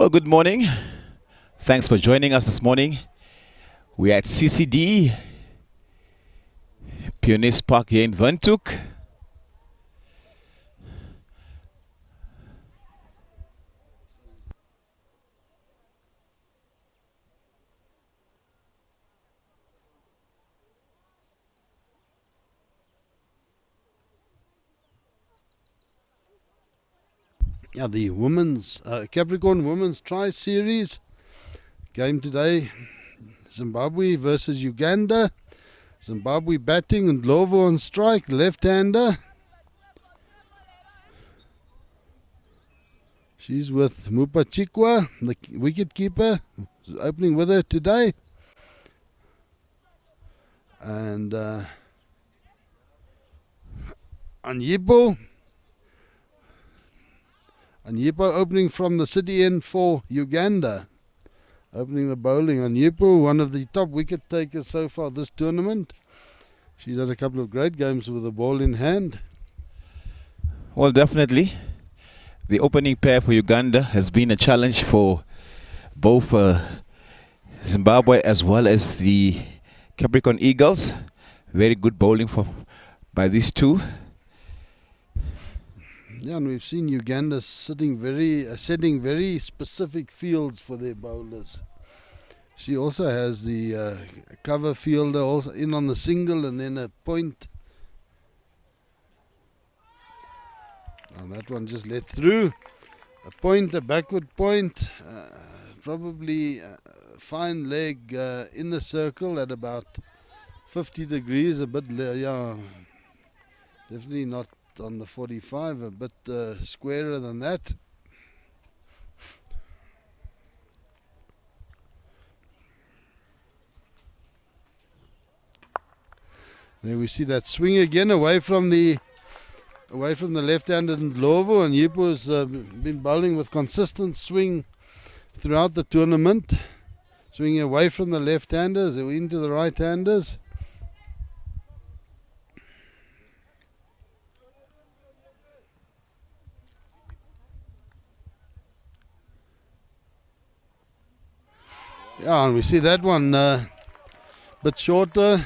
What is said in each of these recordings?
Well, good morning. Thanks for joining us this morning. We are at CCD, Pioneers Park here in Windhoek. Yeah, the women's Capricorn Women's Tri-Series game today. Zimbabwe versus Uganda. Zimbabwe batting and Ndlovu on strike, left-hander. She's with Mupachikwa, the wicket-keeper, opening with her today. And Anyipo opening from the city end for Uganda. Opening the bowling. Anyipo, one of the top wicket takers so far this tournament. She's had a couple of great games with the ball in hand. Well, definitely. The opening pair for Uganda has been a challenge for both Zimbabwe as well as the Capricorn Eagles. Very good bowling by these two. Yeah, and we've seen Uganda setting very specific fields for their bowlers. She also has the cover fielder also in on the single and then a point. And that one just let through. A point, a backward point, probably a fine leg in the circle at about 50 degrees, a bit, yeah, definitely not on the 45, a bit squarer than that. There we see that swing again away from the left-handed Ndlovu, and Yipo's been bowling with consistent swing throughout the tournament, swinging away from the left-handers into the right-handers. Yeah, and we see that one bit shorter,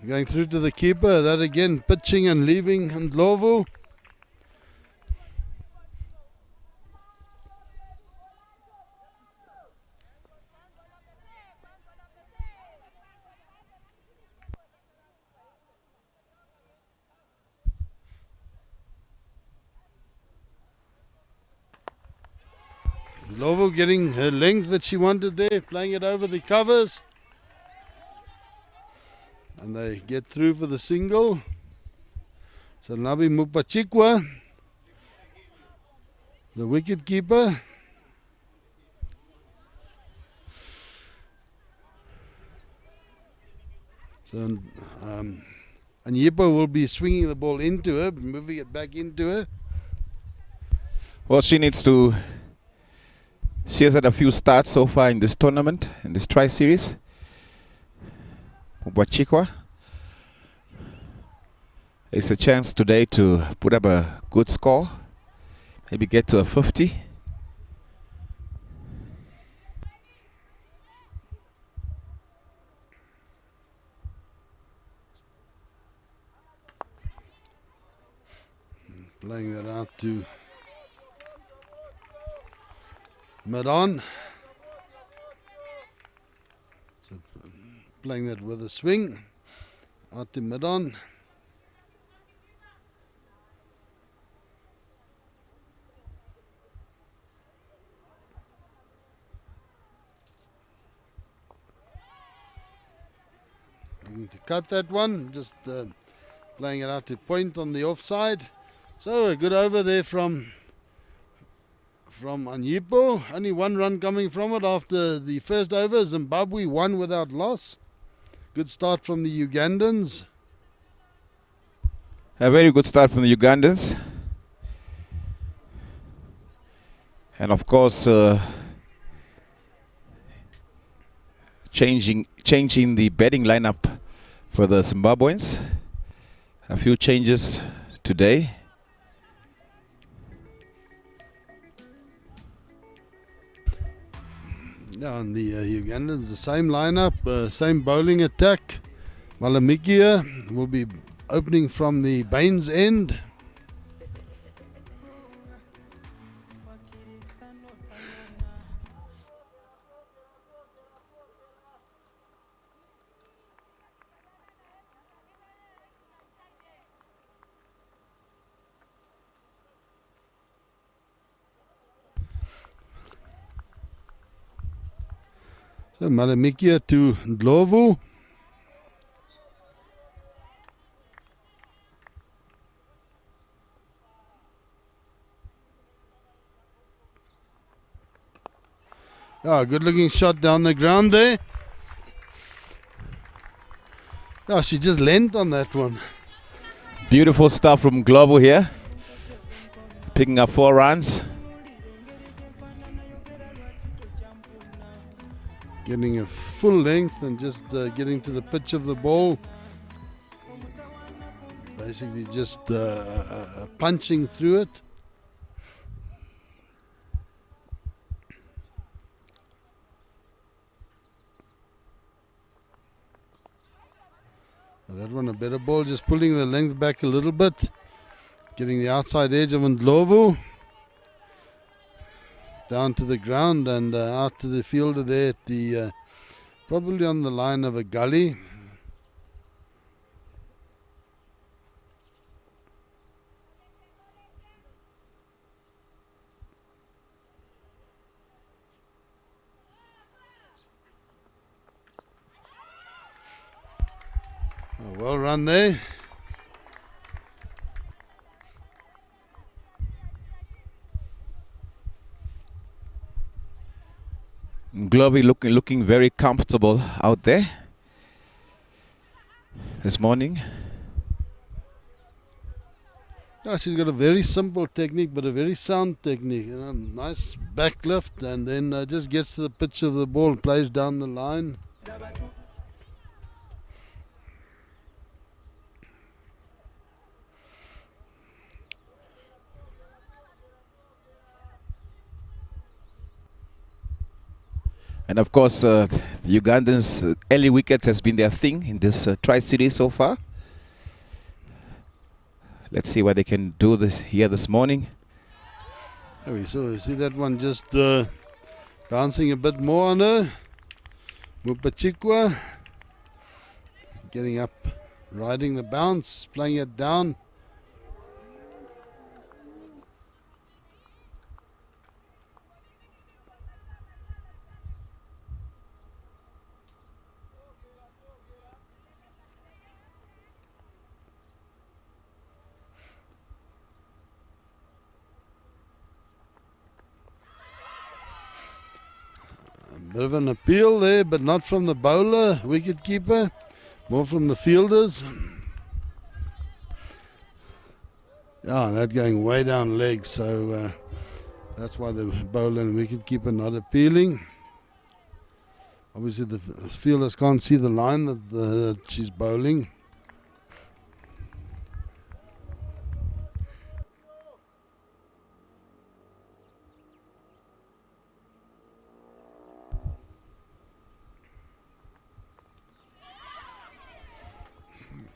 going through to the keeper. That again pitching and leaving Ndlovu. Ndlovu getting her length that she wanted there, playing it over the covers. And they get through for the single. So Nabi Mupachikwa, the wicket keeper. So Anyipo will be swinging the ball into her, moving it back into her. Well, she has had a few starts so far in this tournament, in this Tri-Series. Mupachikwa. It's a chance today to put up a good score, maybe get to a 50. Playing that out to mid-on. So playing that with a swing out to mid-on. Looking to cut that one, just playing it out to point on the offside. So a good over there from Anyipo. Only one run coming from it after the first over. Zimbabwe won without loss. Good start from the Ugandans. A very good start from the Ugandans. And of course, changing the batting lineup for the Zimbabweans. A few changes today. Yeah, and the Ugandans, the same lineup, same bowling attack. Malamikia will be opening from the Baines end. So Malamikia to Ndlovu. Good looking shot down the ground there. She just leant on that one. Beautiful stuff from Globo here. Picking up 4 runs. Getting a full length and just getting to the pitch of the ball. Basically just punching through it. That one a better ball, just pulling the length back a little bit. Getting the outside edge of Ndlovu. Down to the ground and out to the fielder there at the probably on the line of a gully. Well run there. Globy looking very comfortable out there this morning. She's got a very simple technique, but a very sound technique. Nice back lift, and then just gets to the pitch of the ball, plays down the line. And of course, the Ugandans' early wickets has been their thing in this Tri-Series so far. Let's see what they can do here this morning. We see that one just bouncing a bit more on her. Mupachikwa getting up, riding the bounce, playing it down. Bit of an appeal there, but not from the bowler, wicket keeper, more from the fielders. That going way down legs, so that's why the bowler and wicket keeper not appealing. Obviously the fielders can't see the line that she's bowling.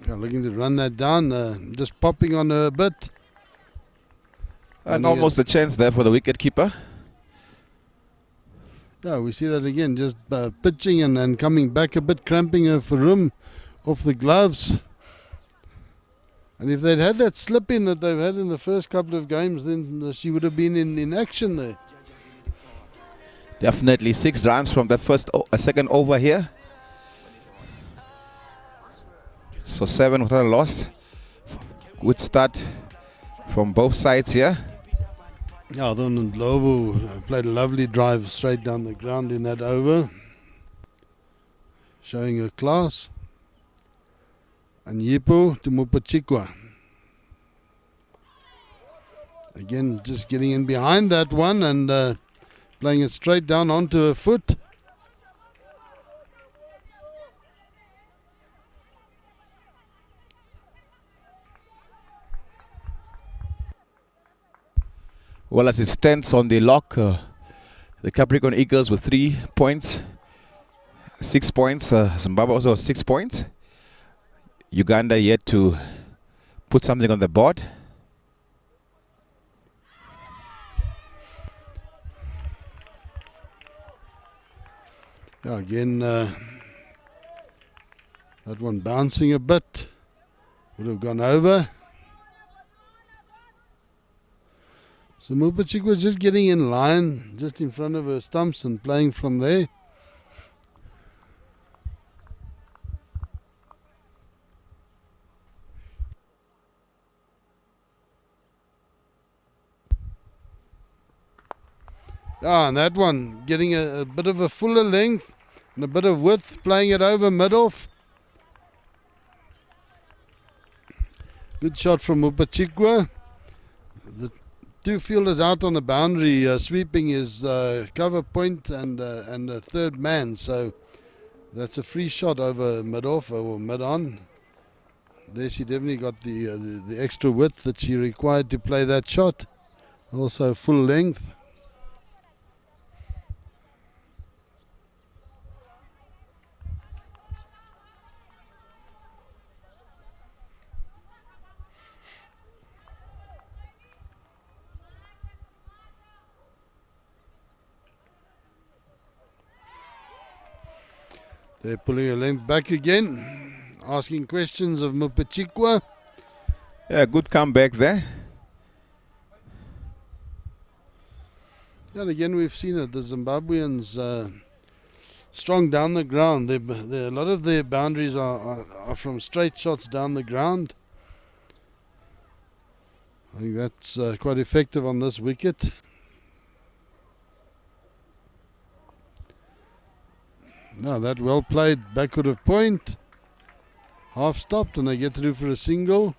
Looking to run that down, just popping on her a bit. And almost a chance there for the wicket keeper. We see that again, just pitching and coming back a bit, cramping her for room off the gloves. And if they'd had that slip in that they've had in the first couple of games, then she would have been in action there. Definitely 6 runs from that second over here. So 7 without a loss. Good start from both sides here. Then Ndlovu played a lovely drive straight down the ground in that over, showing her class. And Yipo to Mupachikwa. Again, just getting in behind that one and playing it straight down onto her foot. Well, as it stands on the lock, The Capricorn Eagles with 3 points, 6 points. Zimbabwe also 6 points. Uganda yet to put something on the board. Yeah, again, that one bouncing a bit. Would have gone over. So Mupachik was just getting in line, just in front of her stumps and playing from there. Ah, and that one getting a bit of a fuller length and a bit of width, playing it over mid-off. Good shot from Mupachikwa. The two fielders out on the boundary, sweeping his cover point and a third man. So that's a free shot over mid-off or mid-on. There she definitely got the extra width that she required to play that shot. Also full length. They're pulling a length back again, asking questions of Mupachikwa. Yeah, good comeback there. And again, we've seen it. The Zimbabweans strong down the ground. A lot of their boundaries are from straight shots down the ground. I think that's quite effective on this wicket. Now that well played backward of point. Half stopped and they get through for a single.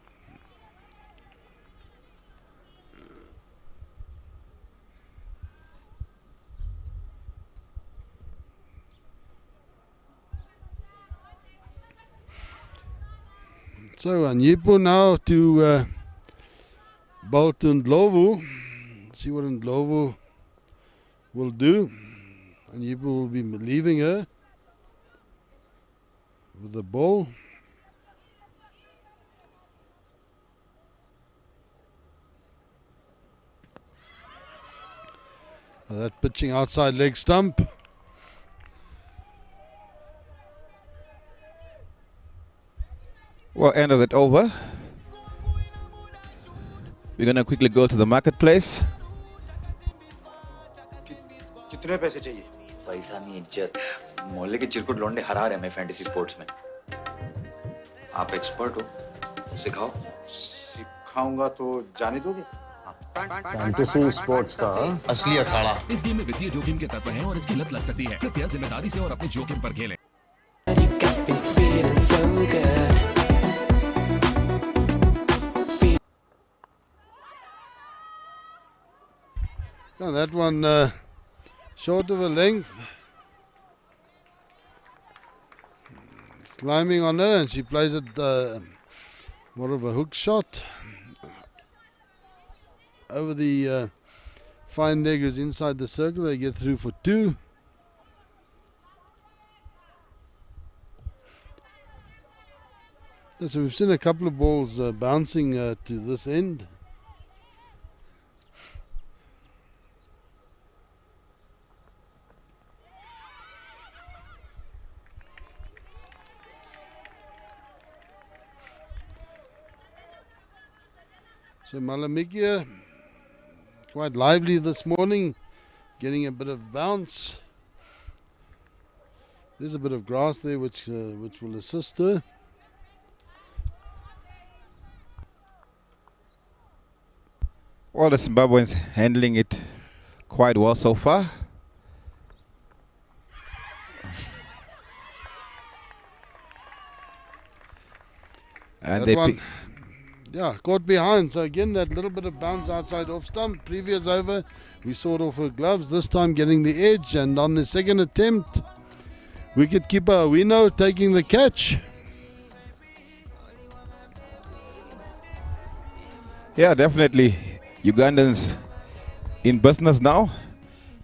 So Nyipo now to bowl to Ndlovu. See what Ndlovu will do. Nyipo will be leaving her with the ball. That pitching outside leg stump. Well, end of that over. We're going to quickly go to the marketplace. कितने पैसे चाहिए? पैसा नहीं इज्जत मोहल्ले के चिरकुट लौंडे हरा रहे हैं फैंटेसी स्पोर्ट्स में आप एक्सपर्ट हो सिखाओ सिखाऊंगा तो जाने दोगे? फैंटेसी स्पोर्ट्स का असली अखाड़ा इस गेम में वित्तीय जोखिम के तत्व हैं और इसकी लत लग सकती है कृपया जिम्मेदारी से और अपने जोखिम पर खेलें Oh, that one short of a length. Climbing on her and she plays it more of a hook shot. Over the fine leg is inside the circle. They get through for 2. So we've seen a couple of balls bouncing to this end. So Malamikia quite lively this morning, getting a bit of bounce. There's a bit of grass there which will assist her. Well, the Zimbabweans handling it quite well so far. And That one, yeah, caught behind. So again, that little bit of bounce outside off stump. Previous over, we saw it off her gloves. This time getting the edge. And on the second attempt, wicketkeeper Awino taking the catch. Yeah, definitely. Ugandans in business now.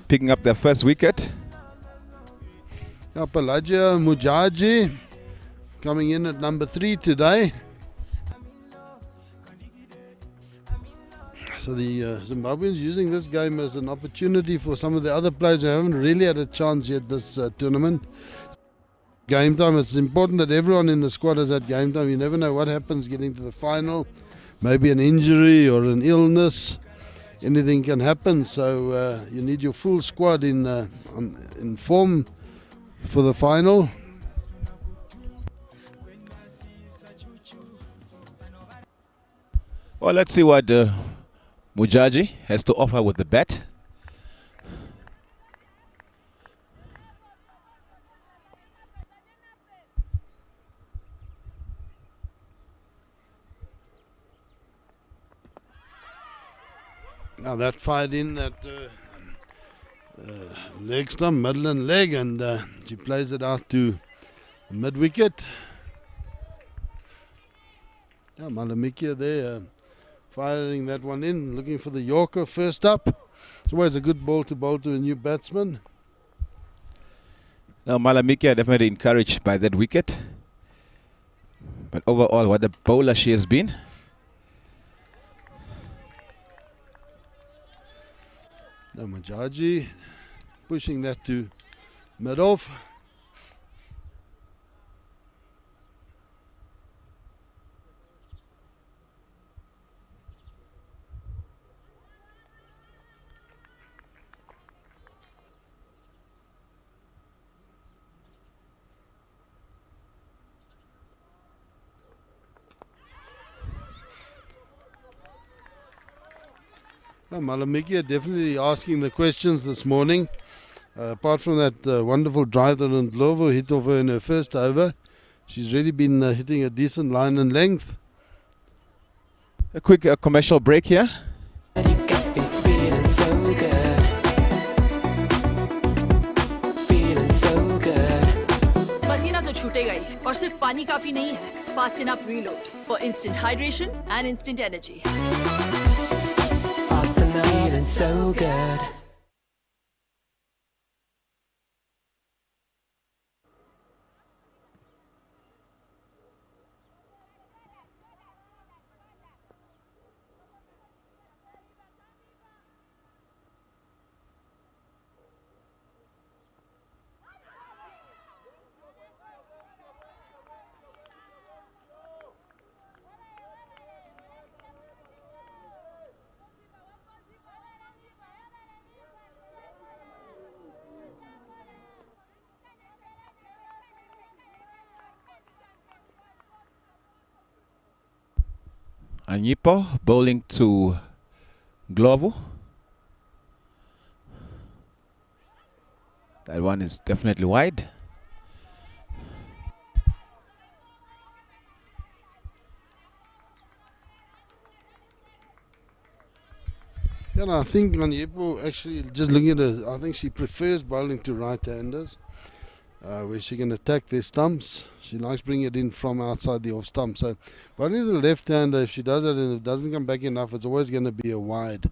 picking up their first wicket. Pelagia Mujaji coming in at number 3 today. So the Zimbabweans using this game as an opportunity for some of the other players who haven't really had a chance yet this tournament. Game time, it's important that everyone in the squad has had game time. You never know what happens getting to the final. Maybe an injury or an illness. Anything can happen, so you need your full squad in form for the final. Well, let's see what Mujaji has to offer with the bat. Now that fired in that leg stump, middle and leg, and she plays it out to mid wicket. Yeah, Malamikia there firing that one in, looking for the Yorker first up. It's always a good ball to bowl to a new batsman. Now Malamikia definitely encouraged by that wicket. But overall, what a bowler she has been. Now Mujaji pushing that to mid-off. Malamikia definitely asking the questions this morning. Apart from that wonderful drive that Ndlovu hit off her in her first over, she's really been hitting a decent line and length. A quick commercial break here. पसीना तो छूटेगा ही और सिर्फ पानी काफी नहीं है. Fast enough reload for instant hydration and instant energy. Feeling so good. Anyipo bowling to Glovo. That one is definitely wide. Yeah, I think Anyipo actually, just looking at her, I think she prefers bowling to right-handers, where she can attack their stumps. She likes bringing it in from outside the off stump. So bowling to the left-hander, if she does it and it doesn't come back enough, it's always going to be a wide.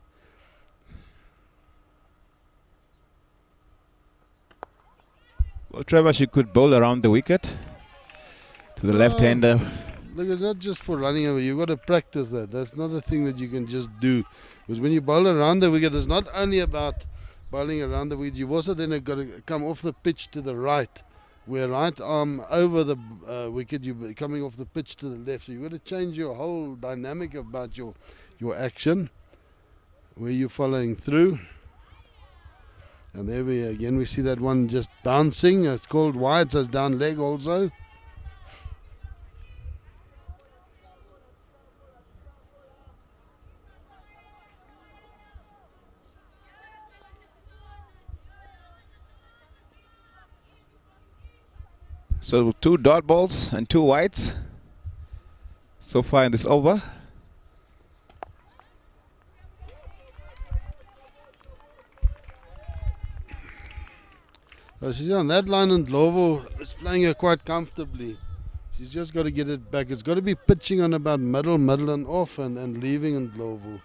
Well, Trevor, she could bowl around the wicket to the left-hander. Look, it's not just for running away. You've got to practice that. That's not a thing that you can just do. Because when you bowl around the wicket, it's not only about bowling around the wicket. You've also then got to come off the pitch to the right. Where right arm over the wicket, you're coming off the pitch to the left. So you've got to change your whole dynamic about your action, where you're following through. And there we see that one just bouncing. It's called wide, so it's down leg also. So 2 dot balls and 2 wides so far in this over. So she's on that line, and Ndlovu is playing her quite comfortably. She's just got to get it back. It's got to be pitching on about middle and off and leaving Ndlovu.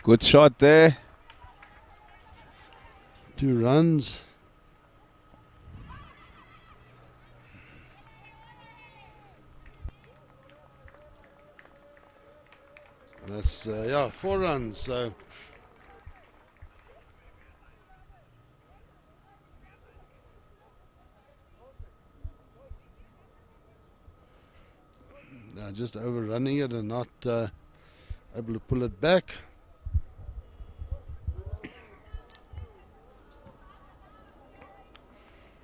Good shot there. 2 runs. That's 4 runs. So just overrunning it and not able to pull it back.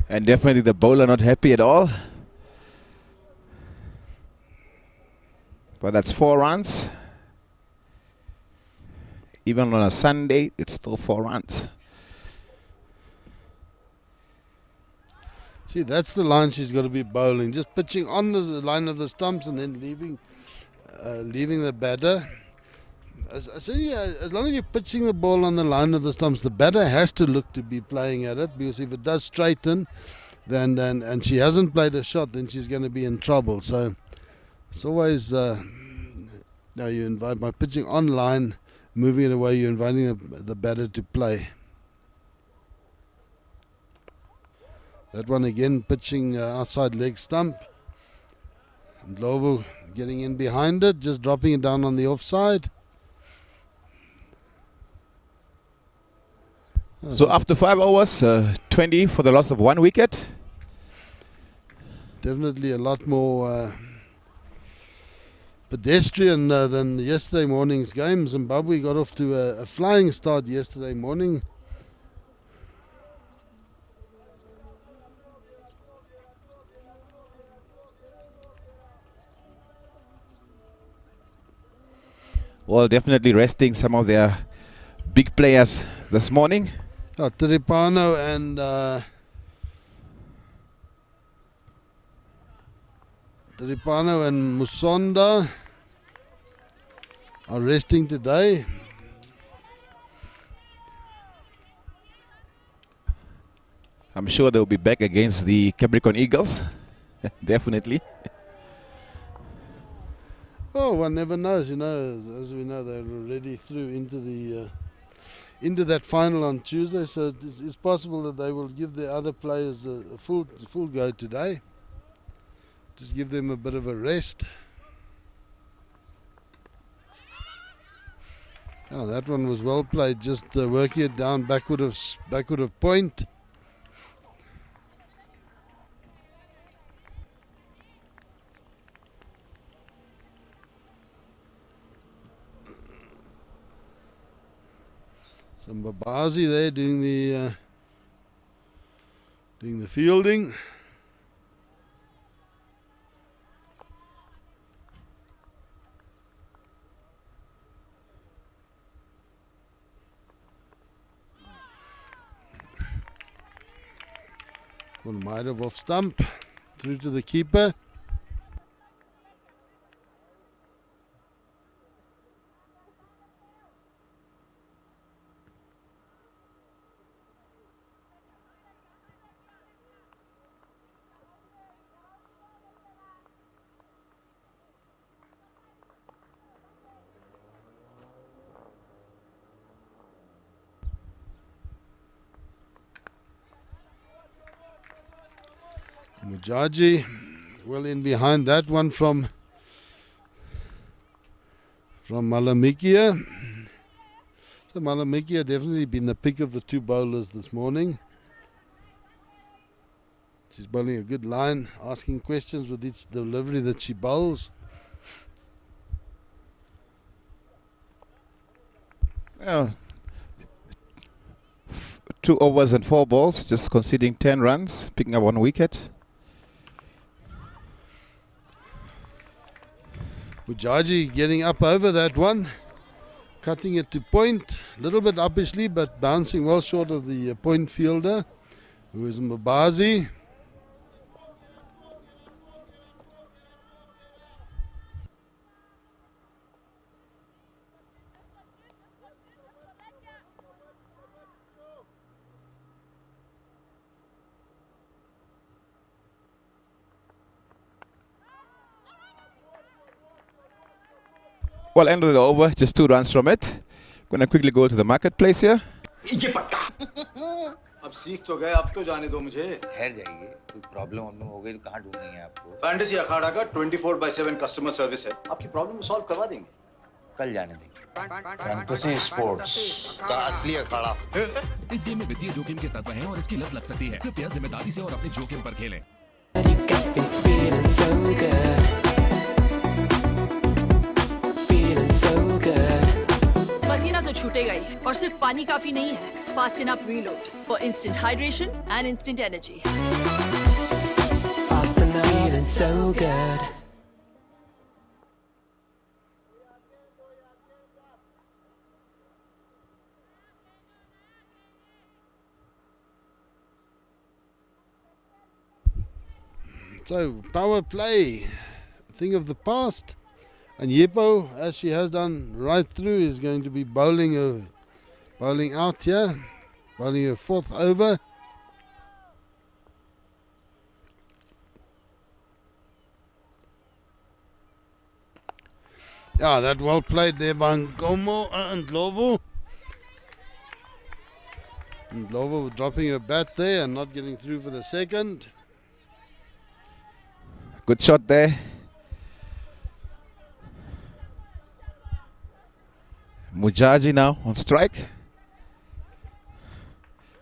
And definitely the bowler not happy at all. But that's 4 runs. Even on a Sunday, it's still 4 runs. See, that's the line she's got to be bowling. Just pitching on the line of the stumps and then leaving the batter. As long as you're pitching the ball on the line of the stumps, the batter has to look to be playing at it, because if it does straighten, then and she hasn't played a shot, then she's going to be in trouble. So it's always you invite, by pitching on line, moving it away, you're inviting the batter to play. That one again, pitching outside leg stump. And Lovo getting in behind it, just dropping it down on the offside. So after 5 overs, 20 for the loss of 1 wicket. Definitely a lot more pedestrian than yesterday morning's game. Zimbabwe got off to a flying start yesterday morning. Well, definitely resting some of their big players this morning. Tiripano and Musonda are resting today. I'm sure they'll be back against the Capricorn Eagles. Definitely. Oh, one never knows, you know. As we know, they're already through into that final on Tuesday, so it's possible that they will give the other players a full go today. Just give them a bit of a rest. Oh, that one was well played. Just working it down backward of point. Some Babazi there doing the fielding. One might have off stump through to the keeper. Mujaji well in behind that one from Malamikia. So Malamikia definitely been the pick of the 2 bowlers this morning. She's bowling a good line, asking questions with each delivery that she bowls. Yeah. 2 overs and 4 balls, just conceding 10 runs, picking up 1 wicket. Mujaji getting up over that one, cutting it to point, a little bit uppishly, but bouncing well short of the point fielder, who is Mbabazi. Well, end of the over, just 2 runs from it. Gonna quickly go to the marketplace here. अब सीख तो गए, अब तो जाने दो मुझे। ठहर जाइए, कोई प्रॉब्लम हो गई तो कहाँ ढूंढेंगे आपको? फैंटेसी अखाड़ा का 24/7 कस्टमर सर्विस है, आपकी प्रॉब्लम सॉल्व करवा देंगे। कल जाने देंगे। फैंटेसी स्पोर्ट्स का असली अखाड़ा। इस गेम में वित्तीय जोखिम के तत्व हैं और इसकी लत लग सकती है। कृपया जिम्मेदारी से और अपने जोखिम पर खेलें। You got me feeling so good. Feeling so good. पसीना तो छूटेगा ही, और सिर्फ पानी काफी नहीं है। Fast enough reload for instant hydration and instant energy. Fast and feeling so good. So, power play, a thing of the past. And Yepo, as she has done right through, is going to be bowling out here, bowling her 4th over. Yeah, that well played there by Ngomo and Ndlovu. Ndlovu dropping her bat there and not getting through for the second. Good shot there. Mujaji now on strike.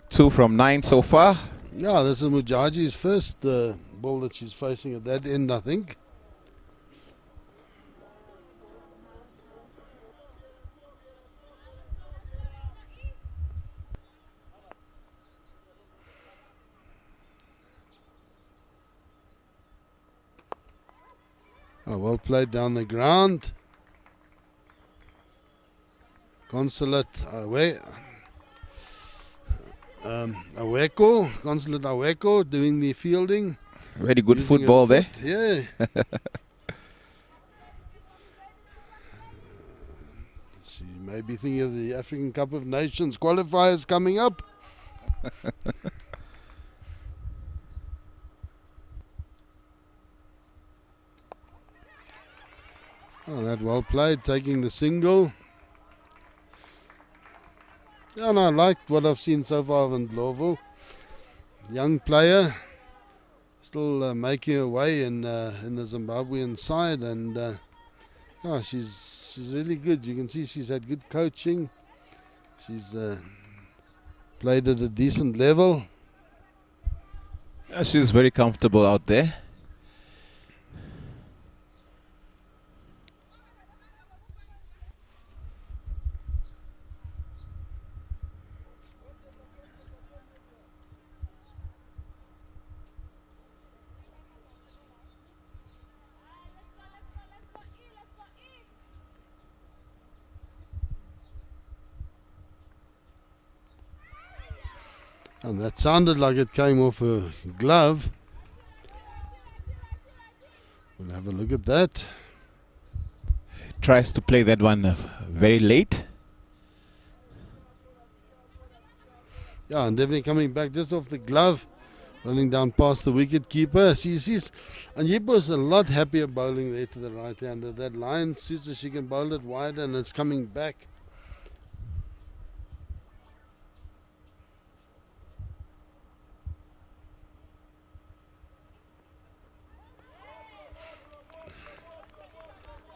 2 from 9 so far. Yeah, this is Mujaji's first ball that she's facing at that end, I think. Oh, well played down the ground. Consulate Aweko doing the fielding. Very good Using football her there. foot, yeah. She may be thinking of the African Cup of Nations qualifiers coming up. Oh, that well played, taking the single. Yeah, and I liked what I've seen so far of Ndlovu. Young player, still making her way in the Zimbabwean side, and yeah, she's really good. You can see she's had good coaching. She's played at a decent level. Yeah, she's very comfortable out there. And that sounded like it came off a glove. We'll have a look at that. Tries to play that one very late. Yeah, and definitely coming back just off the glove, running down past the wicket keeper. She sees, and Yipo's a lot happier bowling there to the right hander. That line suits her, she can bowl it wider and it's coming back.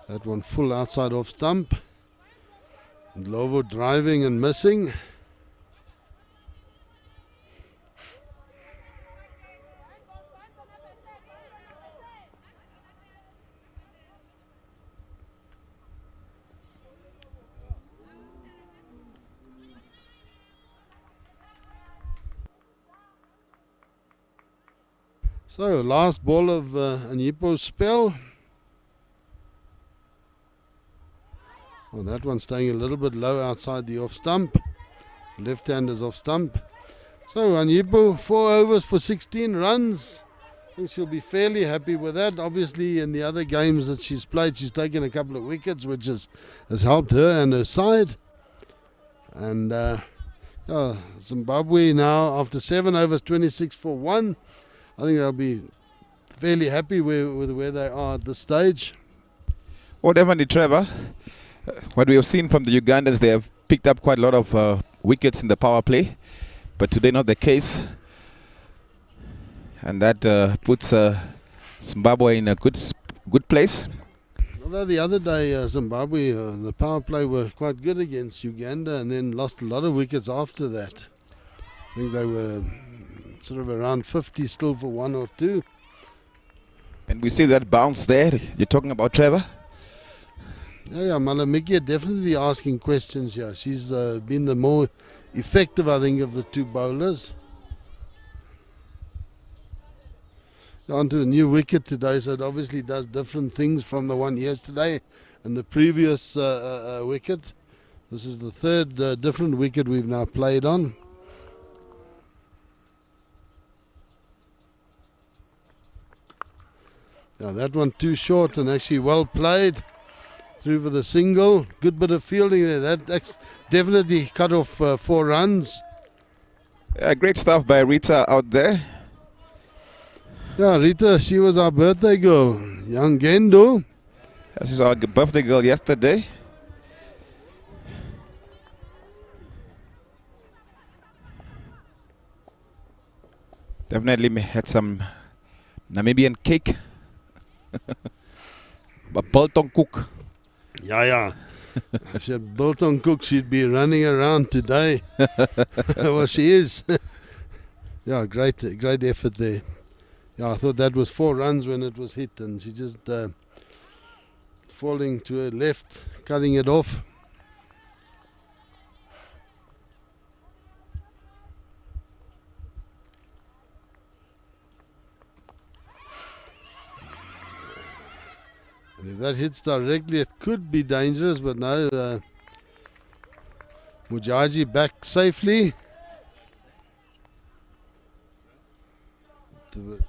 That one full outside off stump. Ndlovu driving and missing. So, last ball of Anyipo's spell. Well, that one's staying a little bit low outside the off stump. Left-handers off stump. So, Anyipo, 4 overs for 16 runs. I think she'll be fairly happy with that. Obviously, in the other games that she's played, she's taken a couple of wickets, which has helped her and her side. And Zimbabwe now, after 7 overs, 26 for 1. I think they'll be fairly happy with where they are at this stage. Well, definitely, Trevor. What we have seen from the Ugandans, they have picked up quite a lot of wickets in the power play, but today not the case. And that puts Zimbabwe in a good place. Although the other day Zimbabwe, the power play were quite good against Uganda and then lost a lot of wickets after that. I think they were sort of around 50 still for 1 or 2. And we see that bounce there. You're talking about Trevor? Yeah, Malamiki definitely asking questions here. She's been the more effective, I think, of the 2 bowlers. Onto a new wicket today, so it obviously does different things from the one yesterday and the previous wicket. This is the 3rd different wicket we've now played on. Now that one too short and actually well played. Through for the single. Good bit of fielding there. That definitely cut off 4 runs. Great stuff by Rita out there. Yeah, Rita, she was our birthday girl. Young Gendo. This is our birthday girl yesterday. Definitely had some Namibian cake. A biltong cook. Yeah. If she had biltong cook, she'd be running around today. Well, she is. Yeah, great effort there. Yeah, I thought that was 4 runs when it was hit, and she just falling to her left, cutting it off. And if that hits directly, it could be dangerous, but no. Mujaji back safely. To the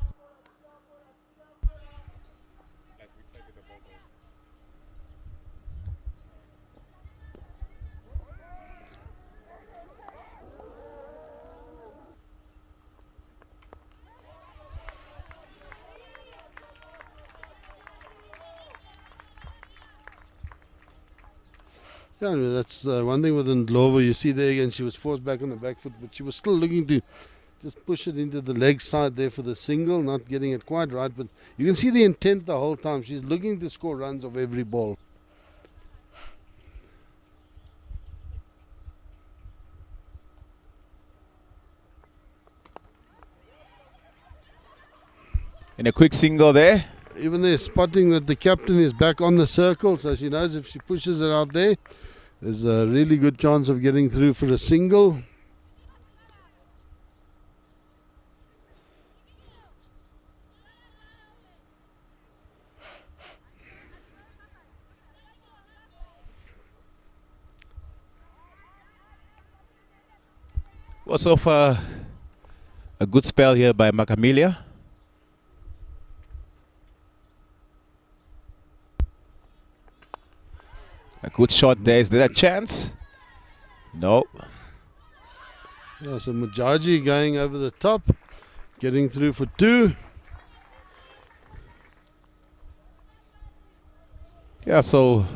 Yeah, that's one thing with Ndlovu. You see there again, she was forced back on the back foot, but she was still looking to just push it into the leg side there for the single, not getting it quite right. But you can see the intent the whole time. She's looking to score runs off every ball. And a quick single there. Even there, spotting that the captain is back on the circle, so she knows if she pushes it out there, there's a really good chance of getting through for a single. Also for a good spell here by Macamilia. A good shot there. Is there a chance? No. Yeah, so Mujaji going over the top, getting through for 2. Yeah, so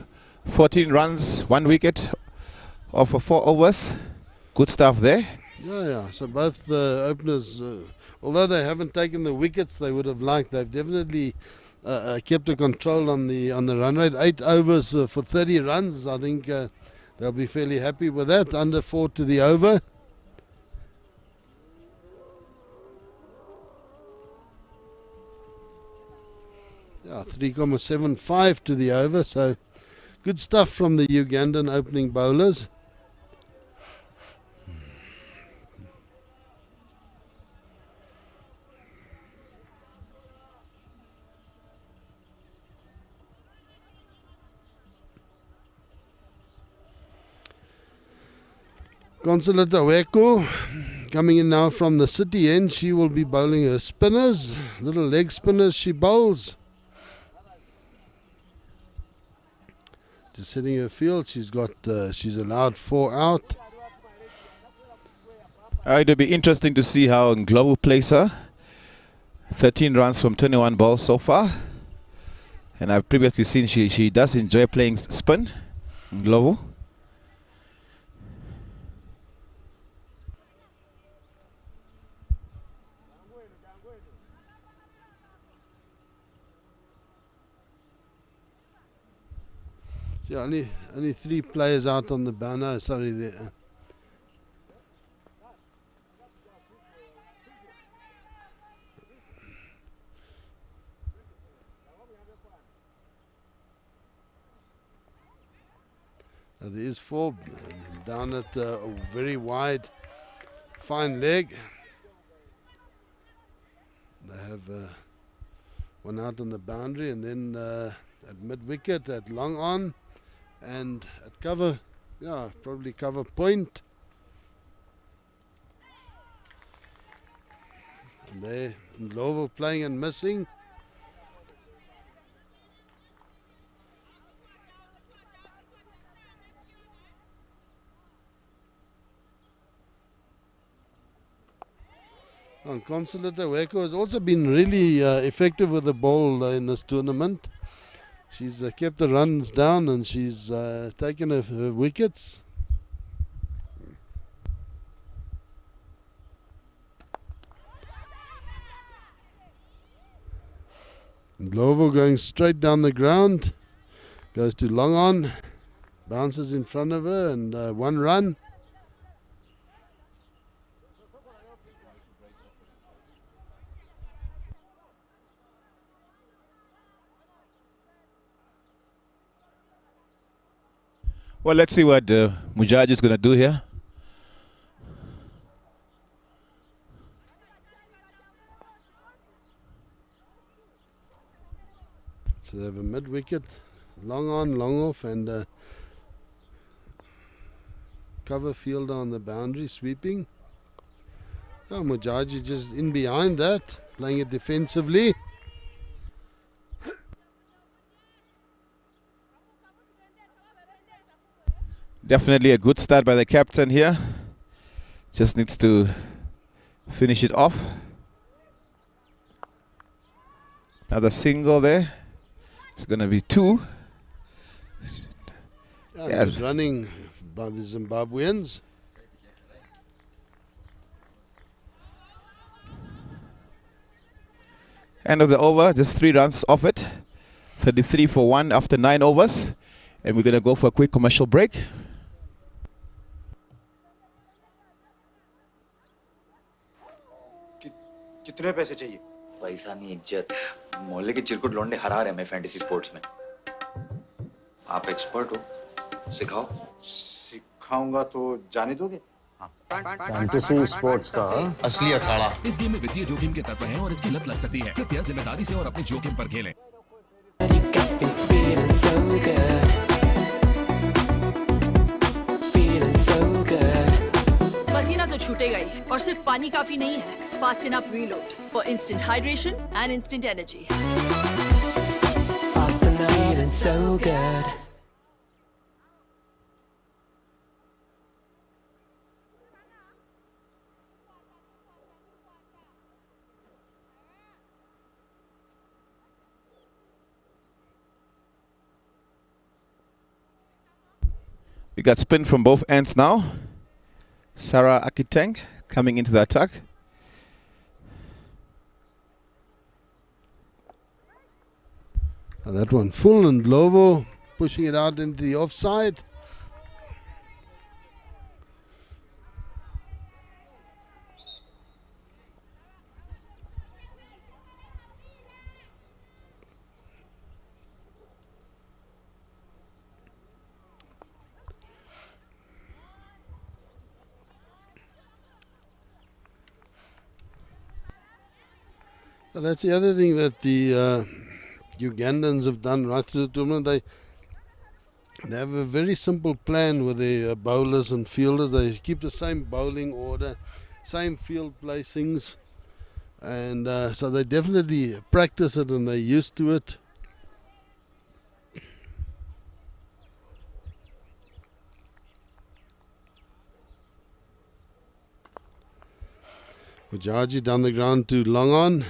14 runs, 1 wicket off of 4 overs. Good stuff there. Yeah. So both the openers, although they haven't taken the wickets they would have liked, they've definitely kept a control on the run rate. 8 overs for 30 runs. I think they'll be fairly happy with that. Under 4 to the over. Yeah, 3.75 to the over. So good stuff from the Ugandan opening bowlers. Consulate Aweko coming in now from the city end. She will be bowling her spinners, little leg spinners she bowls. Just hitting her field. She's allowed 4 out. It'll be interesting to see how Ndlovu plays her. 13 runs from 21 balls so far. And I've previously seen she does enjoy playing spin. Glovo. Yeah, only 3 players out on the banner. Sorry, there. There is 4 down at a very wide, fine leg. They have one out on the boundary, and then at mid wicket, at long on, and at cover, yeah, probably cover point. And there, Ndlovu playing and missing. And Consulate Weko has also been really effective with the ball in this tournament. She's kept the runs down and she's taken her wickets. Ndlovu going straight down the ground, goes to long on, bounces in front of her, and 1 run. Well, let's see what Mujaj is going to do here. So they have a mid wicket, long on, long off, and cover fielder on the boundary, sweeping. Oh, Mujaji just in behind that, playing it defensively. Definitely a good start by the captain here. Just needs to finish it off. Another single there. It's going to be 2. Yeah. It's running by the Zimbabweans. End of the over, just 3 runs off it. 33 for 1 after 9 overs. And we're going to go for a quick commercial break. कितने पैसे चाहिए? पैसा नहीं, इज्जत। मोहल्ले के चिरकुट लौंडे हरा रहे हैं फैंटेसी स्पोर्ट्स में। आप एक्सपर्ट हो, सिखाओ। सिखाऊंगा तो जाने दोगे? फैंटेसी स्पोर्ट्स का असली अखाड़ा। इस गेम में वित्तीय जोखिम के तत्व हैं और इसकी लत लग सकती है। कृपया जिम्मेदारी से और अपने जोखिम पर खेलें। You got me feeling so good. Feeling so good. पसीना तो छूटेगा ही, और सिर्फ पानी काफी नहीं है। Fast enough reload for instant hydration and instant energy. Fast and feeling so good. We got spin from both ends now. Sarah Akiteng coming into the attack. And that one full, and Ndlovu pushing it out into the offside. That's the other thing that the Ugandans have done right through the tournament. They have a very simple plan with their bowlers and fielders. They keep the same bowling order, same field placings, and so they definitely practice it and they're used to it. Mujaji down the ground to long on.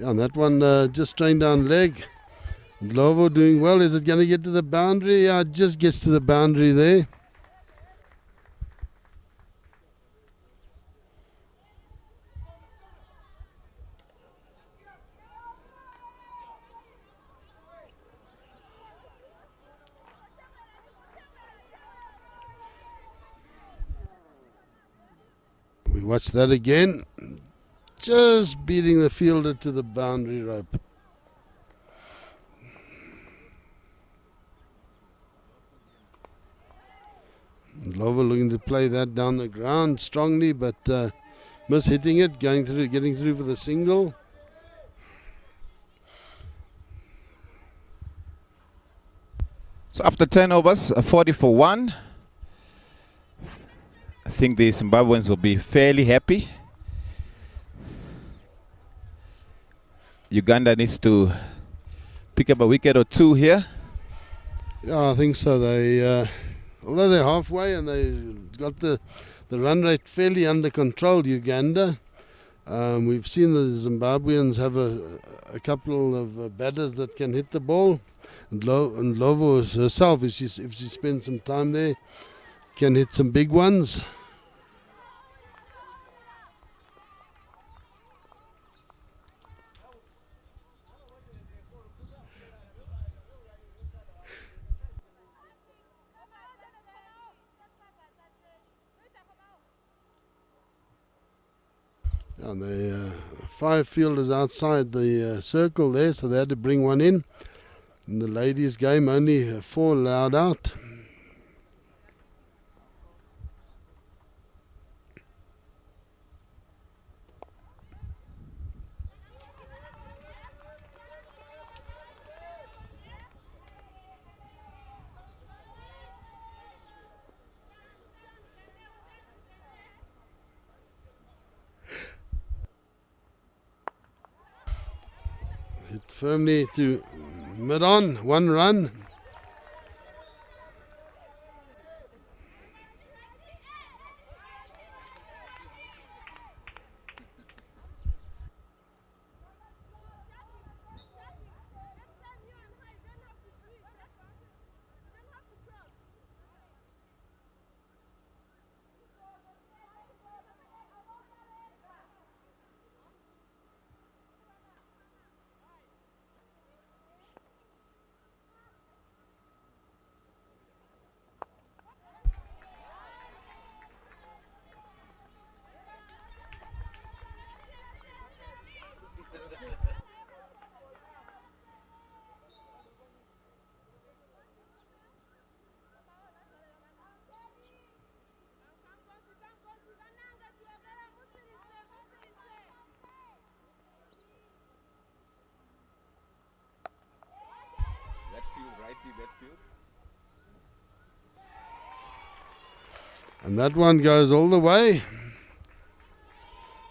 Yeah, and that one just strained down leg. Glovo doing well. Is it going to get to the boundary? Yeah, it just gets to the boundary there. We watch that again. Just beating the fielder to the boundary rope. Glover looking to play that down the ground strongly, but miss hitting it, getting through for the single. So after 10 overs, 40 for 1. I think the Zimbabweans will be fairly happy. Uganda needs to pick up a wicket or two here. Yeah, I think so. They, although they're halfway and they got the run rate fairly under control, Uganda. We've seen the Zimbabweans have a couple of batters that can hit the ball. And Lovo herself, if she spends some time there, can hit some big ones. And the 5 fielders outside the circle there, so they had to bring one in. In the ladies' game, only 4 allowed out. Hit firmly to mid-on, 1 run. And that one goes all the way.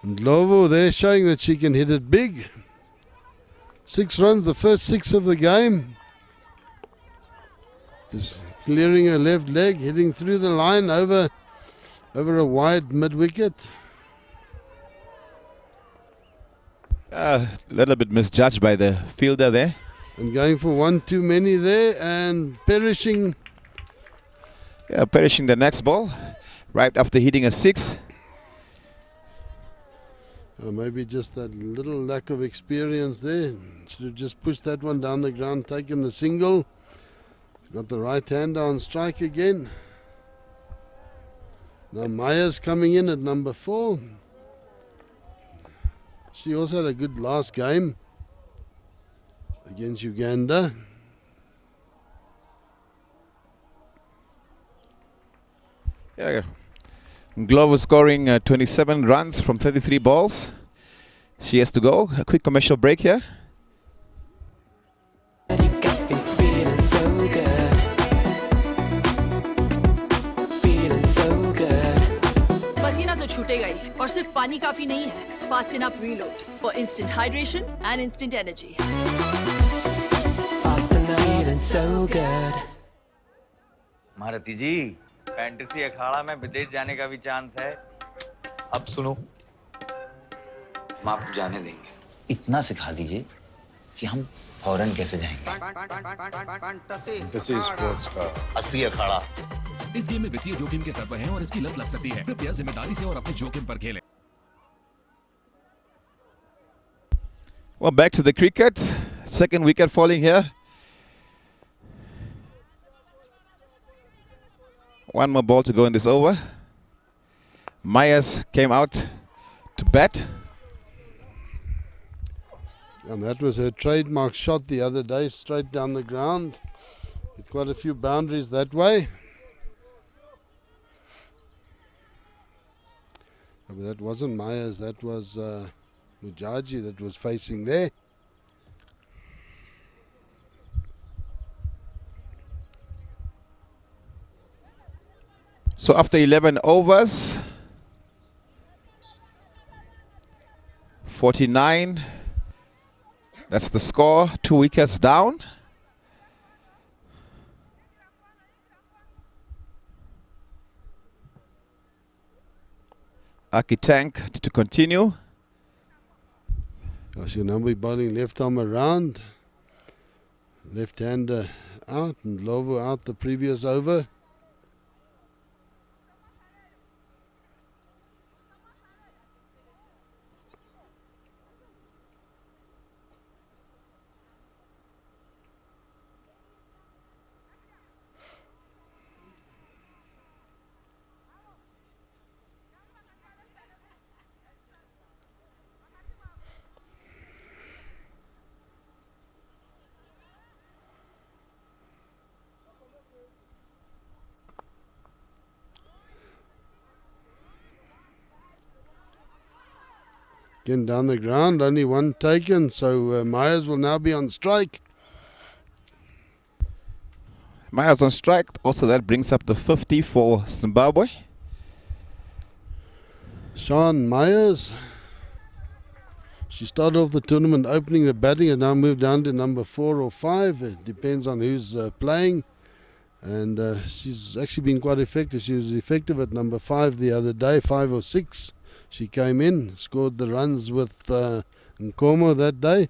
And Lovo there showing that she can hit it big. 6 runs, the first 6 of the game. Just clearing her left leg, hitting through the line over a wide mid-wicket. A little bit misjudged by the fielder there. And going for 1 too many there and perishing. Yeah, perishing the next ball right after hitting a 6. Maybe just that little lack of experience there. Should have just pushed that one down the ground, taken the single. Got the right hand on strike again. Now Maya's coming in at number 4. She also had a good last game against Uganda. Yeah, Glover scoring 27 runs from 33 balls. She has to go. A quick commercial break here. You got me feeling so good. Feeling so good. पसीना तो छूटेगा ही और सिर्फ पानी काफी नहीं है. Fasten up reload for instant hydration and instant energy. Fast and feeling so good. Maharathi ji, fantasy अखाड़ा में विदेश जाने का भी चांस है. अब सुनो, हम आपको जाने देंगे. इतना सिखा दीजिए कि हम फौरन कैसे जाएंगे। फैंटेसी स्पोर्ट्स का असली अखाड़ा। इस गेम में वित्तीय जोखिम के तत्व हैं और इसकी लत लग सकती है। कृपया जिम्मेदारी से और अपने जोखिम पर खेलें। Well, back to the cricket. Second wicket falling here. One more ball to go in this over. Myers came out to bat. And that was her trademark shot the other day, straight down the ground. With quite a few boundaries that way. But that wasn't Myers, that was Mujaji that was facing there. So after 11 overs, 49, that's the score, 2 wickets down. Akitank to continue. She'll now be bowling left arm around. Left hander out and Lovo out the previous over. Again down the ground, only one taken, so Myers will now be on strike. Myers on strike. Also, that brings up the 50 for Zimbabwe. Sean Myers. She started off the tournament opening the batting and now moved down to number 4 or 5. It depends on who's playing. And she's actually been quite effective. She was effective at number 5 the other day, 5 or 6. She came in, scored the runs with Nkomo that day.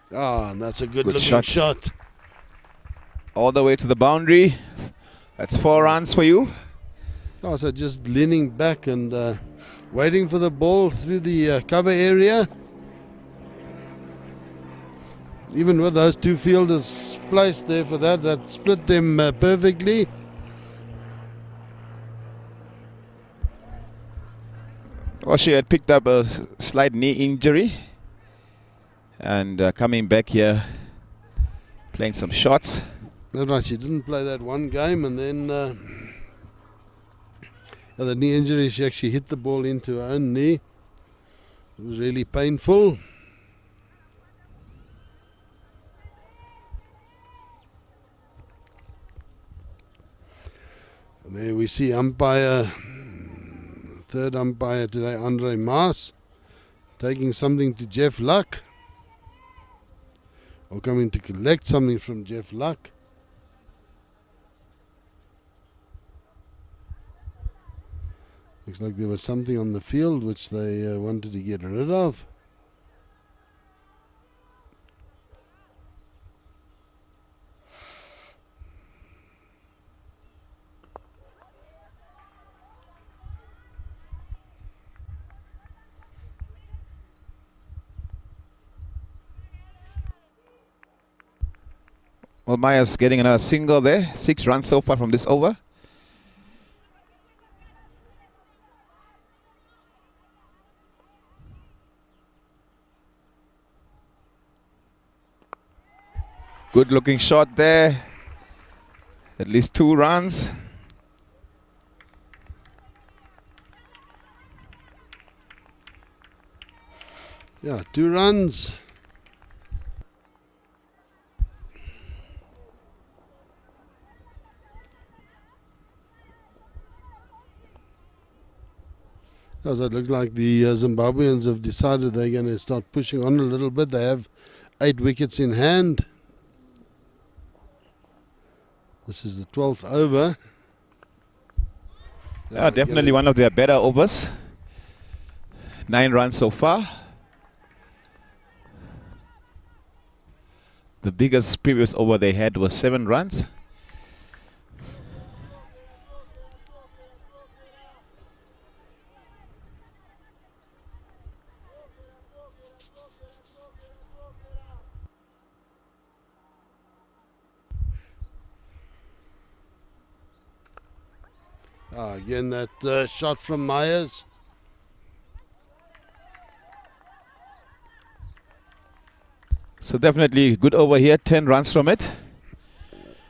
And that's a good looking shot. All the way to the boundary. That's 4 runs for you. So just leaning back and waiting for the ball through the cover area. Even with those two fielders placed there for that split them perfectly. Well, she had picked up a slight knee injury. And coming back here, playing some shots. That's right, she didn't play that one game, and then the knee injury, she actually hit the ball into her own knee. It was really painful. And there we see umpire, third umpire today, Andre Maas, taking something to Jeff Luck. Or coming to collect something from Jeff Luck. Looks like there was something on the field which they wanted to get rid of. Well, Myers getting another single there. 6 runs so far from this over. Good looking shot there. At least 2 runs. Yeah, 2 runs. As it looks like the Zimbabweans have decided they're going to start pushing on a little bit. They have 8 wickets in hand. This is the 12th over. Yeah, definitely one of their better overs. 9 runs so far. The biggest previous over they had was 7 runs. Again, that shot from Myers. So definitely good over here, 10 runs from it.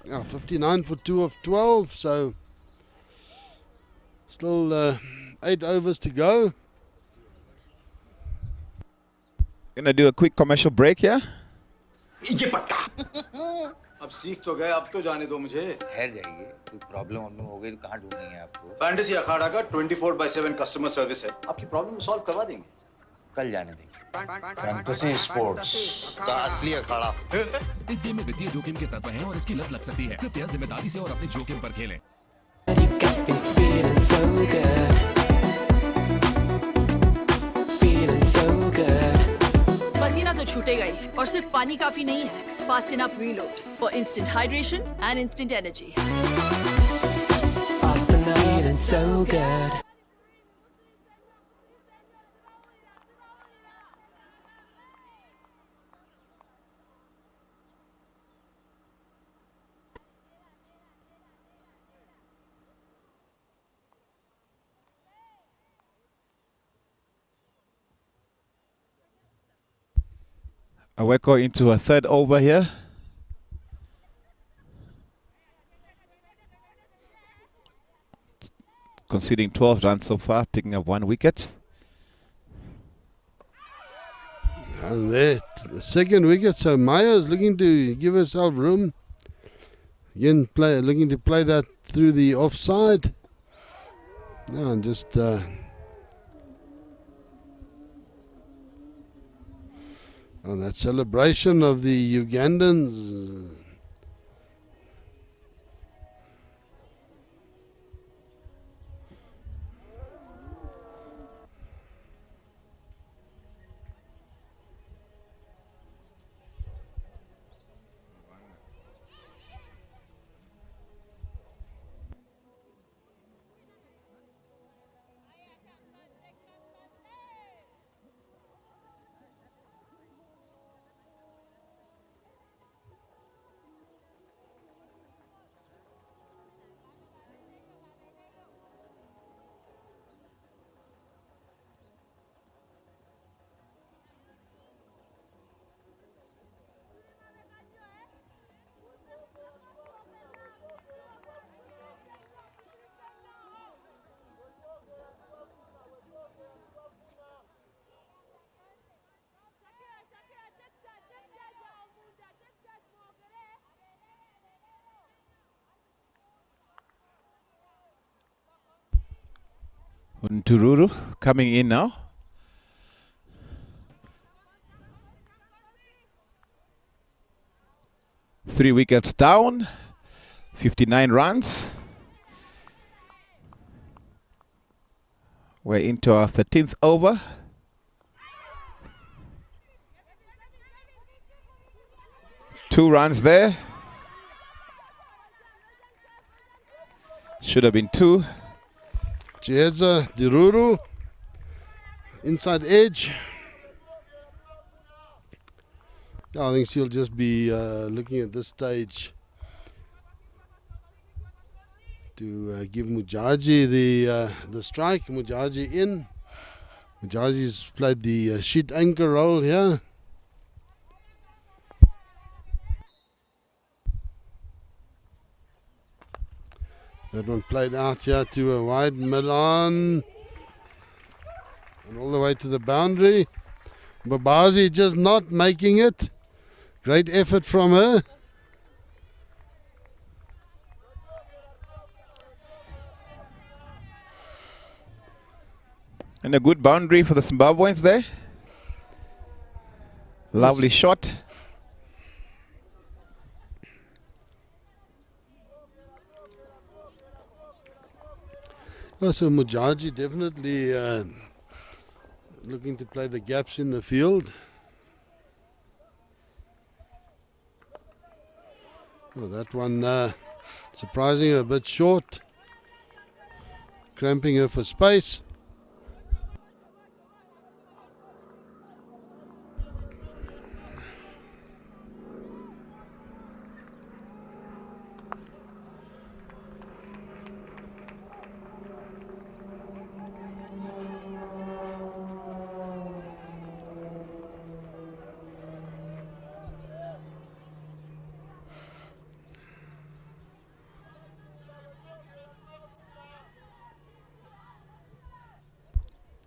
59 for 2 of 12, so still 8 overs to go. Gonna do a quick commercial break here. अब सीख तो गए, अब तो जाने दो मुझे। ठहर जाइए, कोई प्रॉब्लम वॉब्लम हो गई तो कहाँ ढूंढेंगे आपको? फैंटेसी अखाड़ा का 24/7 कस्टमर सर्विस है, आपकी प्रॉब्लम सॉल्व करवा देंगे। कल जाने देंगे। फैंटेसी स्पोर्ट्स का असली अखाड़ा। इस गेम में वित्तीय जोखिम के तत्व हैं और इसकी लत लग सकती है। कृपया जिम्मेदारी से और अपने जोखिम पर खेलें। You got me feeling so good. Feeling so good. पसीना तो छूटेगा ही, और सिर्फ पानी काफी नहीं है। Fast enough reload for instant hydration and instant energy. Fast and feeling so good. Aweko into a third over here. Conceding 12 runs so far, picking up 1 wicket. And there, the second wicket, so Myers looking to give herself room. Again, looking to play that through the offside. No, and just on that celebration of the Ugandans. Tururu coming in now. Three wickets down, 59 runs. We're into our 13th over. Two runs there. Should have been 2. Chieza Diruru, inside edge. Yeah, I think she'll just be looking at this stage to give Mujaji the strike. Mujaji in. Mujaji's played the sheet anchor role here. That one played out here to a wide mid-on and all the way to the boundary. Babazi just not making it. Great effort from her. And a good boundary for the Zimbabweans there. Lovely shot. Oh, so Mujaji definitely looking to play the gaps in the field. Oh, that one surprising, a bit short, cramping her for space.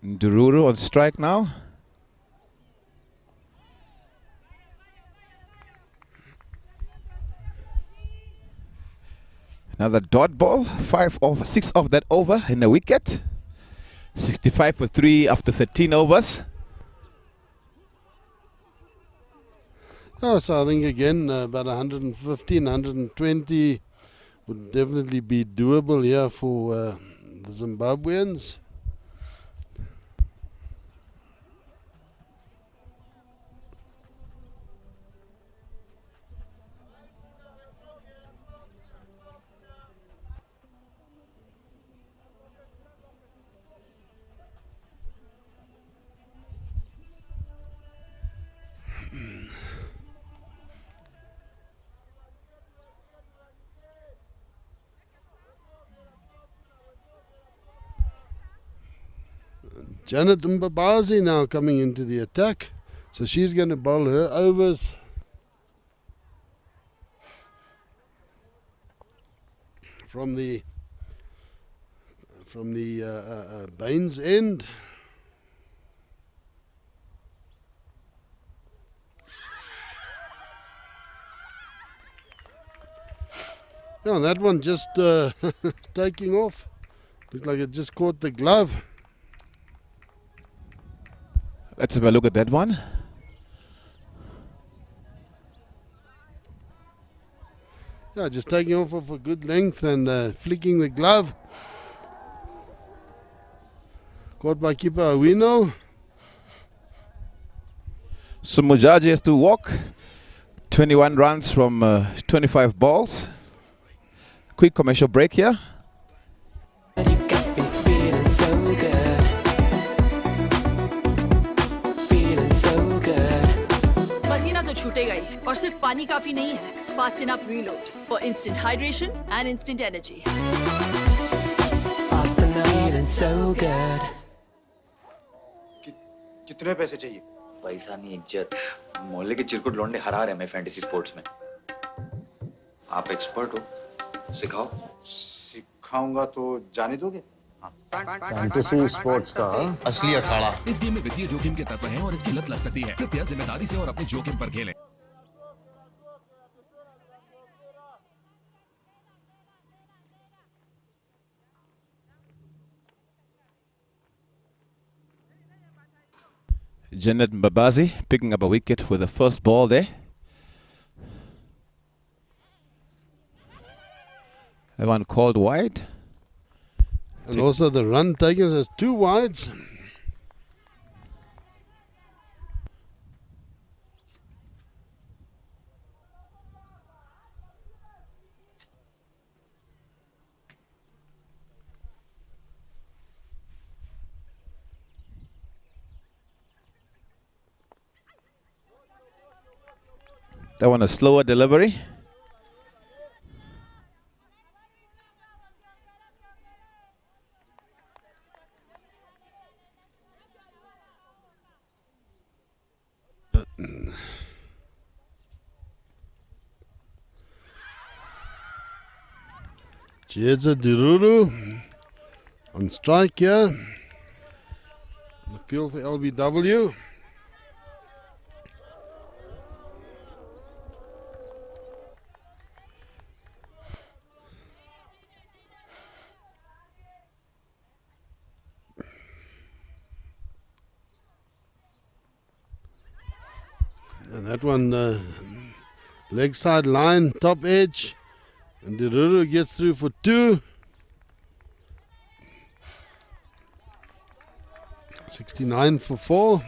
Dururu on strike now. Another dot ball, 6 off that over in the wicket. 65 for 3 after 13 overs. Oh, so I think again about 115, 120 would definitely be doable here for the Zimbabweans. Janet Mbabazi now coming into the attack. So she's going to bowl her overs. From the Baines end. Yeah, that one just taking off. Looks like it just caught the glove. Let's have a look at that one. Yeah, just taking off of a good length and flicking the glove. Caught by keeper Awino. So Mujaji has to walk. 21 runs from 25 balls. Quick commercial break here. You got me feeling so good. Feeling so good. पसीना तो छूटेगा ही और सिर्फ पानी काफी नहीं है. Fasten up reload for instant hydration and instant energy. Fast and feeling so good. कितने पैसे चाहिए? पैसा नहीं इज्जत. मोहल्ले के चिरकुट लौंडे हरा रहे हैं फैंटेसी स्पोर्ट्स में. आप एक्सपर्ट हो, सिखाओ. सिखाऊंगा तो जाने दोगे? फैंटेसी स्पोर्ट्स का असली अखाड़ा. इस गेम में वित्तीय जोखिम के तत्व हैं और इसकी लत लग सकती है. कृपया जिम्मेदारी से और अपने जोखिम पर खेलें. Janet Mbabazi picking up a wicket with the first ball there. That one called wide. And also the run taken as 2 wides. That one a slower delivery. Jeza Dururu on strike here. An appeal for LBW. And that one, leg side line, top edge. And Dururu gets through for 2. 69 for 4.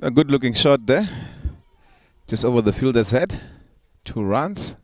A good looking shot there. Just over the fielder's head. 2 runs.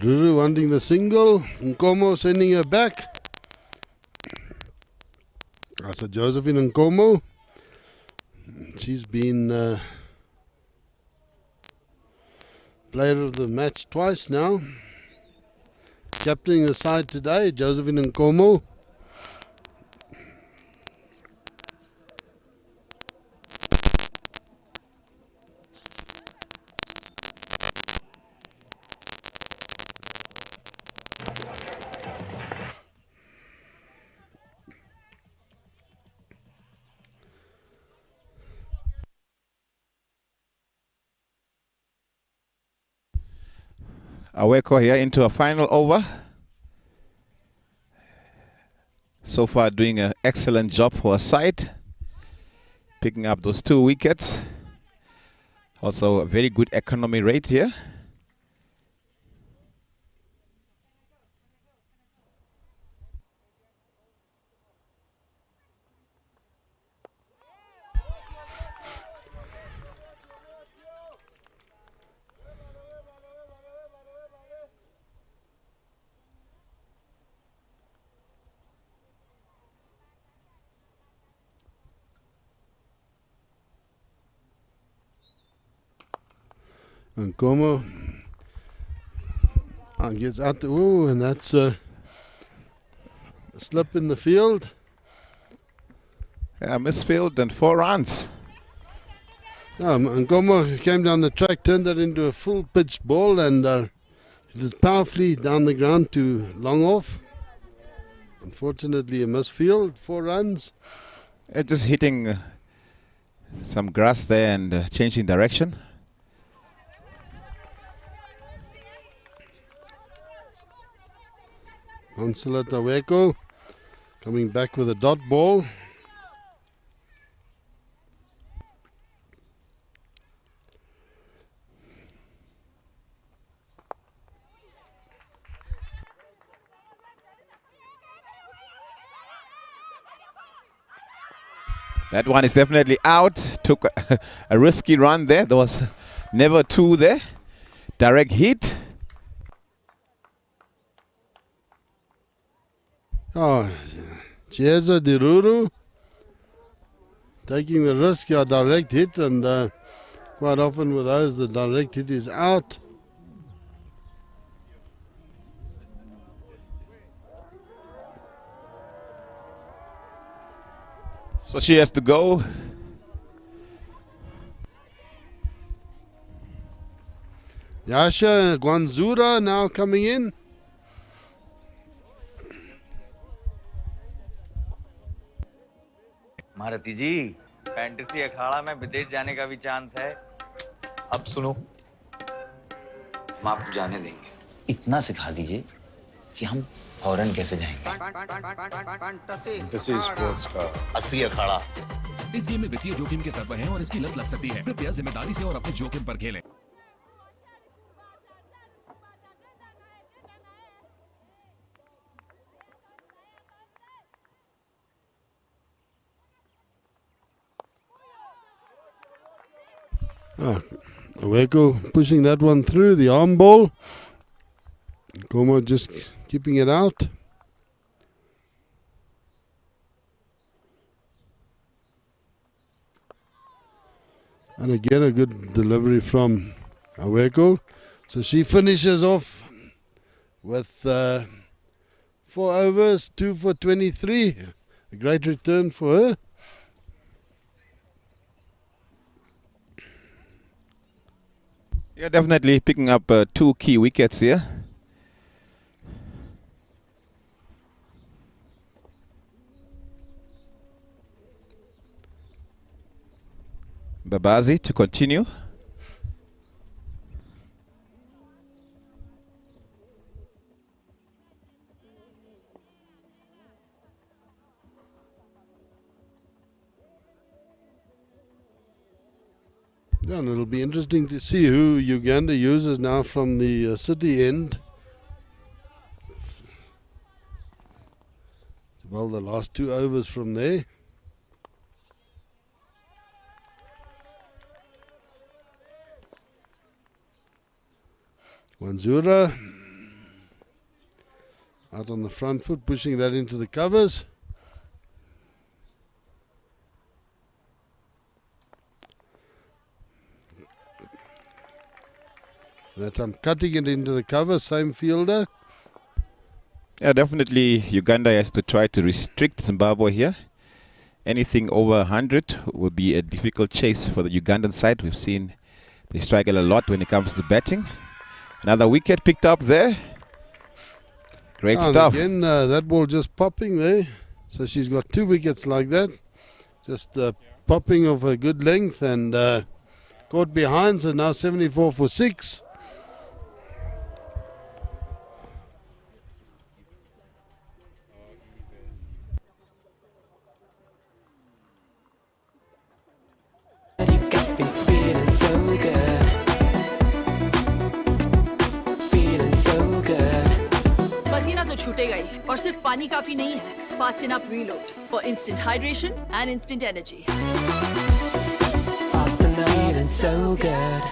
Ruru wanting the single. Nkomo sending her back. So Josephine Nkomo. She's been player of the match twice now. Captaining the side today, Josephine Nkomo. Aweko here into a final over. So far doing an excellent job for her side. Picking up those 2 wickets. Also a very good economy rate here. Nkomo gets out the and that's a slip in the field. Yeah, misfield and 4 runs. Nkomo came down the track, turned that into a full pitch ball, and it was powerfully down the ground to long off. Unfortunately, a misfield, 4 runs. Just hitting some grass there and changing direction. Consulate Aweko coming back with a dot ball. That one is definitely out. Took a risky run there. There was never 2 there. Direct hit. Chiesa Diruru taking the risk, direct hit, and quite often with those, the direct hit is out. So she has to go. Yasha Gwanzura now coming in. Maharathi ji, fantasy अखाड़ा में विदेश जाने का भी chance है। अब सुनो, हम आपको जाने देंगे। इतना सिखा दीजिए कि हम फौरन कैसे जाएंगे। फैंटेसी स्पोर्ट्स का असली अखाड़ा। इस गेम में वित्तीय जोखिम के तत्व हैं और इसकी लत लग सकती है। कृपया जिम्मेदारी से और अपने जोखिम पर खेलें। Aweko pushing that one through, the arm ball. Como just keeping it out. And again a good delivery from Aweko. So she finishes off with 4 overs, 2 for 23. A great return for her. Yeah, definitely picking up 2 key wickets here. Babazi to continue. Yeah, and it'll be interesting to see who Uganda uses now from the city end. Well, the last 2 overs from there. Wanzura out on the front foot, pushing that into the covers. That time cutting it into the cover, same fielder. Yeah, definitely Uganda has to try to restrict Zimbabwe here. Anything over 100 will be a difficult chase for the Ugandan side. We've seen they struggle a lot when it comes to batting. Another wicket picked up there. Great stuff. Again, that ball just popping there. So she's got 2 wickets like that. Just popping of a good length and caught behind. So now 74 for 6. You got me feeling so good. Feeling so good. पसीना तो छूटेगा ही और सिर्फ पानी काफी नहीं है. Fast enough reload for instant hydration and instant energy. Fast enough. Feeling so good.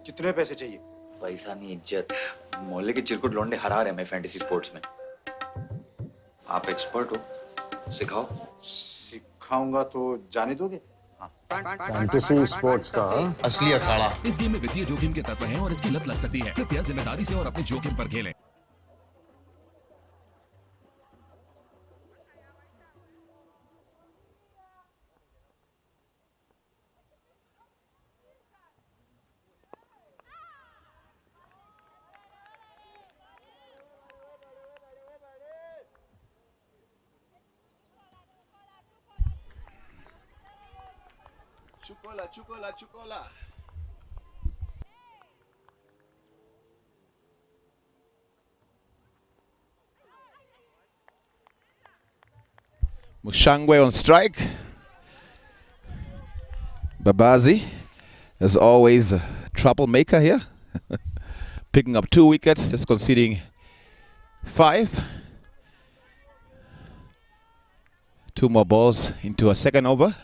कितने पैसे चाहिए? पैसा नहीं, इज्जत. मोहल्ले के चिरकुट लौंडे हरा रहे हैं फैंटेसी स्पोर्ट्स में. आप एक्सपर्ट हो, सिखाओ. सिखाऊंगा तो जाने दोगे? फैंटेसी स्पोर्ट्स का असली अखाड़ा. इस गेम में वित्तीय जोखिम के तत्व हैं और इसकी लत लग सकती है. कृपया जिम्मेदारी से और अपने जोखिम पर खेलें. Chukola, chukola, chukola. Mushangwe on strike. Babazi, as always, a troublemaker here. Picking up 2 wickets, just conceding 5. 2 more balls into a second over.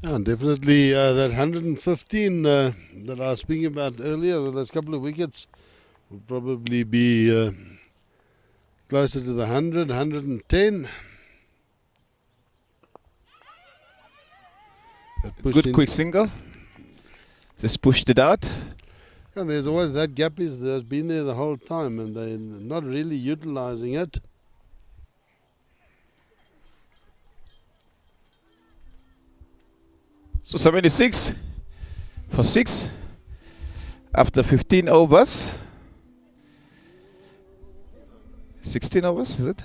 And definitely that 115 that I was speaking about earlier, with those couple of wickets, will probably be closer to the 100, 110. Good quick single. Just pushed it out. And there's always that gap that's been there the whole time, and they're not really utilizing it. So 76 for 6 after 15 overs. 16 overs, is it?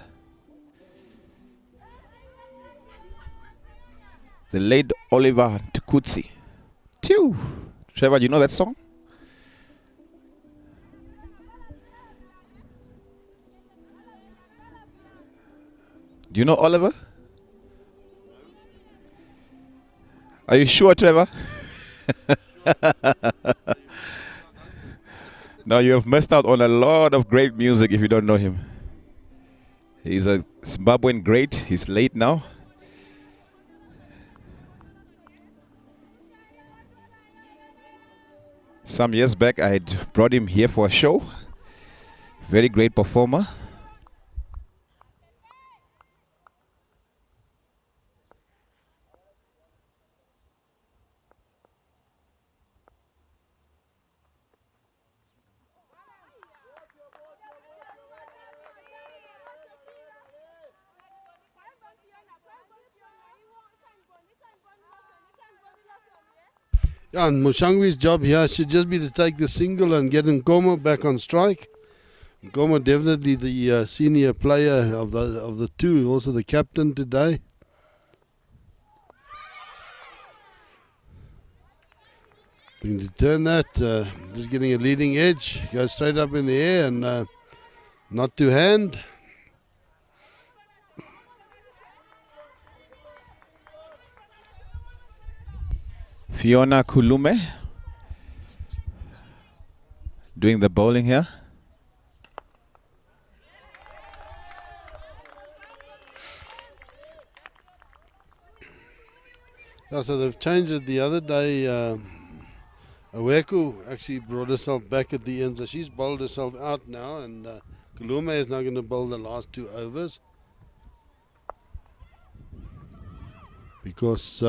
The late Oliver Tukutsi. Phew. Trevor, you know that song? Do you know Oliver? Are you sure, Trevor? Now you have missed out on a lot of great music if you don't know him. He's a Zimbabwean great. He's late now. Some years back, I had brought him here for a show. Very great performer. Yeah, and Mushangwi's job here should just be to take the single and get Nkomo back on strike. Nkomo definitely the senior player of the two, also the captain today. Looking to turn that, just getting a leading edge, go straight up in the air and not to hand. Fiona Kulume doing the bowling here. Yeah, so they've changed it the other day. Aweku actually brought herself back at the end, so she's bowled herself out now, and Kulume is now going to bowl the last 2 overs. Because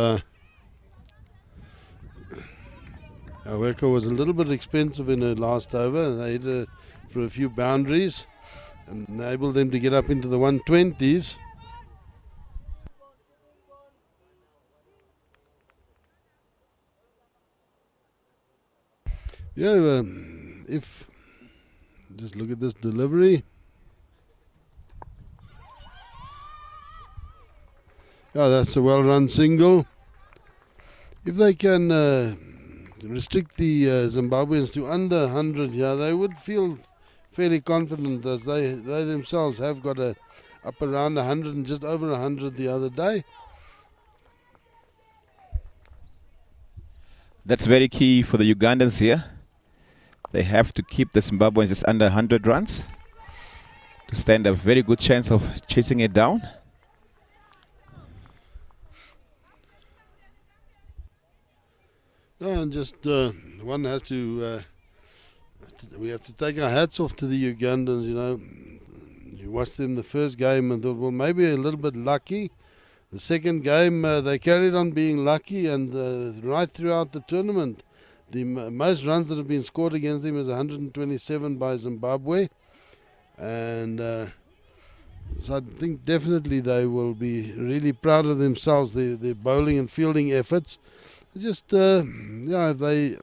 Aweku was a little bit expensive in her last over, and they hit her for a few boundaries and enabled them to get up into the 120s. Yeah, if just look at this delivery. Yeah, that's a well-run single. If they can restrict the Zimbabweans to under 100 here, they would feel fairly confident, as they themselves have got up around 100 and just over 100 the other day. That's very key for the Ugandans here. They have to keep the Zimbabweans just under 100 runs to stand a very good chance of chasing it down. No, and just one has to, we have to take our hats off to the Ugandans, you know. You watched them the first game and thought, well, maybe a little bit lucky. The second game, they carried on being lucky, and right throughout the tournament, the most runs that have been scored against them is 127 by Zimbabwe. And so I think definitely they will be really proud of themselves, their bowling and fielding efforts. Just, if they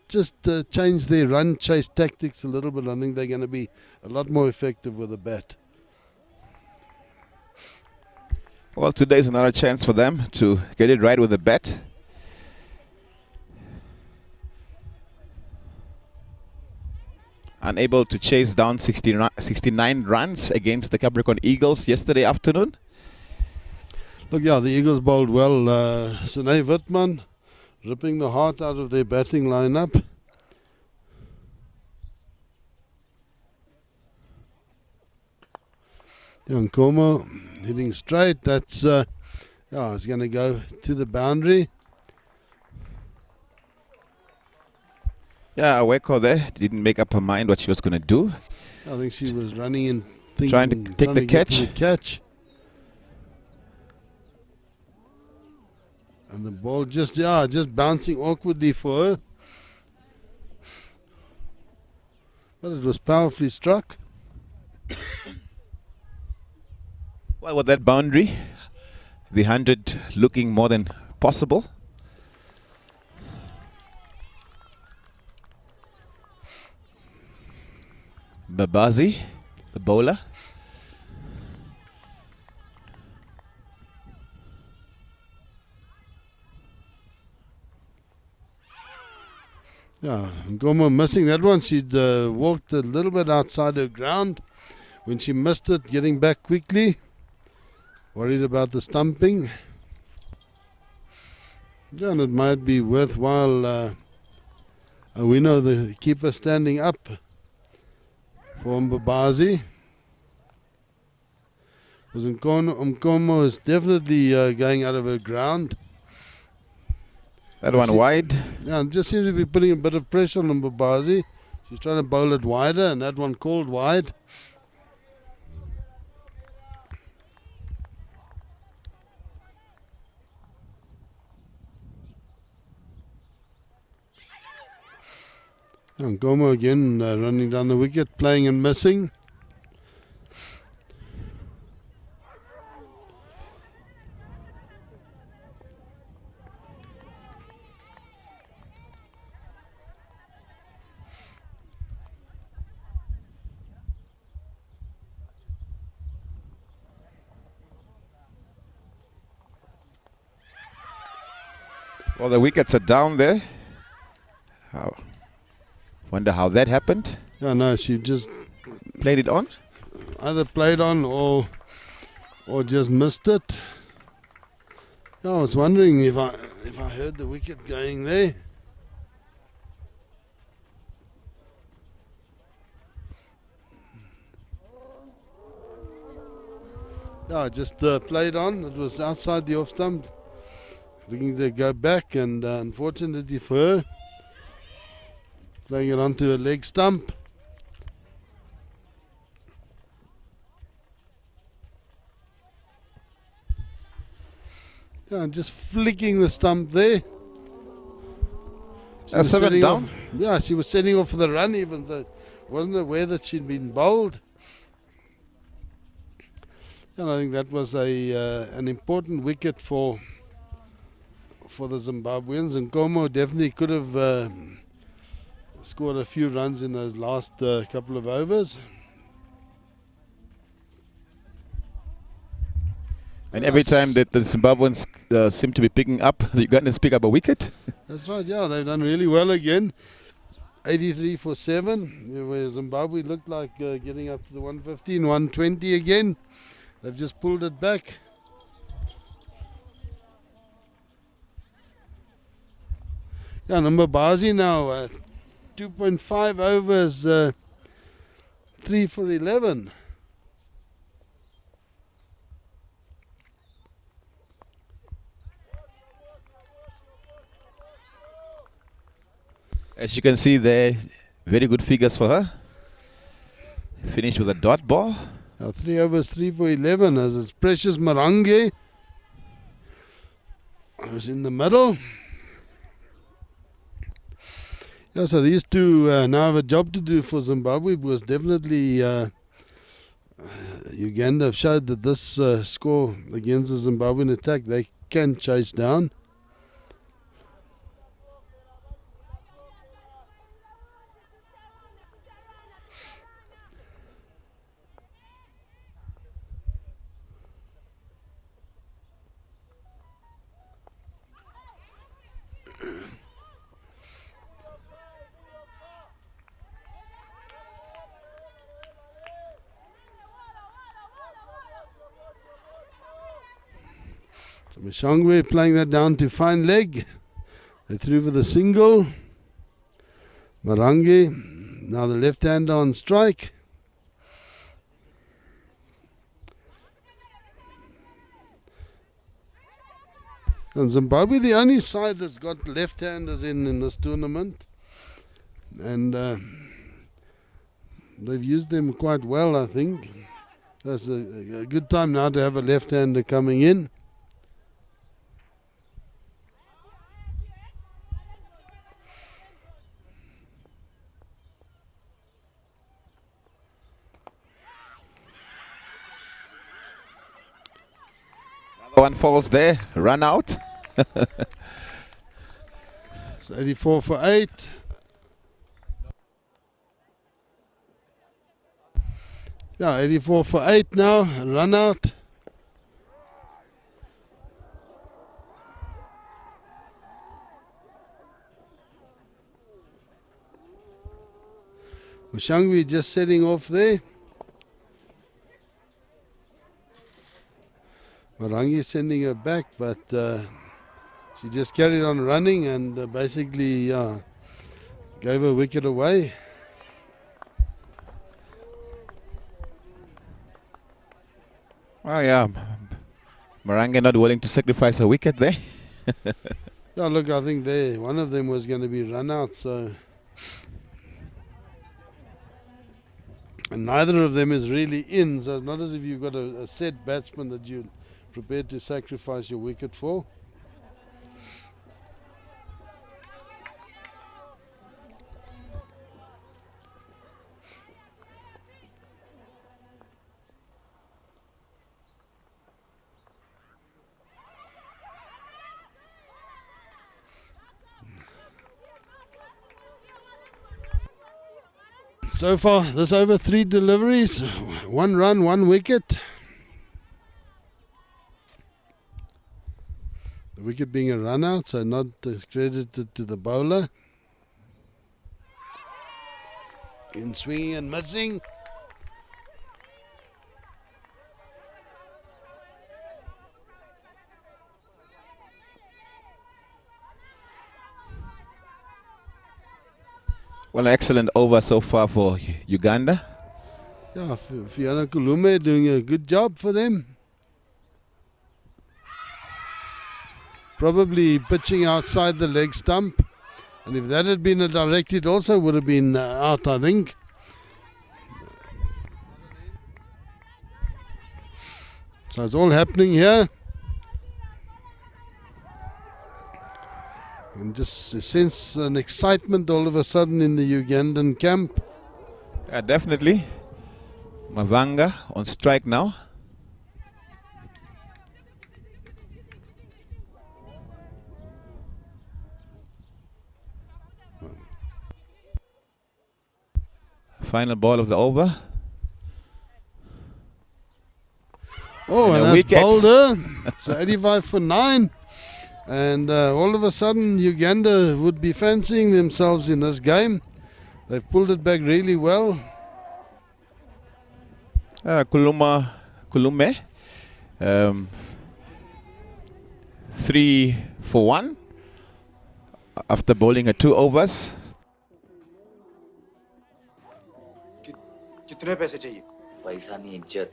just change their run chase tactics a little bit, I think they're going to be a lot more effective with the bat. Well, today is another chance for them to get it right with the bat. Unable to chase down 69 runs against the Capricorn Eagles yesterday afternoon. Look, yeah, the Eagles bowled well. Sine Wittmann ripping the heart out of their batting lineup. Nkomo hitting straight. That's it's going to go to the boundary. Yeah, Aweko there didn't make up her mind what she was going to do. I think she was running in, thinking, trying to take the catch. And the ball just bouncing awkwardly for her. But it was powerfully struck. Well, with that boundary, the 100 looking more than possible. Babazi, the bowler. Yeah, Nkomo missing that one. She'd walked a little bit outside her ground when she missed it, getting back quickly. Worried about the stumping. Yeah, and it might be worthwhile. We know the keeper standing up for Mbabazi. Because Nkomo is definitely going out of her ground. That one wide. Yeah, it just seems to be putting a bit of pressure on Mbabazi. She's trying to bowl it wider, and that one called wide. Nkomo again running down the wicket, playing and missing. Well, the wickets are down there. Wonder how that happened. Yeah, no, she just Played it on. either played on or just missed it. Yeah, I was wondering if I heard the wicket going there. Yeah, just played on. It was outside the off stump. Looking to go back, and unfortunately for her, playing it onto a leg stump. Yeah, just flicking the stump there. She was 7 setting down. off- yeah, she was setting off for the run even, so wasn't aware that she'd been bowled. And I think that was an important wicket for the Zimbabweans. And Como definitely could have scored a few runs in those last couple of overs. And every time that the Zimbabweans seem to be picking up, the Ugandans pick up a wicket. That's right, yeah, they've done really well again. 83 for 7, where Zimbabwe looked like getting up to the 115, 120 again. They've just pulled it back. Yeah, number Bazi now, 2.5 overs, 3 for 11. As you can see there, very good figures for her. Finished with a dot ball. 3 overs, 3 for 11, as it's Precious Marange who's in the middle. Yeah, so these two now have a job to do for Zimbabwe, because definitely Uganda have showed that this score against the Zimbabwean attack they can chase down. So Mshangwe playing that down to fine leg. They threw for the single. Marange, now the left hander on strike. And Zimbabwe, the only side that's got left-handers in this tournament. And they've used them quite well, I think. That's a good time now to have a left-hander coming in. One falls there, run out. So 84 for 8. Yeah, 84 for 8 now, run out. Mshangwe just setting off there. Marangi sending her back, but she just carried on running and basically gave her wicket away. Well, yeah, Marange not willing to sacrifice a wicket there. Yeah, look, I think one of them was going to be run out, so. And neither of them is really in, so it's not as if you've got a set batsman that you're prepared to sacrifice your wicket for. So far, this over 3 deliveries, 1 run, 1 wicket. The wicket being a run out, so not credited to the bowler. In swinging and missing. Well, an excellent over so far for Uganda. Yeah, Fiona Kulume doing a good job for them. Probably pitching outside the leg stump. And if that had been a direct hit, also would have been out, I think. So it's all happening here. And just sense an excitement all of a sudden in the Ugandan camp. Yeah, definitely. Mavanga on strike now. Final ball of the over. Oh, and a that's wicket. Boulder. So 85 for 9. And all of a sudden, Uganda would be fancying themselves in this game. They've pulled it back really well. Kulume. 3 for 1 after bowling 2 overs. कितने पैसे चाहिए? पैसा नहीं, इज्जत।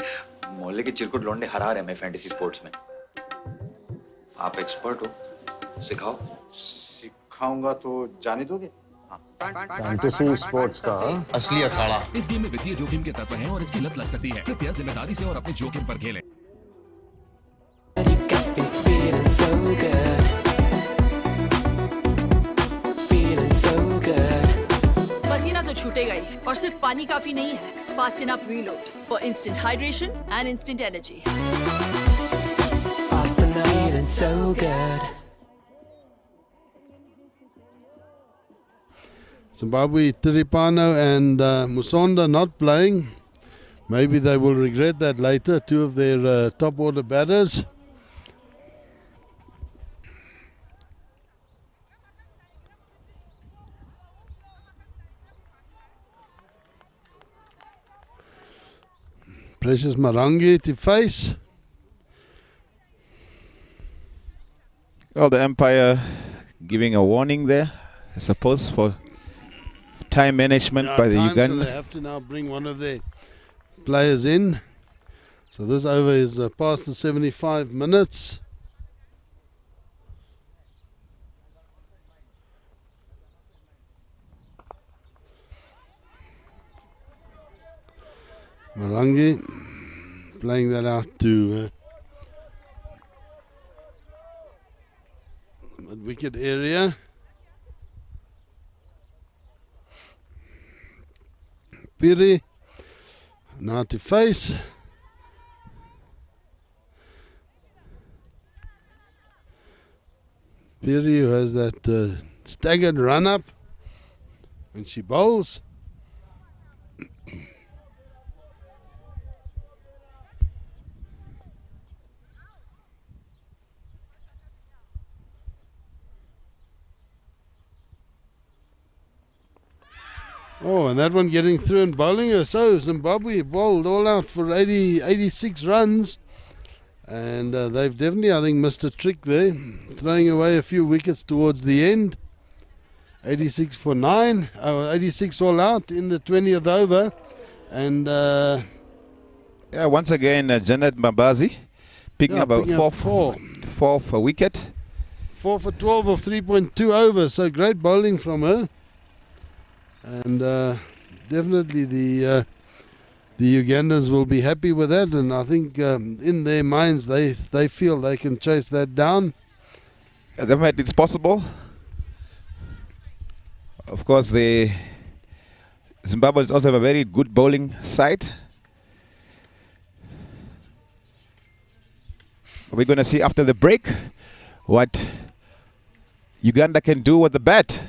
मोहल्ले के चिरकुट लौंडे हरा रहे हैं फैंटेसी स्पोर्ट्स में। आप एक्सपर्ट हो, सिखाओ। सिखाऊंगा तो जाने दोगे? फैंटेसी स्पोर्ट्स का असली अखाड़ा। इस गेम में वित्तीय जोखिम के तत्व हैं और इसकी लत लग सकती है। कृपया जिम्मेदारी से और अपने जोखिम पर खेलें। You got me feeling so good. Feeling so good. पसीना तो छूटेगा ही और सिर्फ पानी काफी नहीं है। Fast enough reload for instant hydration and instant energy. Fast and feeling so good. Zimbabwe, Tiripano and Musonda not playing. Maybe they will regret that later. 2 of their top order batters. Precious Marangi to face. Well, the umpire giving a warning there, I suppose, for time management by the So Uganda. they have to now bring one of their players in. So this over is past the 75 minutes. Marangi playing that out to wicket area. Piri now to face. Piri, who has that staggered run up when she bowls. Oh, and that one getting through and bowling her. So Zimbabwe bowled all out for 86 runs. And they've definitely, I think, missed a trick there. Throwing away a few wickets towards the end. 86 for 9. 86 all out in the 20th over. And Yeah, once again, Janet Mbabazi picking up a fourth wicket. 4 for 12 of 3.2 overs. So great bowling from her. And definitely the Ugandans will be happy with that, and I think in their minds they feel they can chase that down. Yeah, definitely it's possible. Of course, the Zimbabwe is also have a very good bowling side. We're going to see after the break what Uganda can do with the bat.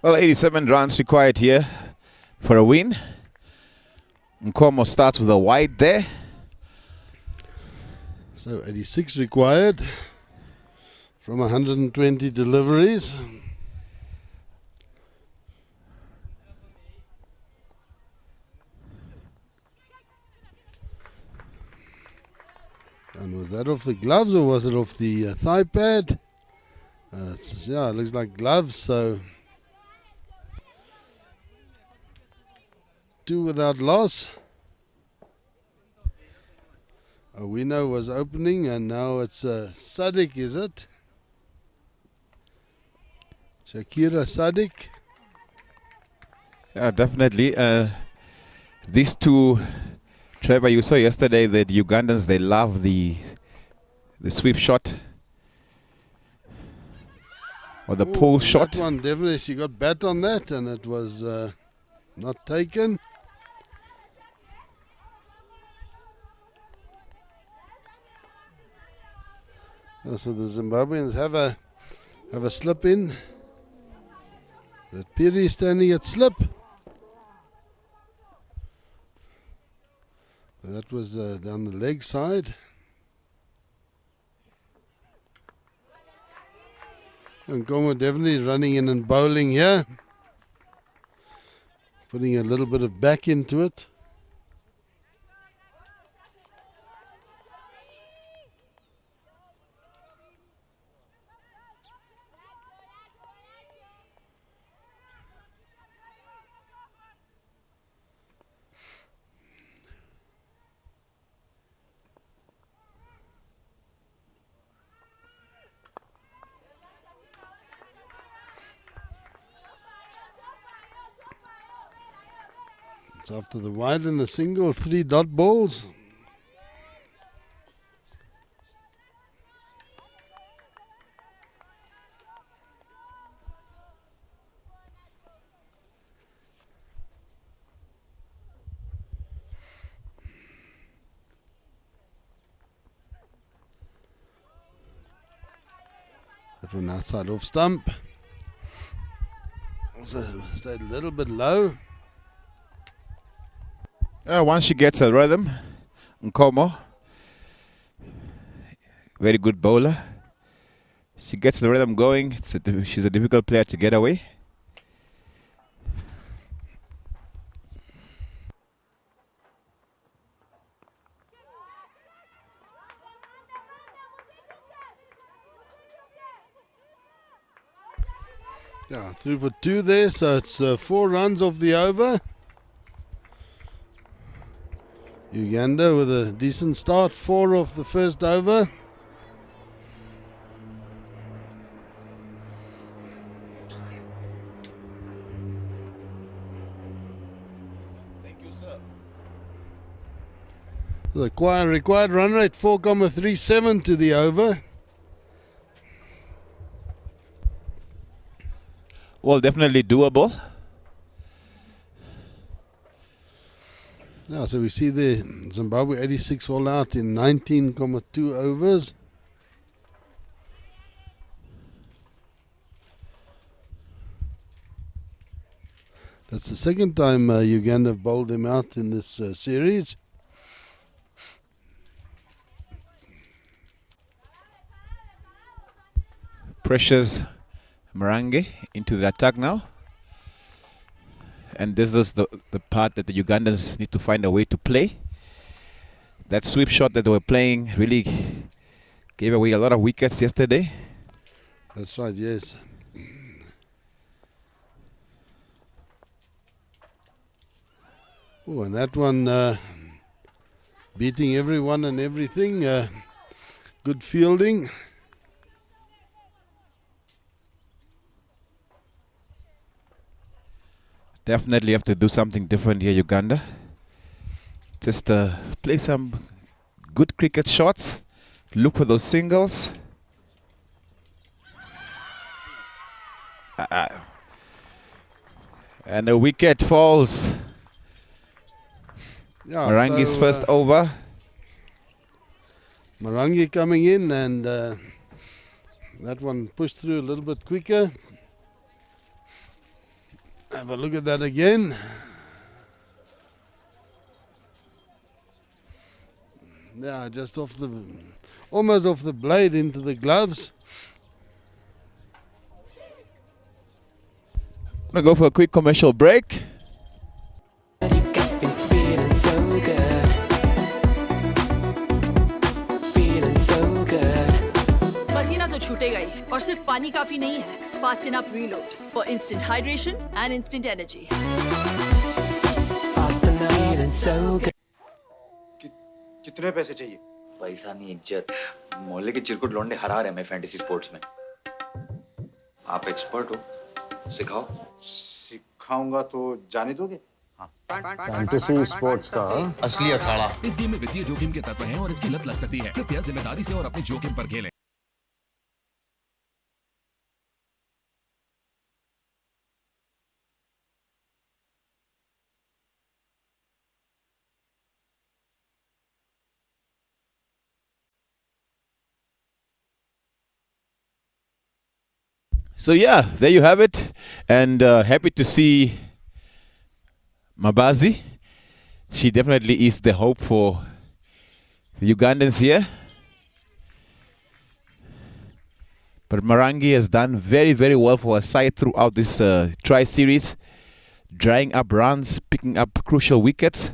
Well, 87 runs required here for a win. Nkomo starts with a wide there. So 86 required from 120 deliveries. And was that off the gloves or was it off the thigh pad? Yeah, it looks like gloves, so 2 without loss. Owino was opening and now it's Sadiq, is it? Shakira Sadiq. Yeah, definitely. These two, Trevor, you saw yesterday that Ugandans, they love the sweep shot or the pull shot. That one definitely, she got bat on that and it was not taken. So the Zimbabweans have a slip in. The Piri standing at slip. That was down the leg side. And Nkomo definitely running in and bowling here. Putting a little bit of back into it. It's after the wide and the single, 3 dot balls. That one outside off stump. So stayed a little bit low. Once she gets a rhythm, Nkomo, very good bowler. She gets the rhythm going. She's a difficult player to get away. Yeah, 3 for 2 there, so it's 4 runs off the over. Uganda with a decent start, 4 off the first over. Thank you, sir. The required run rate 4.37 to the over. Well, definitely doable. Yeah, so we see the Zimbabwe 86 all out in 19.2 overs. That's the second time Uganda have bowled them out in this series. Pressures Marange into the attack now. And this is the part that the Ugandans need to find a way to play. That sweep shot that they were playing really gave away a lot of wickets yesterday. That's right, yes. Oh, and that one beating everyone and everything. Good fielding. Definitely have to do something different here, Uganda. Just play some good cricket shots. Look for those singles. And a wicket falls. Yeah, Marangi's so, first over. Marangi coming in and that one pushed through a little bit quicker. Have a look at that again. Yeah, just almost off the blade into the gloves. I'm gonna go for a quick commercial break. You got me feeling so good. Feeling so good. पसीना तो छूटेगा ही और सिर्फ पानी काफी नहीं है. Fast enough reload for instant hydration and instant energy. Fast enough. Feeling so good. कितने पैसे चाहिए? पैसा नहीं, इज्जत. मोहल्ले के चिरकुट लौंडे हरा रहे हैं फैंटेसी स्पोर्ट्स में. आप एक्सपर्ट हो, सिखाओ. सिखाऊंगा तो जाने दोगे? फैंटेसी स्पोर्ट्स का असली अखाड़ा. इस गेम में वित्तीय जोखिम के तत्व हैं और इसकी लत लग सकती है. कृपया जिम्मेदारी से और अपने जोखिम पर खेलें. So yeah, there you have it, and happy to see Mabazi. She definitely is the hope for the Ugandans here. But Marangi has done very, very well for her side throughout this tri-series, drying up runs, picking up crucial wickets.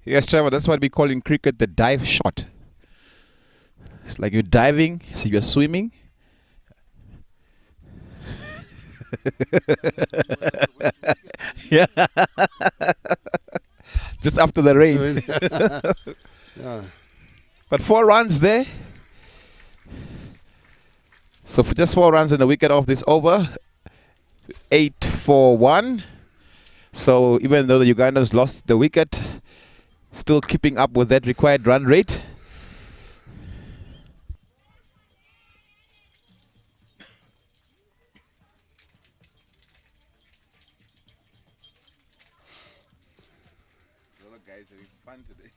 Yes, Trevor, that's what we call in cricket the dive shot. It's like you're diving, so you're swimming. Yeah. Just after the rain. Yeah. But 4 runs there. So for just 4 runs and the wicket off this over. 8-4-1. So even though the Ugandans lost the wicket, still keeping up with that required run rate. Guys having fun today.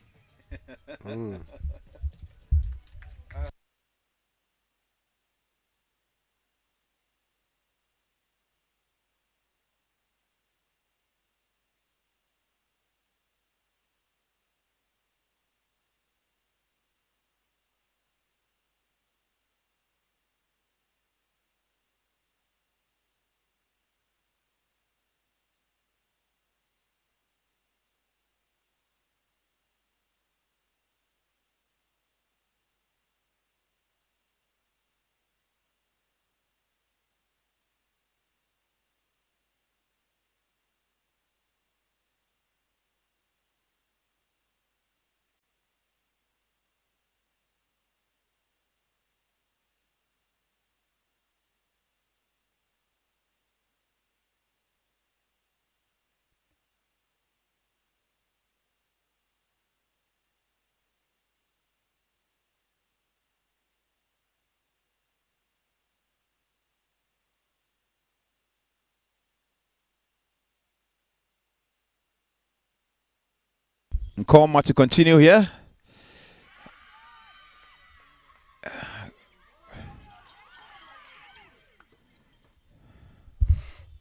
Koma to continue here.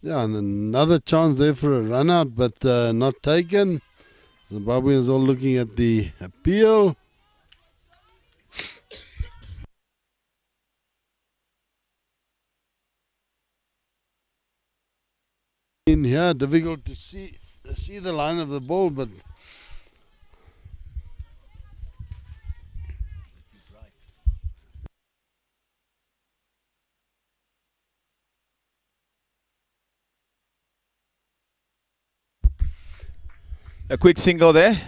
Yeah, and another chance there for a run out, but not taken. Zimbabweans all looking at the appeal. In here, difficult to see the line of the ball, but A quick single there.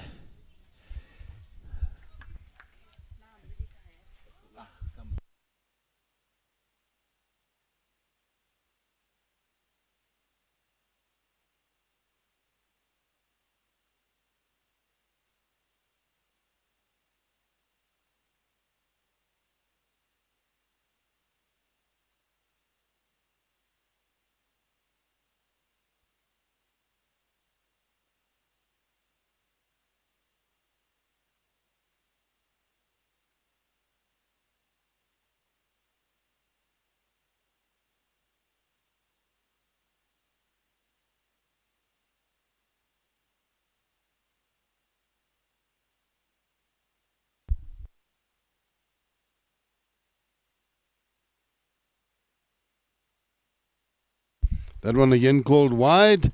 That one again called wide.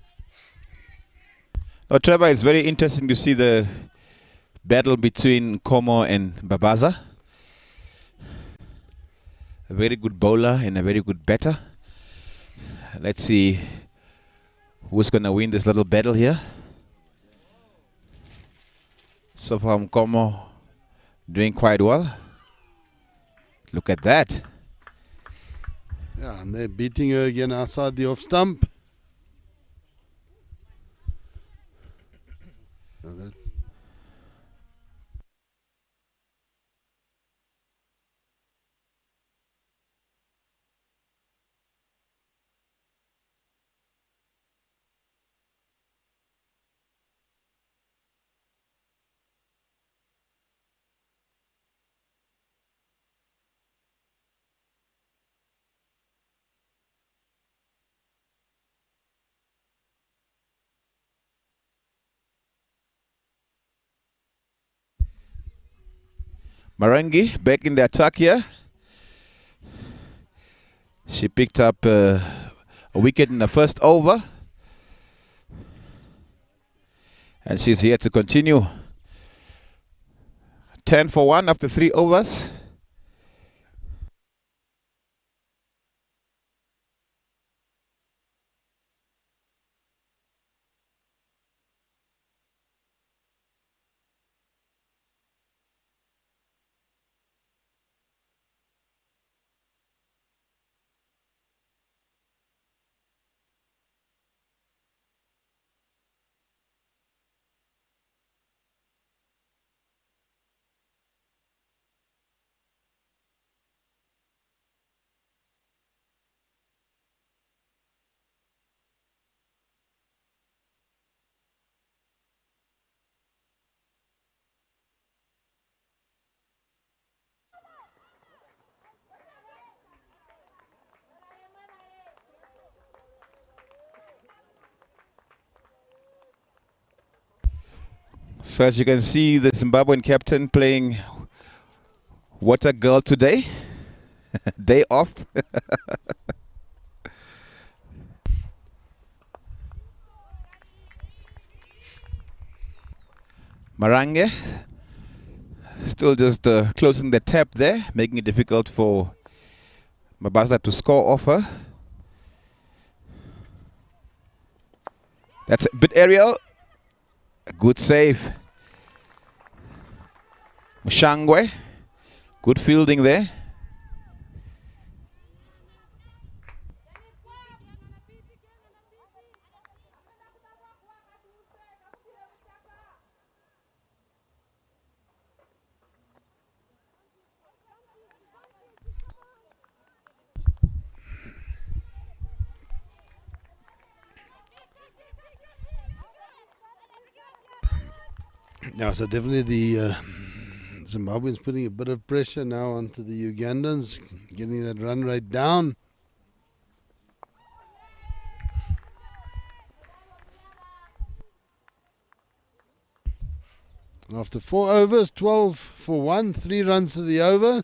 Now, Trevor, it's very interesting to see the battle between Como and Babaza. A very good bowler and a very good batter. Let's see who's going to win this little battle here. So far, Como doing quite well. Look at that. Yeah, and they're beating her again outside the off stump. Now that's Marangi back in the attack here. She picked up a wicket in the first over. And she's here to continue. 10 for 1 after 3 overs. So as you can see, the Zimbabwean captain playing water girl today. Day off. Marange still just closing the tap there, making it difficult for Mabasa to score off her. That's a bit aerial. A good save. Mushangwe, good fielding there. Yeah, so definitely the Zimbabweans putting a bit of pressure now onto the Ugandans, getting that run rate down. After 4 overs, 12 for 1, 3 runs to the over.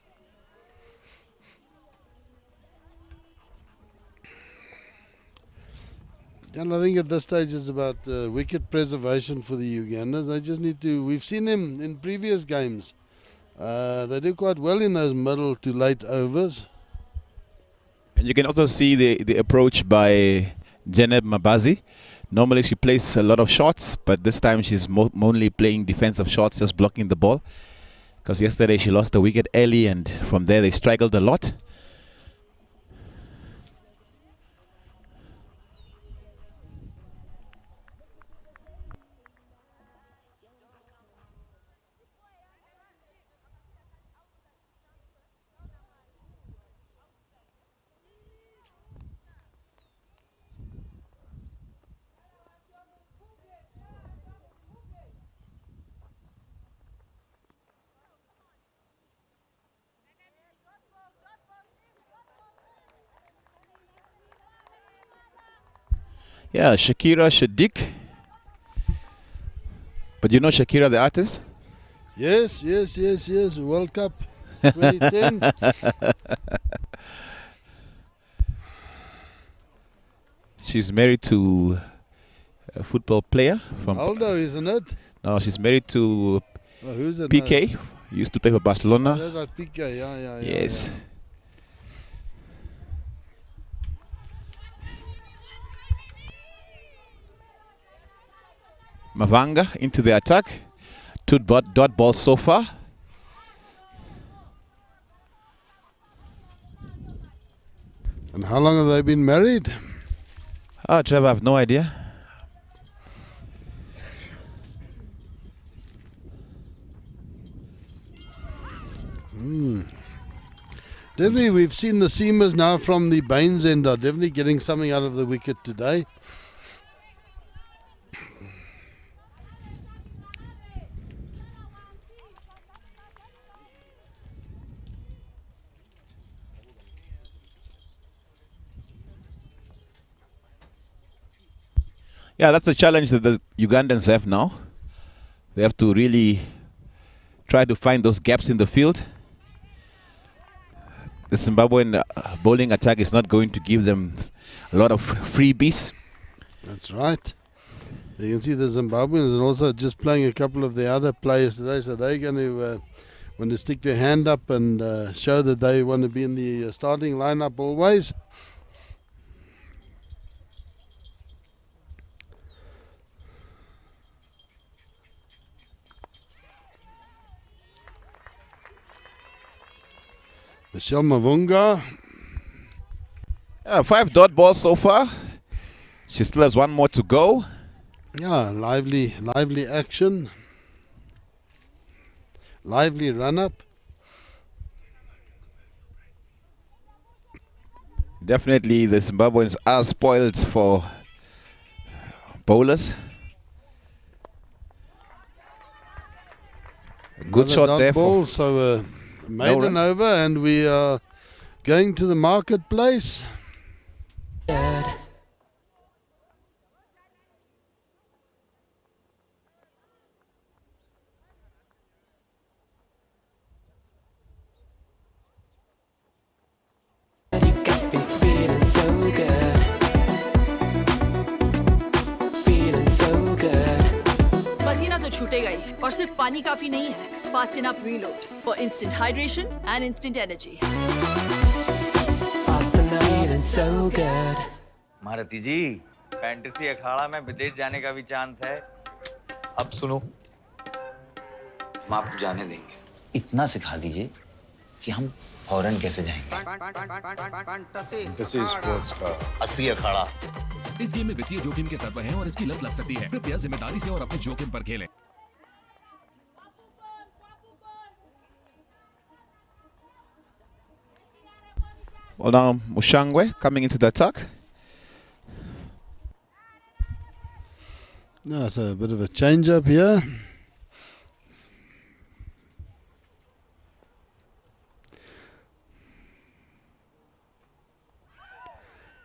And I think at this stage it's about wicket preservation for the Ugandans. They just need to, we've seen them in previous games. They do quite well in those middle to late overs. And you can also see the approach by Janeb Mabazi. Normally she plays a lot of shots, but this time she's mainly playing defensive shots, just blocking the ball. Because yesterday she lost the wicket early, and from there they struggled a lot. Yeah, Shakira Shadiq. But you know Shakira the artist? Yes. World Cup 2010. She's married to a football player from Aldo, isn't it? No, she's married to Oh, who's it? PK. Used to play for Barcelona. That's right, PK. Yeah. Yes. Yeah. Mavanga into the attack. Two dot balls so far. And how long have they been married? Trevor, I have no idea. Definitely, we've seen the seamers now from the Baines end are definitely getting something out of the wicket today. Yeah, that's the challenge that the Ugandans have now. They have to really try to find those gaps in the field. The Zimbabwean bowling attack is not going to give them a lot of freebies. That's right. You can see the Zimbabweans are also just playing a couple of the other players today, so they're going to want to stick their hand up and show that they want to be in the starting lineup always. Michelle Mavunga. 5 dot balls so far. She still has one more to go. Yeah, lively action. Lively run-up. Definitely the Zimbabweans are spoiled for bowlers. Good Another shot dot there. ball, so maiden over, and we are going to the marketplace. You got me feeling so good. Feeling so good. पसीना तो छूटेगा ही और सिर्फ पानी काफी नहीं है. Fast enough reload for instant hydration and instant energy. Fast enough. Feeling so good. Maharathi ji, fantasy अखाड़ा में विदेश जाने का भी चांस है. अब सुनो, हम आपको जाने देंगे. इतना सिखा दीजिए कि हम फॉरेन कैसे जाएंगे. फैंटेसी स्पोर्ट्स का असली अखाड़ा. इस गेम में वित्तीय जोखिम के तत्व हैं और इसकी लत लग सकती है. कृपया जिम्मेदारी से और अपने जोखिम पर खेलें. Well, now Mushangwe coming into the attack. Yeah, so a bit of a change up here.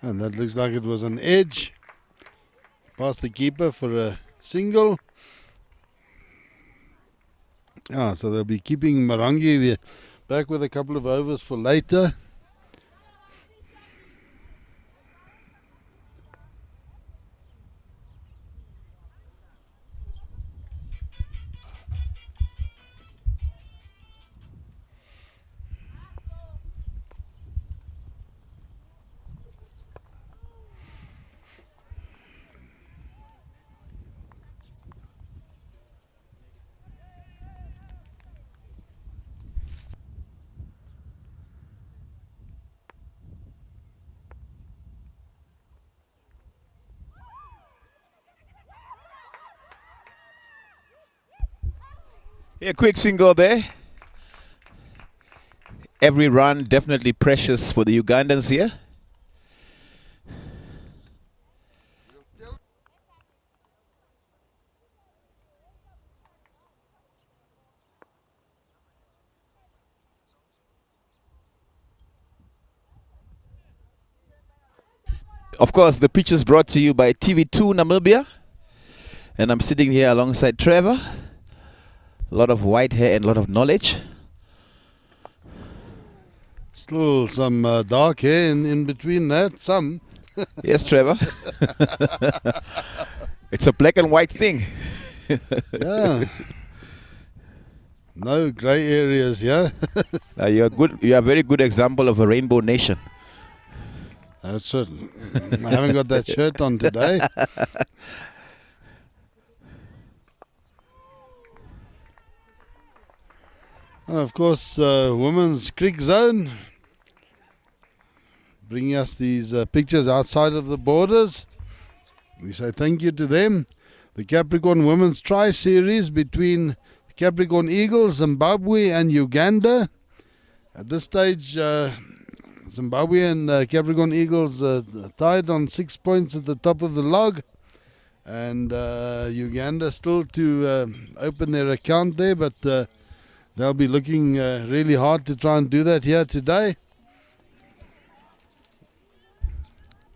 And that looks like it was an edge. Past the keeper for a single. So they'll be keeping Marangi back with a couple of overs for later. A quick single there. Every run definitely precious for the Ugandans here. Of course, the pitch is brought to you by TV2 Namibia. And I'm sitting here alongside Trevor. A lot of white hair and a lot of knowledge. Still some dark hair in between that, some. Yes, Trevor. It's a black and white thing. Yeah. No grey areas here. You're good. You are a very good example of a rainbow nation. That's it. I haven't got that shirt on today. And of course, Women's Creek Zone, bringing us these pictures outside of the borders. We say thank you to them. The Capricorn Women's Tri-Series between Capricorn Eagles, Zimbabwe and Uganda. At this stage, Zimbabwe and Capricorn Eagles tied on 6 points at the top of the log. And Uganda still to open their account there, but they'll be looking really hard to try and do that here today.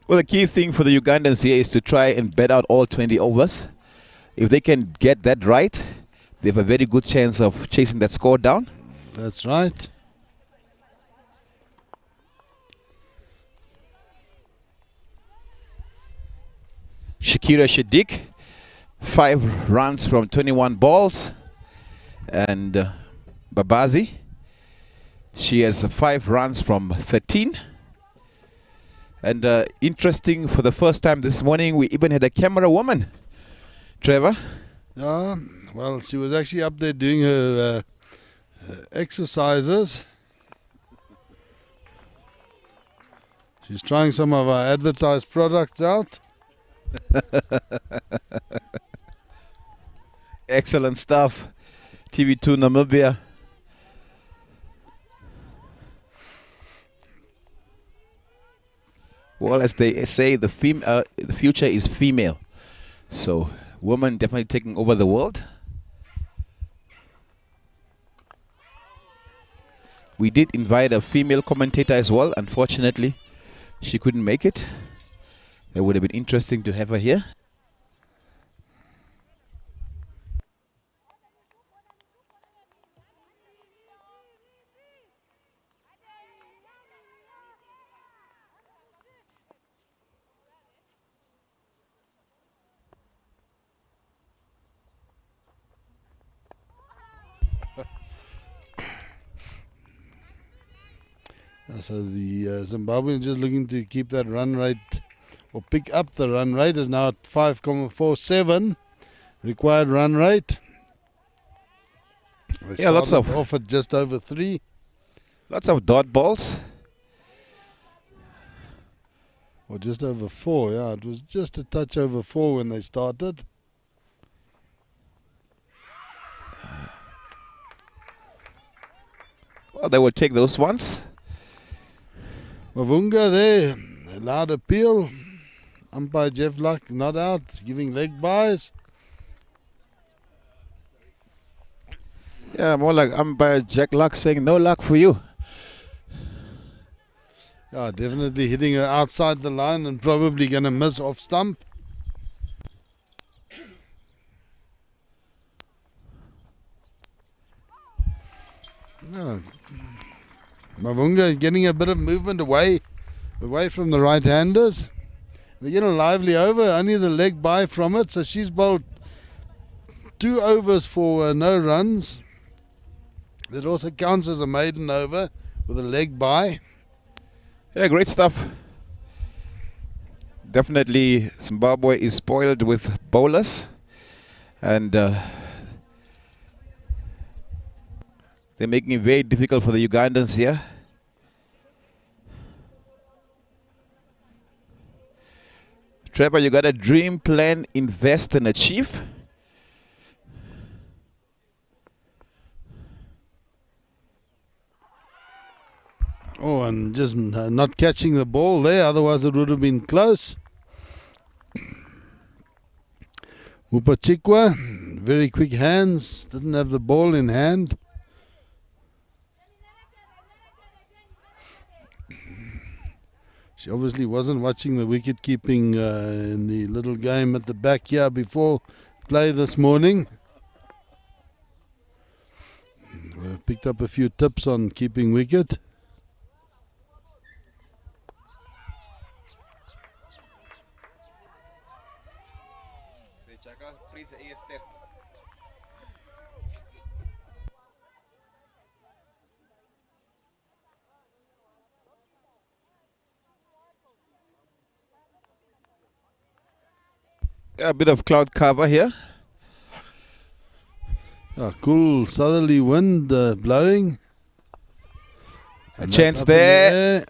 Well, the key thing for the Ugandans here is to try and bet out all 20 overs. If they can get that right, they have a very good chance of chasing that score down. That's right. Shakira Shadiq, 5 runs from 21 balls. And Babazi, she has 5 runs from 13. And interesting, for the first time this morning, we even had a camera woman. Trevor? Yeah, well, she was actually up there doing her exercises. She's trying some of our advertised products out. Excellent stuff. TV2 Namibia. Well, as they say, the future is female. So, women definitely taking over the world. We did invite a female commentator as well. Unfortunately, she couldn't make it. It would have been interesting to have her here. So the Zimbabwean just looking to keep that run rate, or pick up the run rate, is now at 5.47 required run rate. They Yeah, lots started of off at just over 3. Lots of dot balls. Or just over 4, yeah. It was just a touch over 4 when they started. Well, they will take those ones. Mavunga there, allowed appeal. Umpire Jeff Luck not out, giving leg buys. Yeah, more like umpire Jack Luck saying no luck for you. Yeah, definitely hitting her outside the line and probably going to miss off stump. No. Mavunga getting a bit of movement away from the right-handers. They get a lively over, only the leg by from it, so she's bowled 2 overs for no runs. That also counts as a maiden over with a leg by. Yeah, great stuff. Definitely Zimbabwe is spoiled with bowlers, and they're making it very difficult for the Ugandans here. Trevor, you got a dream plan, invest and achieve. Oh, and just not catching the ball there, otherwise it would have been close. Upachikwa, very quick hands, didn't have the ball in hand. She obviously wasn't watching the wicket keeping in the little game at the back here before play this morning. We picked up a few tips on keeping wicket. A bit of cloud cover here. A cool southerly wind blowing. A And chance that's up in the there. air.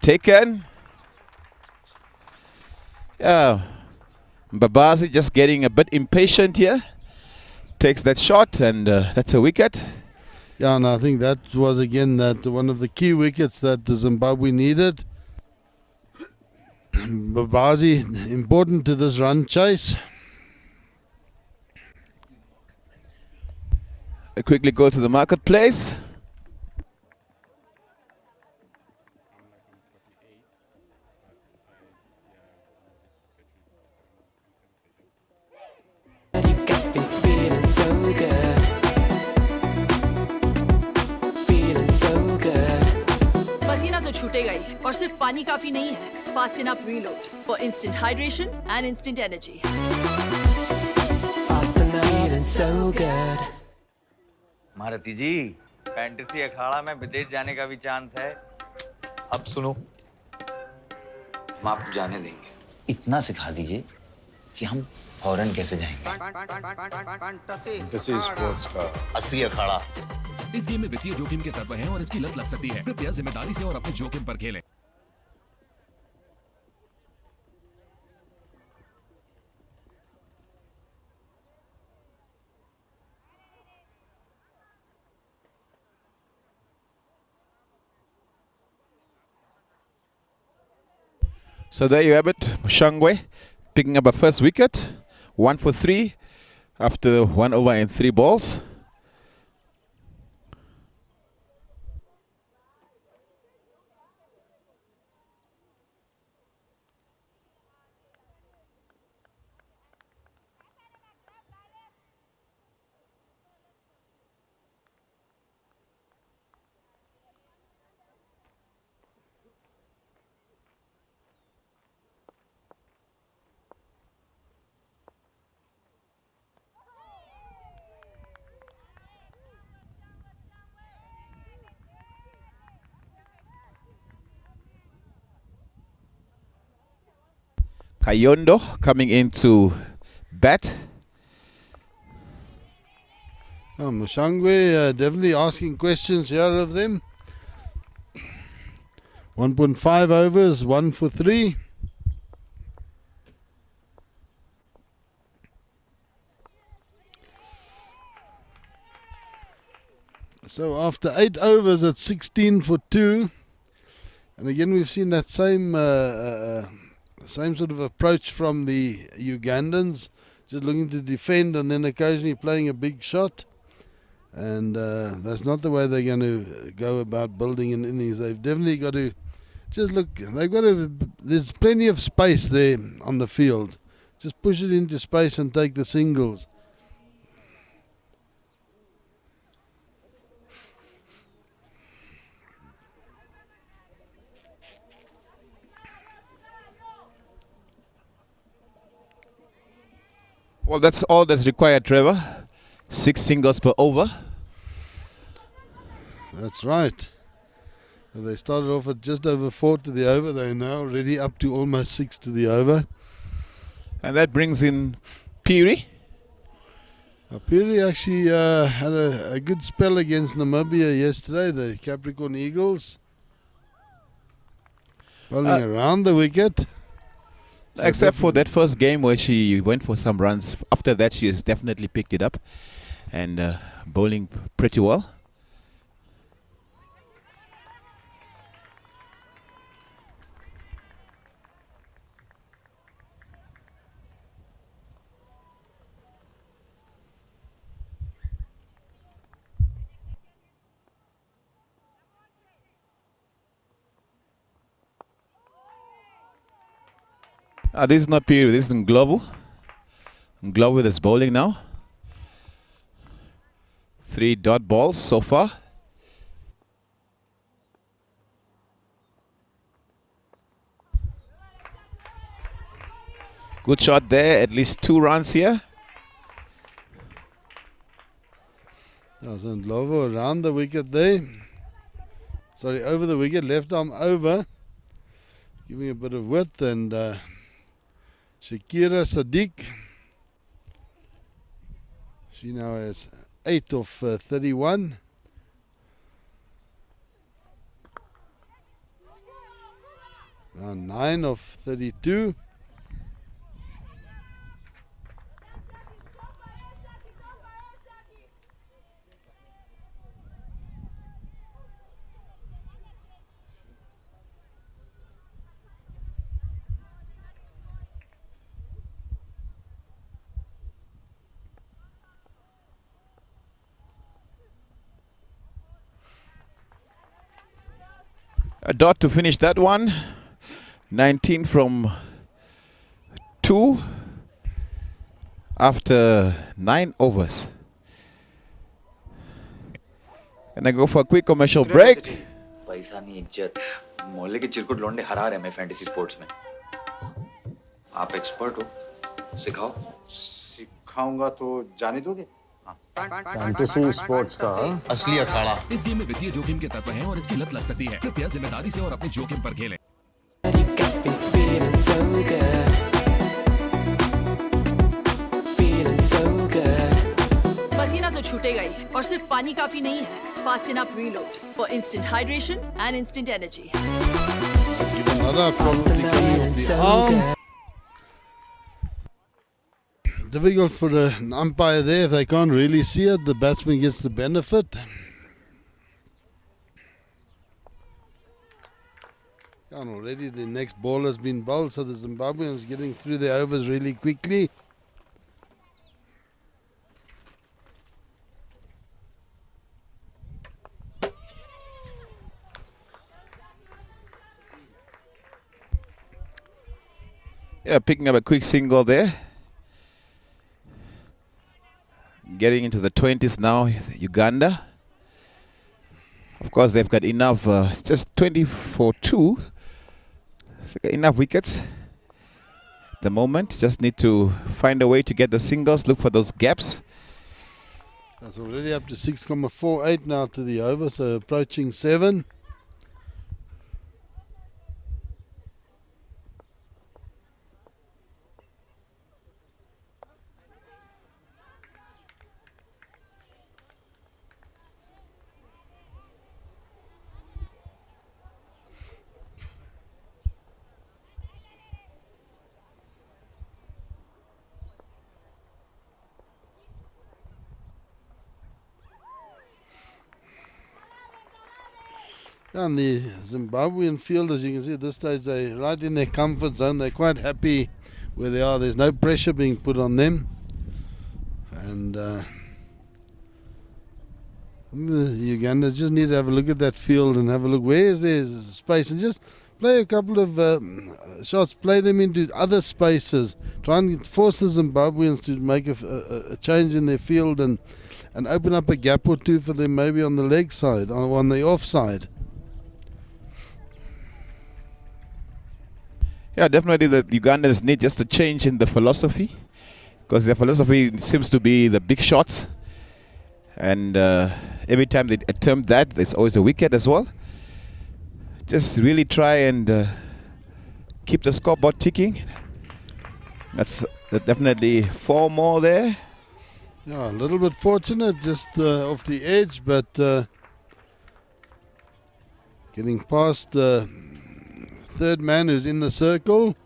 Taken. Yeah. Babazi just getting a bit impatient here. Takes that shot, and that's a wicket. Yeah, and I think that was again one of the key wickets that the Zimbabwe needed. Babazi important to this run chase. I quickly go to the marketplace. You got me feeling so good. Feeling so good. पसीना तो छूटेगा ही और सिर्फ पानी काफी नहीं है fast enough reload for instant hydration and instant energy Fast and feeling so good. Maharathi ji, fantasy अखाड़ा में विदेश जाने का भी चांस है। अब सुनो, हम आपको जाने देंगे। इतना सिखा दीजिए कि हम फॉरेन कैसे जाएंगे। फैंटेसी स्पोर्ट्स का असली अखाड़ा। इस गेम में वित्तीय जोखिम के तत्व हैं और इसकी लत लग सकती है। कृपया जिम्मेदारी से और अपने जोखिम पर खेलें। So there you have it, Mushangwe picking up a first wicket, 1 for 3 after 1 over and 3 balls. Kayondo coming into bat. Mushangwe definitely asking questions here of them. 1.5 overs, 1 for 3. So after 8 overs at 16 for 2, and again we've seen that same sort of approach from the Ugandans, just looking to defend and then occasionally playing a big shot. And that's not the way they're going to go about building an innings. They've definitely got to just look. They've got to. There's plenty of space there on the field. Just push it into space and take the singles. Well, that's all that's required, Trevor. 6 singles per over. That's right. They started off at just over 4 to the over. They're now already up to almost 6 to the over. And that brings in Piri. Piri actually had a good spell against Namibia yesterday, the Capricorn Eagles. Bowling around the wicket. So except for that first game where she went for some runs. After that, she has definitely picked it up and bowling pretty well. This is not Piri, this is Nglovu. Nglovu is bowling now. 3 dot balls so far. Good shot there, at least 2 runs here. Lovo around the wicket there. Sorry, over the wicket, left arm over. Giving a bit of width, and Shakira Sadiq. She now has 8 of 31. Now 9 of 32. A dot to finish that one. 19 from 2 after 9 overs. And I go for a quick commercial break. पैसा नहीं इज्जत मोहल्ले के चिरकुट लौंडे हरा रहे हैं fantasy sports में. आप एक्सपर्ट हो, सिखाओ. सिखाऊंगा तो जाने दोगे? फैंटेसी स्पोर्ट्स का असली अखाड़ा. इस गेम में वित्तीय जोखिम के तत्व हैं और इसकी लत लग सकती है. कृपया जिम्मेदारी से और अपने जोखिम पर खेलें. You got me feeling so good. Feeling so good. पसीना तो छूटेगा ही, और सिर्फ पानी काफी नहीं है. Fast enough reload for instant hydration and instant energy. Another probably coming off the arm. Difficult for an umpire there if they can't really see it. The batsman gets the benefit. And already the next ball has been bowled, so the Zimbabweans getting through their overs really quickly. Yeah, picking up a quick single there. Getting into the 20s now, Uganda. Of course, they've got enough, it's just 24-2. It's got enough wickets at the moment. Just need to find a way to get the singles, look for those gaps. That's already up to 6.48 now to the over, so approaching 7. And the Zimbabwean field, as you can see at this stage, they're right in their comfort zone. They're quite happy where they are. There's no pressure being put on them. And Uganda just need to have a look at that field and have a look where is there space, and just play a couple of shots, play them into other spaces. Try and force the Zimbabweans to make a change in their field and open up a gap or two for them, maybe on the leg side, or on the off side. Yeah, definitely the Ugandans need just a change in the philosophy, because their philosophy seems to be the big shots, and every time they attempt that, there's always a wicket as well. Just really try and keep the scoreboard ticking. That's definitely 4 more there. Yeah, a little bit fortunate, just off the edge, but getting past the third man who's in the circle.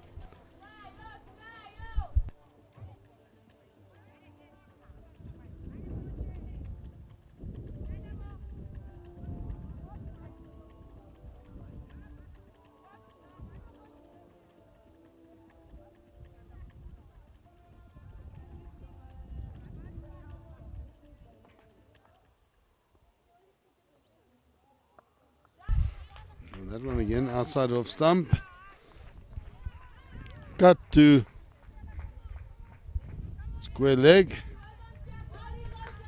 That one again, outside of stump. Cut to square leg.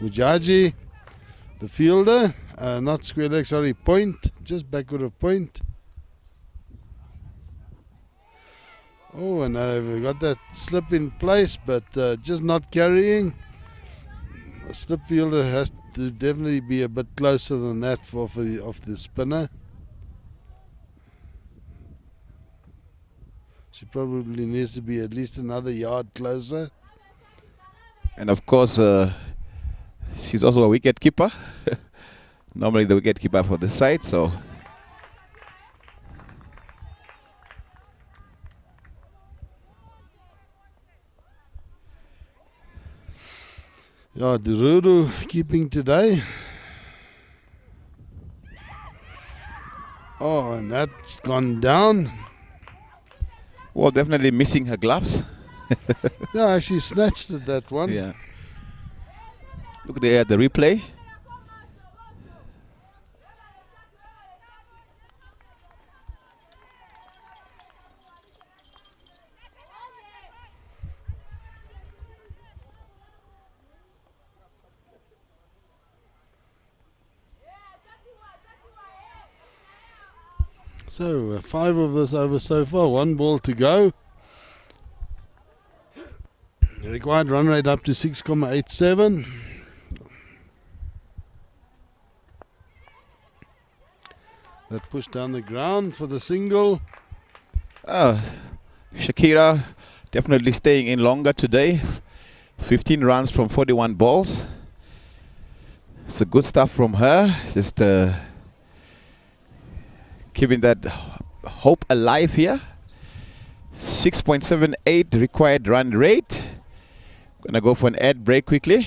Ujaji, the fielder, not square leg, sorry, point, just backward of point. Oh, and they've got that slip in place, but just not carrying. The slip fielder has to definitely be a bit closer than that for the spinner. She probably needs to be at least another yard closer. And of course, she's also a wicket keeper. Normally the wicket keeper for the side, so. Yeah, Dururu keeping today. Oh, and that's gone down. Well, definitely missing her gloves. Yeah, she snatched at that one. Yeah. Look there at the replay. So 5 of this over so far, 1 ball to go. Required run rate up to 6.87. That push down the ground for the single. Shakira definitely staying in longer today. 15 runs from 41 balls. It's a good stuff from her. Just keeping that hope alive here. 6.78 required run rate. Gonna go for an ad break quickly.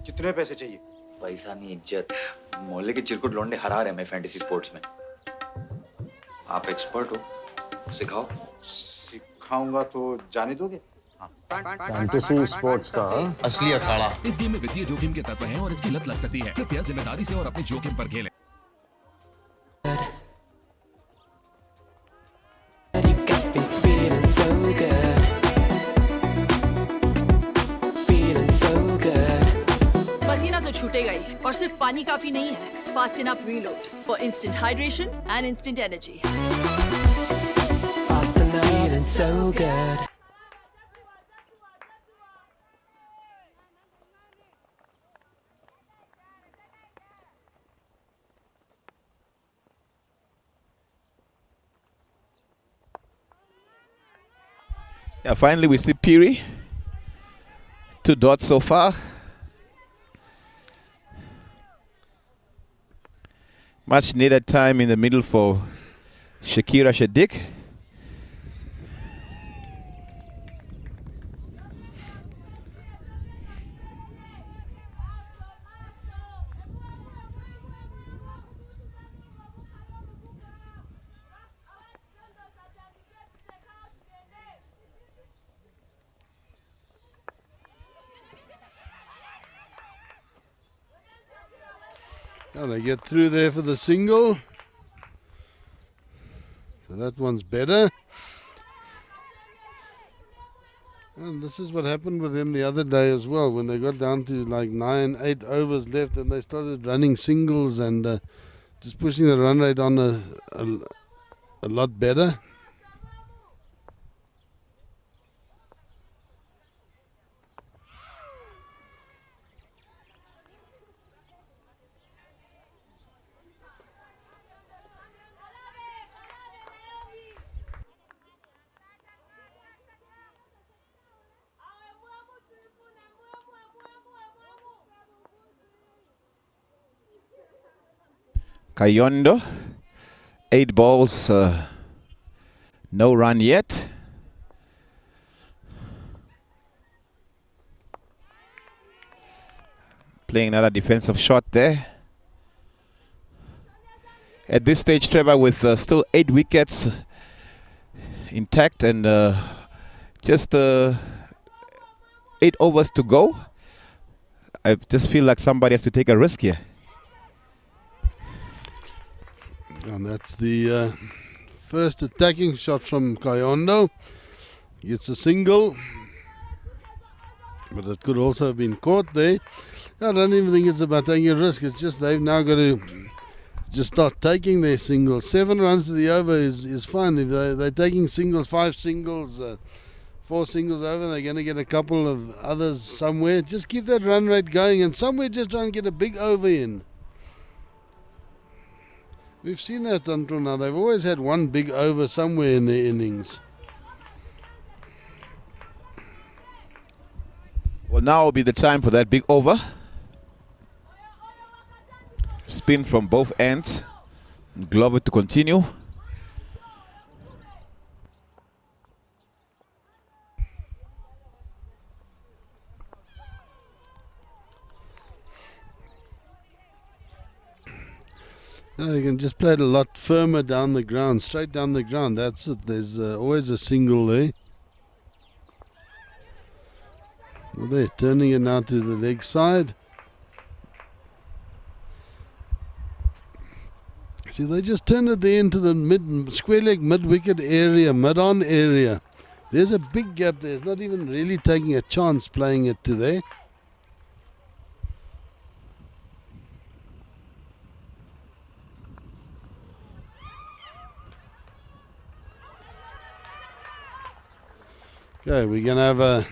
कितने पैसे चाहिए? पैसा नहीं इज्जत। मोहल्ले के चिरकुट लौंडे हरा रहे मैं फैंटेसी स्पोर्ट्स में। आप एक्सपर्ट हो, सिखाओ। सिखाऊंगा तो जाने दोगे? फैंटेसी स्पोर्ट्स का असली अखाड़ा। इस गेम में वित्तीय जोखिम के तत्व हैं और इसकी लत लग सकती है। कृपया जिम्मेदारी से और अपने जोखिम पर खेलें। You got me feeling so good. Feeling so good. पसीना तो छूटेगा ही और सिर्फ पानी काफी नहीं है. Fasten up reload for instant hydration and instant energy. Fast and feeling so good. Yeah, finally we see Piri. 2 dots so far. Much needed time in the middle for Shakira Shadiq. Now they get through there for the single. So that one's better. And this is what happened with them the other day as well, when they got down to like 9-8 overs left and they started running singles and just pushing the run rate on a lot better. Kayondo, 8 balls, no run yet. Playing another defensive shot there. At this stage, Trevor, with still 8 wickets intact and just 8 overs to go, I just feel like somebody has to take a risk here. And that's the first attacking shot from Kayondo. Gets a single. But it could also have been caught there. I don't even think it's about taking a risk. It's just they've now got to just start taking their singles. 7 runs to the over is fine. If they're taking singles, 5 singles, 4 singles over, they're going to get a couple of others somewhere. Just keep that run rate going, and somewhere just try and get a big over in. We've seen that until now. They've always had one big over somewhere in their innings. Well, now will be the time for that big over. Spin from both ends. Glover to continue. No, you can just play it a lot firmer down the ground, straight down the ground. That's it. There's always a single there. Well, they're turning it now to the leg side. See, they just turn it there into the square leg mid-wicket area, mid-on area. There's a big gap there. It's not even really taking a chance playing it to there. Okay, we're going to have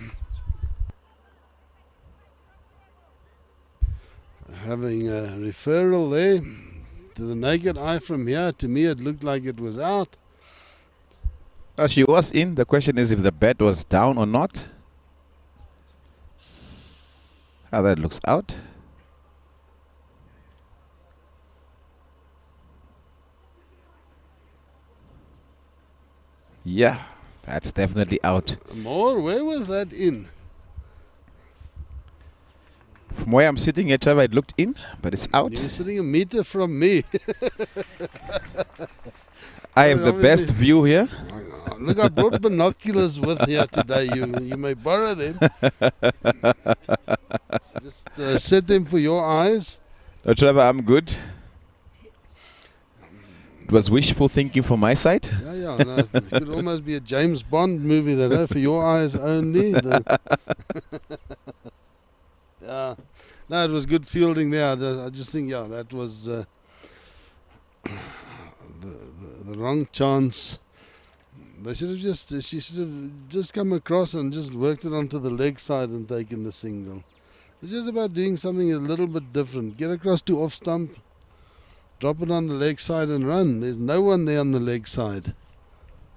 having a referral there. To the naked eye from here, to me it looked like it was out. She was in. The question is if the bat was down or not. How that looks out. Yeah, that's definitely out. More? Where was that in? From where I'm sitting here, Trevor, it looked in, but it's out. You're sitting a meter from me. I have the best view here. Look, I brought binoculars with here today. You may borrow them. Just set them for your eyes. No, Trevor, I'm good. It was wishful thinking from my side. Yeah, no, it could almost be a James Bond movie that for your eyes only. Yeah, no, it was good fielding there. I just think, yeah, that was the wrong chance. She should have just come across and just worked it onto the leg side and taken the single. It's just about doing something a little bit different. Get across to off stump, drop it on the leg side and run. There's no one there on the leg side.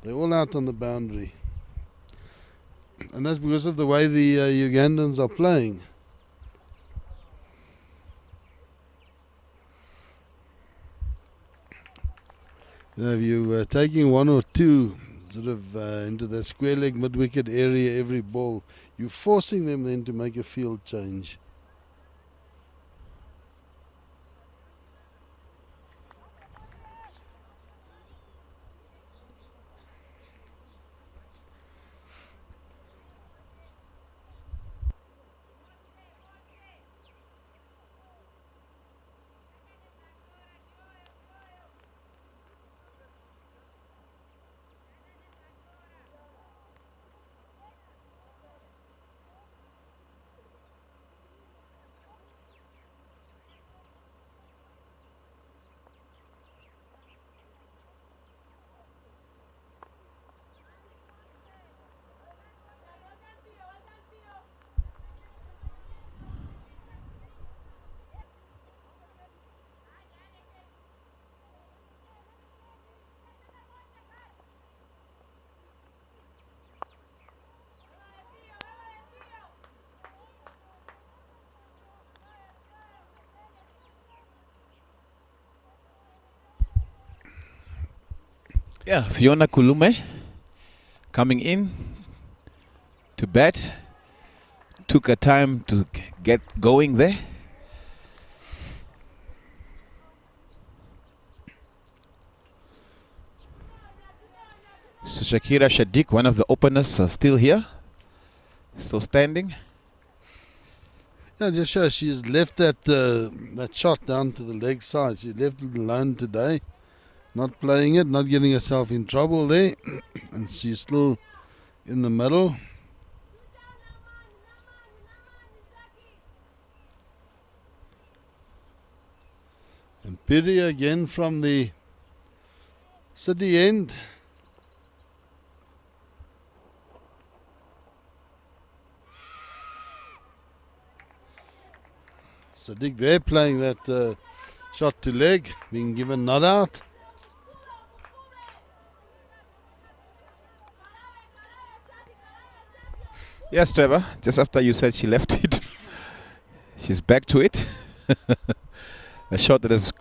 They're all out on the boundary. And that's because of the way the Ugandans are playing. You know, if you're taking 1 or 2 sort of into the square leg mid-wicket area every ball, you're forcing them then to make a field change. Yeah, Fiona Kulume coming in to bat. Took her time to get going there. So Shakira Shadiq, one of the openers, are still here, still standing. Yeah, just shows she's left that shot down to the leg side. She left it alone today. Not playing it, not getting herself in trouble there. And she's still in the middle. And Piri again from the city end. Sadiq there playing that shot to leg, being given not out. Yes, Trevor, just after you said she left it, she's back to it. A shot that has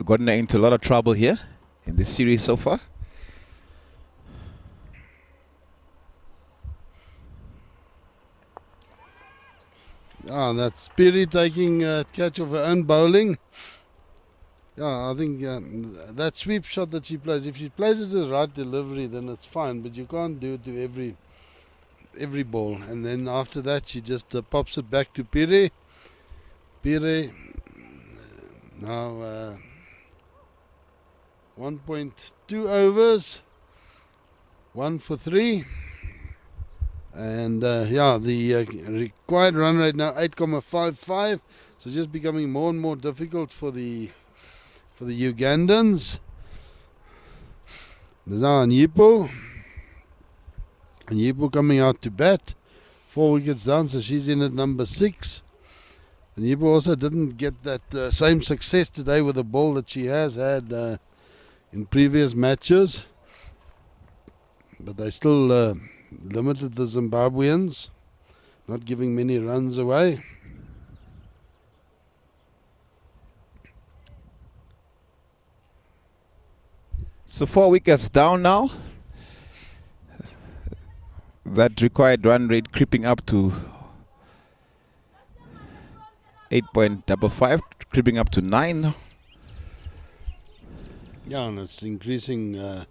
gotten her into a lot of trouble here in this series so far. Ah, that's Piri taking catch of her own bowling. Yeah, I think that sweep shot that she plays, if she plays it with the right delivery, then it's fine, but you can't do it to every ball. And then after that, she just pops it back to Piri. Piri now 1.2 overs, 1 for 3. And yeah, the required run rate now 8.55. So just becoming more and more difficult for the Ugandans. There's now Nyipo. Nyipo coming out to bat. 4 wickets down, so she's in at number 6. And Nyipo also didn't get that same success today with the ball that she has had in previous matches. But they still limited the Zimbabweans, not giving many runs away. So 4 wickets down now. That required run rate creeping up to 8.55, creeping up to 9. Yeah, and it's increasing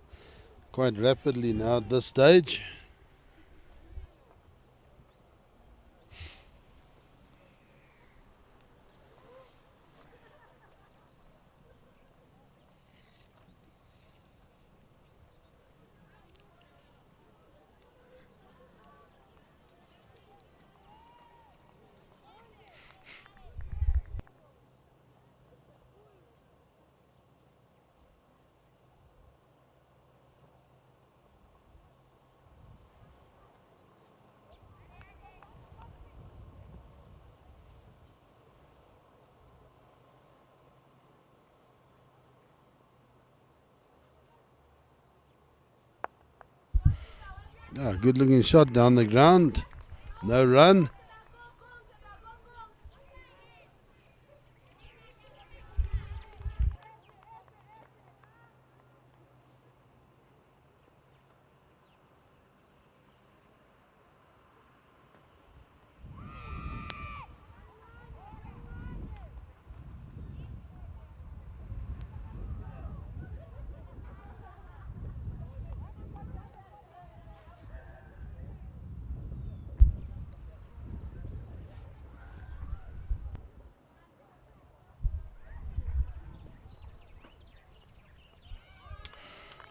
quite rapidly now at this stage. Ah, good looking shot down the ground. No run.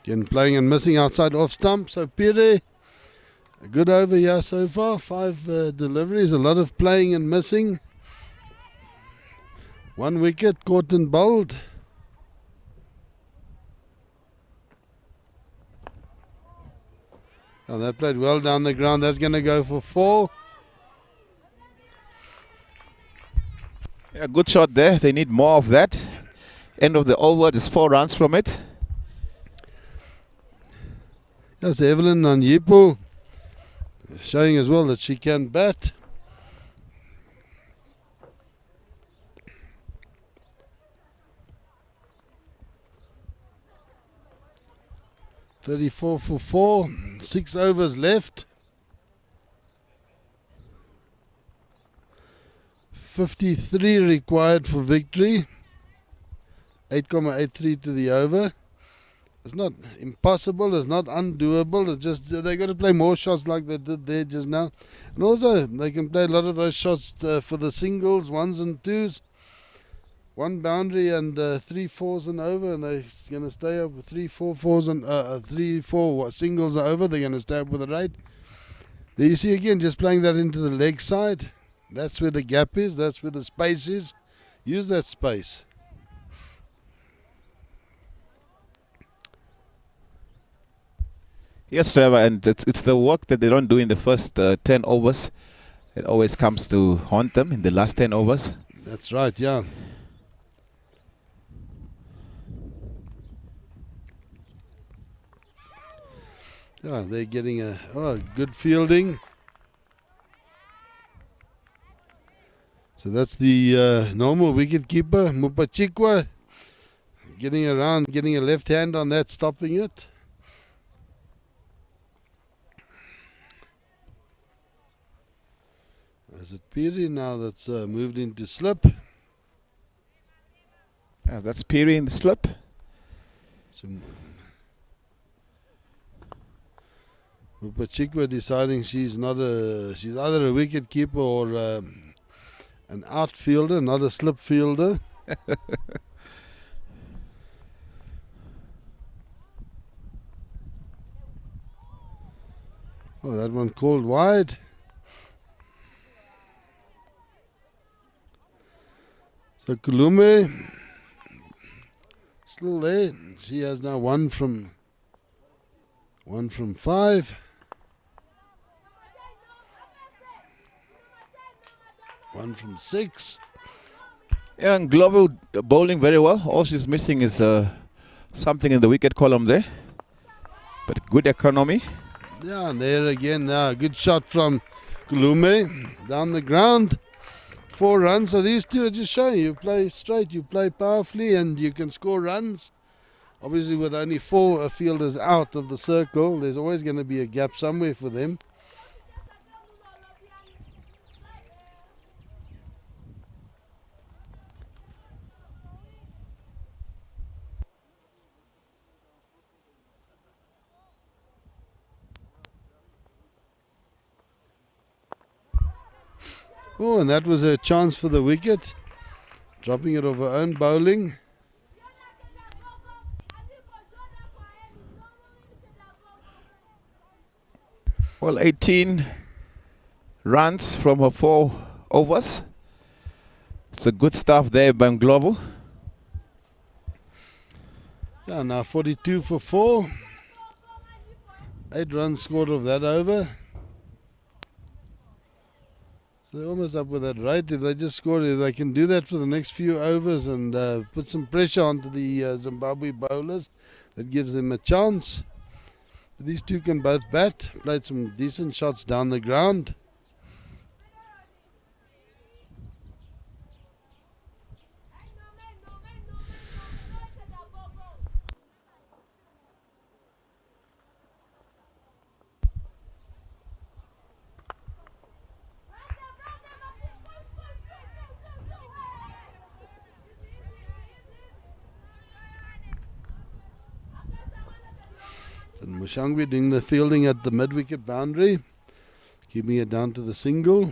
Again, playing and missing outside off stump. So Piri, a good over here so far. 5 deliveries, a lot of playing and missing. 1 wicket, caught and bowled. Oh, that played well down the ground. That's going to go for 4. Yeah, good shot there. They need more of that. End of the over, there's 4 runs from it. Yes, Evelyn Nyipo showing as well that she can bat. .34 for 4, 6 overs left. 53 required for victory. 8.83 to the over. It's not impossible, it's not undoable, it's just they got to play more shots like they did there just now. And also, they can play a lot of those shots for the singles, 1s and 2s. 1 boundary and 3 4s and over, and they're going to stay up with 3 4 4s and 3 4 singles are over, they're going to stay up with the rate. There you see again, just playing that into the leg side. That's where the gap is, that's where the space is. Use that space. Yes, Trevor, and it's the work that they don't do in the first 10 overs. It always comes to haunt them in the last 10 overs. That's right, yeah. Yeah, they're getting a good fielding. So that's the normal wicket keeper, Mupachikwa, getting around, getting a left hand on that, stopping it. Is it Piri now that's moved into slip? Yeah, that's Piri in the slip. So Mupachikwa deciding she's either a wicket keeper or an outfielder, not a slip fielder. Oh, that one called wide. So Kulume still there. She has now one from 5. 1 from 6. Yeah, and Global bowling very well. All she's missing is something in the wicket column there. But good economy. Yeah, and there again, good shot from Kulume down the ground. 4 runs. So these two are just showing you play straight, you play powerfully, and you can score runs. Obviously, with only 4 fielders out of the circle, there's always going to be a gap somewhere for them. Oh, and that was a chance for the wicket. Dropping it off her own bowling. Well, 18 runs from her 4 overs. It's a good stuff there by Global. Yeah, now 42 for 4. 8 runs scored off that over. So they're almost up with that rate. If they just score, if they can do that for the next few overs and put some pressure onto the Zimbabwe bowlers, that gives them a chance. These two can both bat, played some decent shots down the ground. And Mushangwe doing the fielding at the mid-wicket boundary, keeping it down to the single.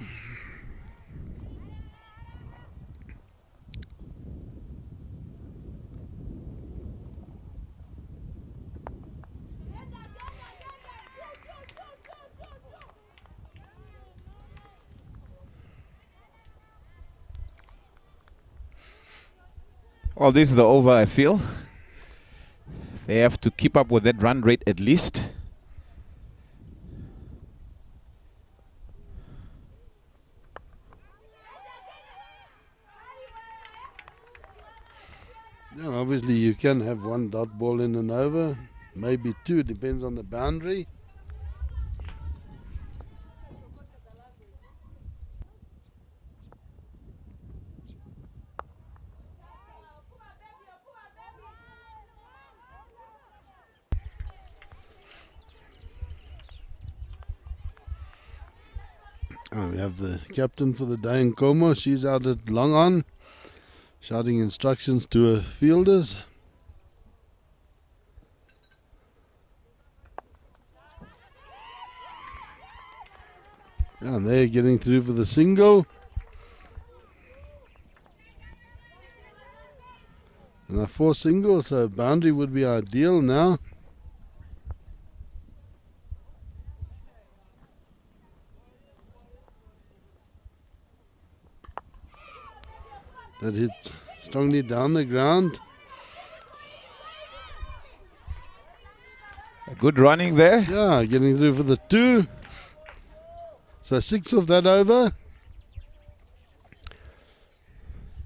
Well, this is the over, I feel. They have to keep up with that run rate at least. Yeah, obviously you can have 1 dot ball in and over, maybe 2, depends on the boundary. We have the captain for the day in Como. She's out at long on, shouting instructions to her fielders. And they're getting through for the single. And a 4 singles, so boundary would be ideal now. That hits strongly down the ground. Good running there. Yeah, getting through for the 2. So 6 of that over.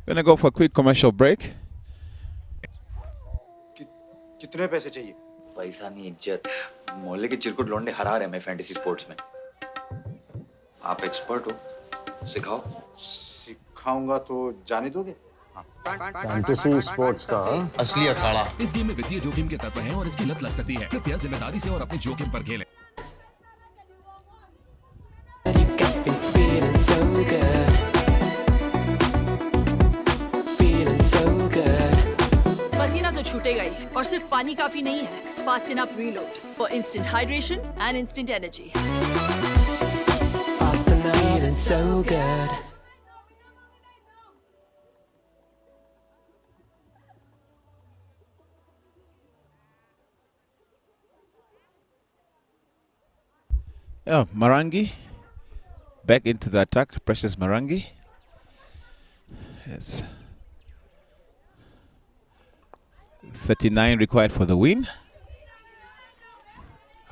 Gonna go for a quick commercial break. कितने पैसे चाहिए? पैसा नहीं इज्जत। मोहल्ले के चिरकुट लौंडे हरा रहे मैं फैंटेसी स्पोर्ट्स में। आप एक्सपर्ट हो, सिखाओ। सिखाऊंगा तो जाने दोगे? फैंटेसी स्पोर्ट्स का असली अखाड़ा। इस गेम में वित्तीय जोखिम के तत्व हैं और इसकी लत लग सकती है। कृपया जिम्मेदारी से और अपने जोखिम पर खेलें। You got me feeling so good. Feeling so good. पसीना तो छूटेगा ही और सिर्फ पानी काफी नहीं है। Fast enough reload for instant hydration and instant energy. Fast enough. Feeling so good. Yeah, Marangi back into the attack. Precious Marangi. Yes. 39 required for the win.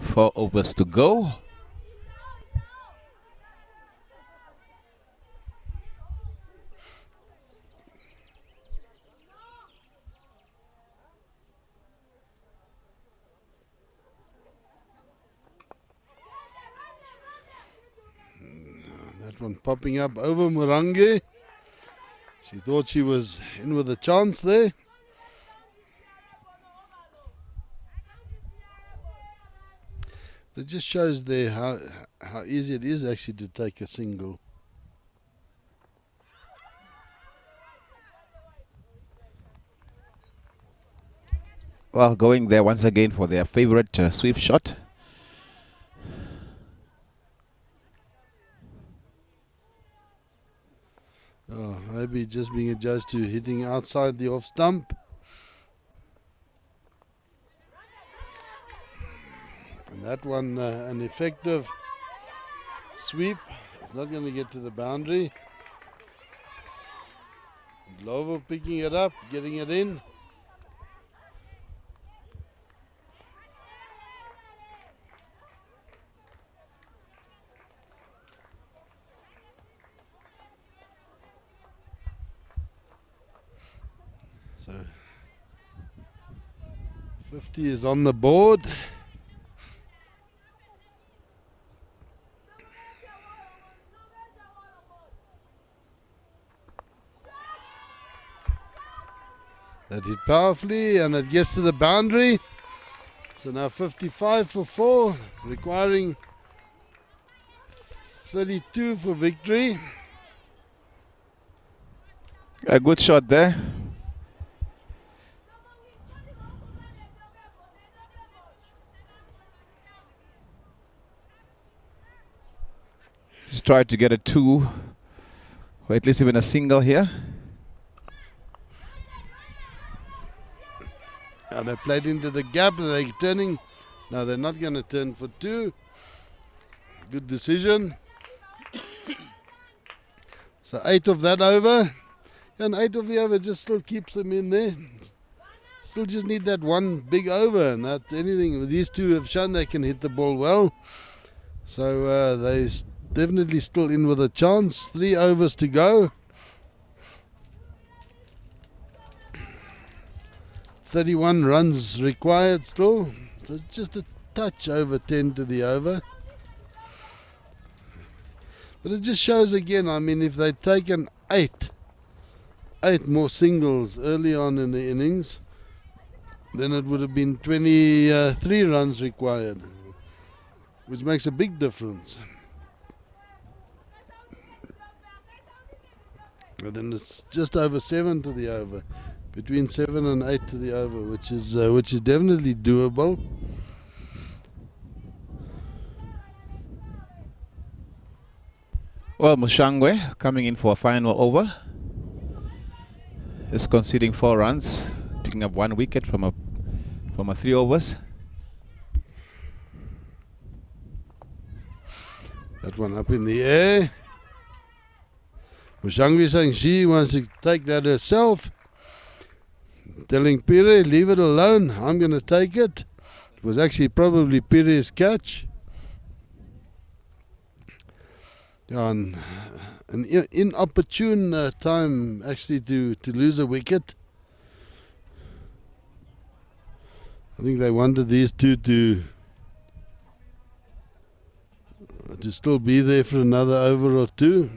4 overs to go. That one popping up over Murangi. She thought she was in with a chance there. It just shows there how easy it is actually to take a single. Well, going there once again for their favorite sweep shot. Oh, maybe just being adjusted to hitting outside the off stump. And that one, an effective sweep. It's not going to get to the boundary. Glover picking it up, getting it in. So 50 is on the board. That hit powerfully and it gets to the boundary. So now 55 for 4, requiring 32 for victory. A good shot there. Just try to get a 2 or at least even a single here. Now they played into the gap, they're turning. No, they're not going to turn for 2. Good decision. So 8 of that over. And 8 of the over just still keeps them in there. Still just need that one big over. Not anything. These two have shown they can hit the ball well. So they definitely still in with a chance. 3 overs to go. 31 runs required still. So it's just a touch over 10 to the over. But it just shows again, I mean, if they'd taken 8 more singles early on in the innings, then it would have been 23 runs required, which makes a big difference. And then it's just over 7 to the over. Between 7 and 8 to the over, which is definitely doable. Well, Mushangwe coming in for a final over. Is conceding 4 runs, picking up 1 wicket from a 3 overs. That one up in the air. Mushangwe saying she wants to take that herself. Telling Pire, leave it alone, I'm going to take it. It was actually probably Piri's catch. Yeah, and an inopportune time actually to lose a wicket. I think they wanted these two to still be there for another over or two.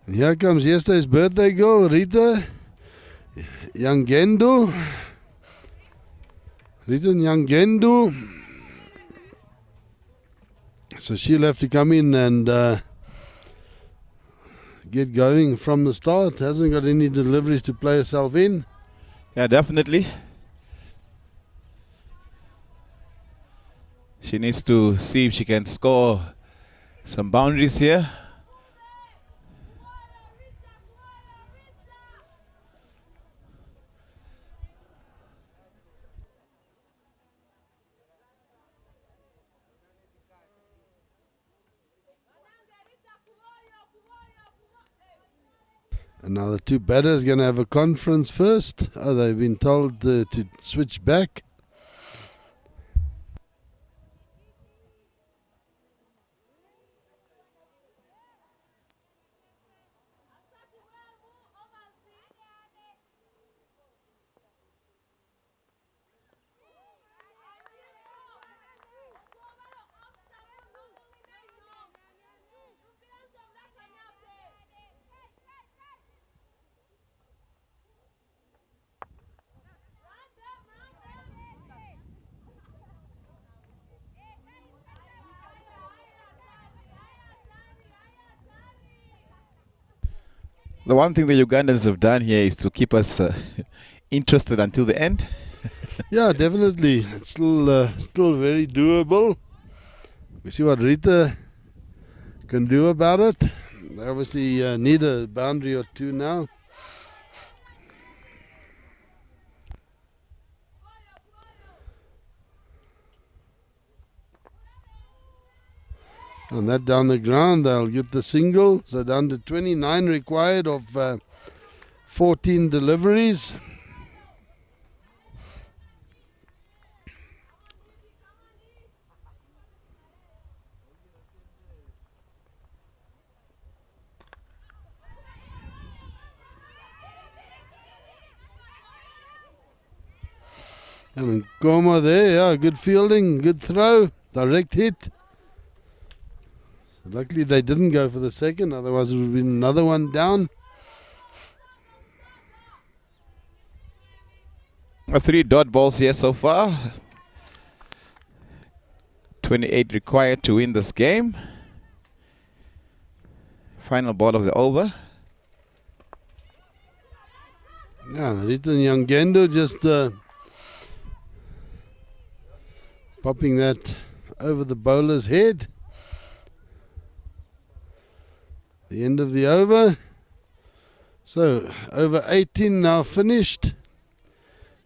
And here comes yesterday's birthday girl, Rita Nyangendo. Rita Nyangendo. So she'll have to come in and get going from the start. Hasn't got any deliveries to play herself in. Yeah, definitely. She needs to see if she can score some boundaries here. And now the two batters going to have a conference first. Oh, they've been told to switch back. The one thing the Ugandans have done here is to keep us interested until the end. Yeah, definitely. It's still very doable. We see what Rita can do about it. They obviously need a boundary or two now. And that down the ground, they'll get the single. So down to 29 required of 14 deliveries. And Goma there, yeah, good fielding, good throw, direct hit. Luckily they didn't go for the second, otherwise it would have been another one down. 3 dot balls here so far. 28 required to win this game. Final ball of the over. Yeah, Rita Nyangendo just popping that over the bowler's head. The end of the over. So over 18 now finished.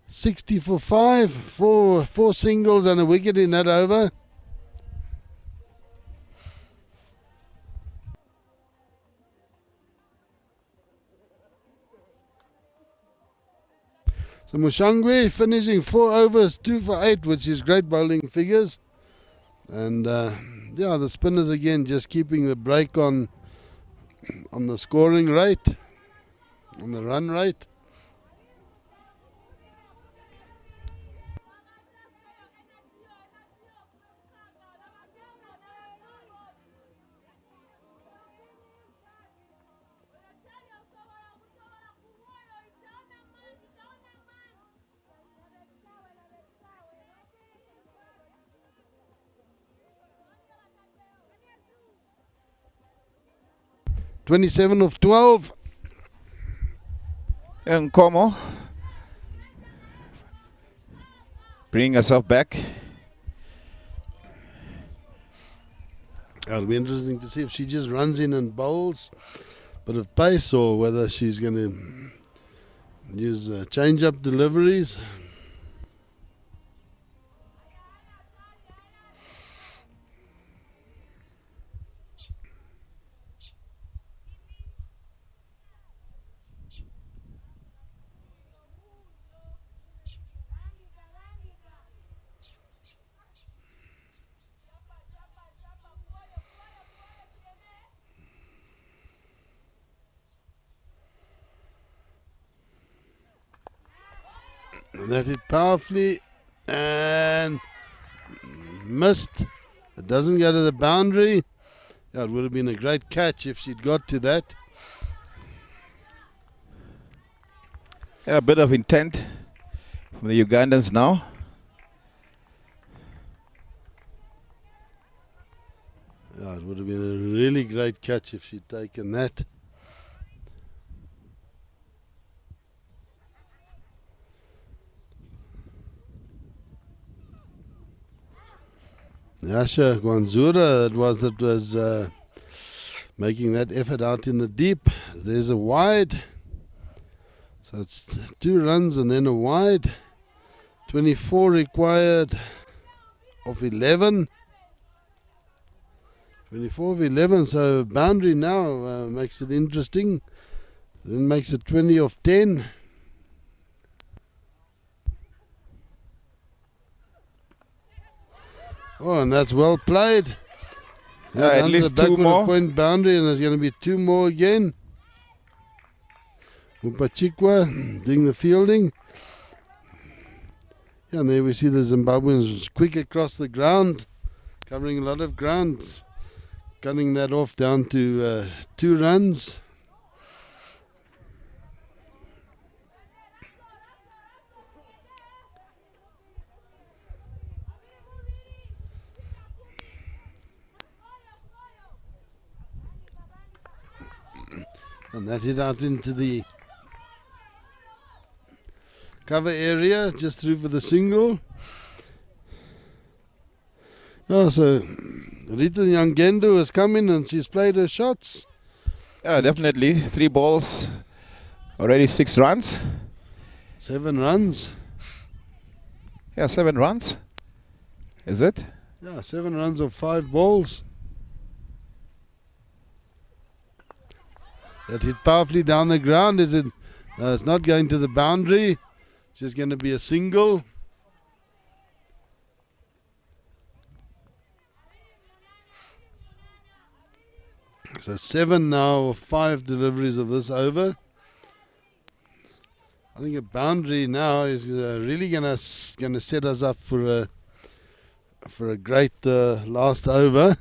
60 for 5. Four singles and a wicket in that over. So Mushangwe finishing 4 overs, 2 for 8, which is great bowling figures. And yeah, the spinners again just keeping the break on the scoring rate, on the run rate. .27 of 12. And Como bringing herself back. It'll be interesting to see if she just runs in and bowls a bit of pace, or whether she's going to use change-up deliveries. That hit powerfully and missed. It doesn't go to the boundary. Yeah, it would have been a great catch if she'd got to that. Yeah, a bit of intent from the Ugandans now. Yeah, it would have been a really great catch if she'd taken that. Yasha Gwanzura, that was making that effort out in the deep. There's a wide. So it's 2 runs and then a wide. 24 required of 11. 24 of 11, so boundary now makes it interesting. Then makes it 20 of 10. Oh, and that's well played. At least 2 more. Point boundary, and there's going to be 2 more again. Upachikwa doing the fielding. Yeah, and there we see the Zimbabweans quick across the ground, covering a lot of ground, cutting that off down to 2 runs. And that hit out into the cover area, just through for the single. Oh, so Rita Nyangendo has come in and she's played her shots. Yeah, definitely. 3 balls, already 6 runs. 7 runs. Yeah, 7 runs. Is it? Yeah, 7 runs of 5 balls. That hit powerfully down the ground. Is it? No, it's not going to the boundary. It's just going to be a single. So 7 now of 5 deliveries of this over. I think a boundary now is really gonna set us up for a great last over.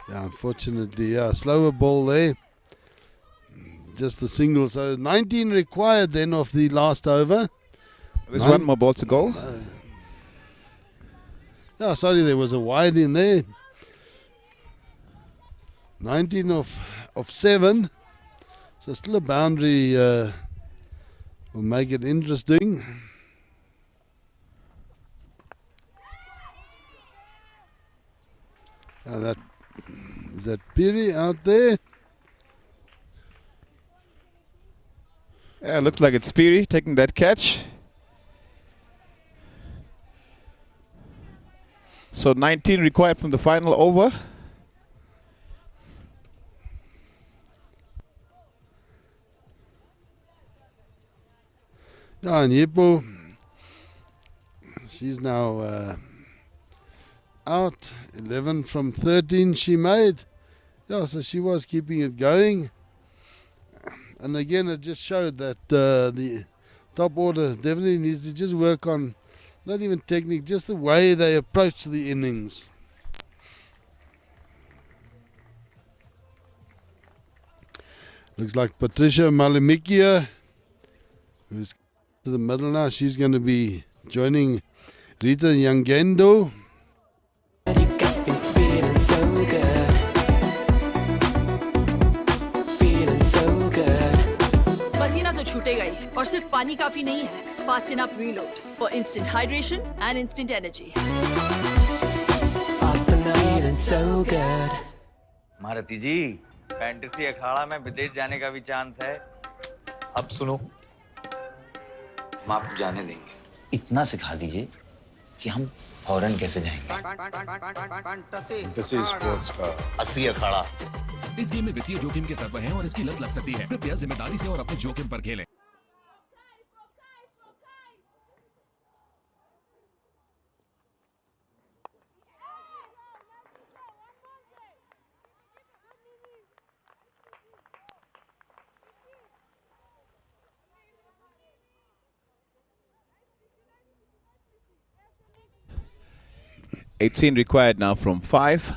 Yeah, unfortunately, yeah, slower ball there. Just the single. So 19 required then of the last over. There's 1 more ball to go. Yeah, sorry, there was a wide in there. 19 of 7. So still a boundary will make it interesting. Is that Piri out there? Yeah, looks like it's Piri taking that catch. So 19 required from the final over. Yeah, and Yipo, she's now out. 11 from 13 she made. Yeah, so she was keeping it going. And again, it just showed that the top order definitely needs to just work on, not even technique, just the way they approach the innings. Looks like Patricia Malimikia, who's to the middle now, she's going to be joining Rita Nyangendo. You got me feeling so good. Feeling so good. पसीना तो छूटेगा ही, और सिर्फ पानी काफी नहीं है. Fast enough reload for instant hydration and instant energy. Fast enough. Feeling so good. Maharathi ji, fantasy अखाड़ा में विदेश जाने का भी चांस है. अब सुनो, हम आपको जाने देंगे. इतना सिखा दीजिए कि हम फौरन कैसे जाएंगे. फैंटेसी स्पोर्ट्स का असली अखाड़ा. इस गेम में वित्तीय जोखिम के तत्व हैं और इसकी लत लग सकती है. कृपया जिम्मेदारी से और अपने जोखिम पर खेलें. 18 required now from 5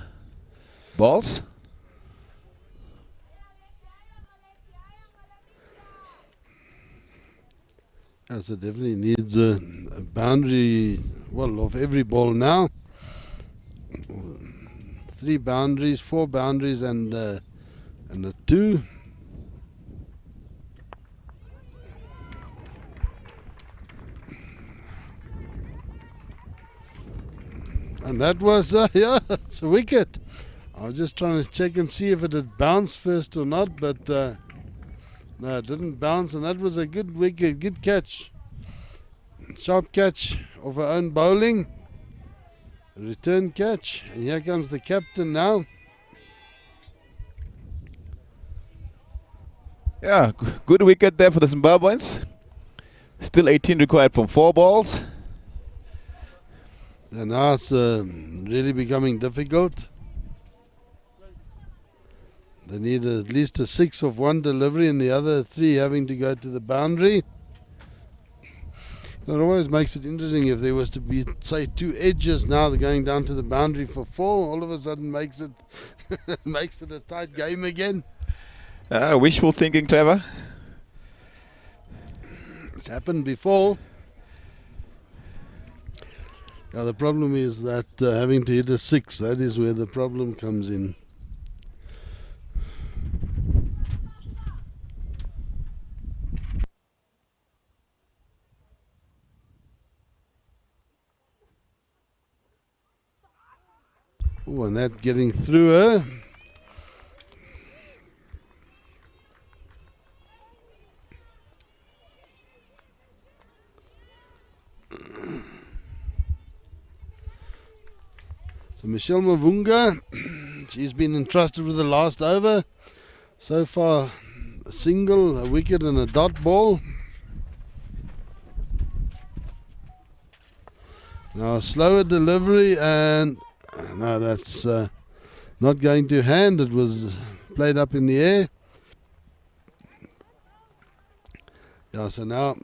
balls. So definitely needs a boundary, well, of every ball now. 3 boundaries, 4 boundaries, and a 2. And that was, yeah, it's a wicket. I was just trying to check and see if it had bounced first or not, but no, it didn't bounce, and that was a good wicket, good catch. Sharp catch of her own bowling. Return catch, and here comes the captain now. Yeah, good wicket there for the Zimbabweans. Still 18 required from 4 balls. And now it's really becoming difficult. They need at least a 6 of one delivery and the other 3 having to go to the boundary. It always makes it interesting if there was to be, say, 2 edges now. They're going down to the boundary for 4. All of a sudden makes it makes it a tight game again. Wishful thinking, Trevor. It's happened before. Now the problem is that having to hit a 6, that is where the problem comes in. Oh, and that getting through her. So Michelle Mavunga, she's been entrusted with the last over. So far, a single, a wicket and a dot ball. Now a slower delivery, and no, that's not going to hand. It was played up in the air. Yeah, so now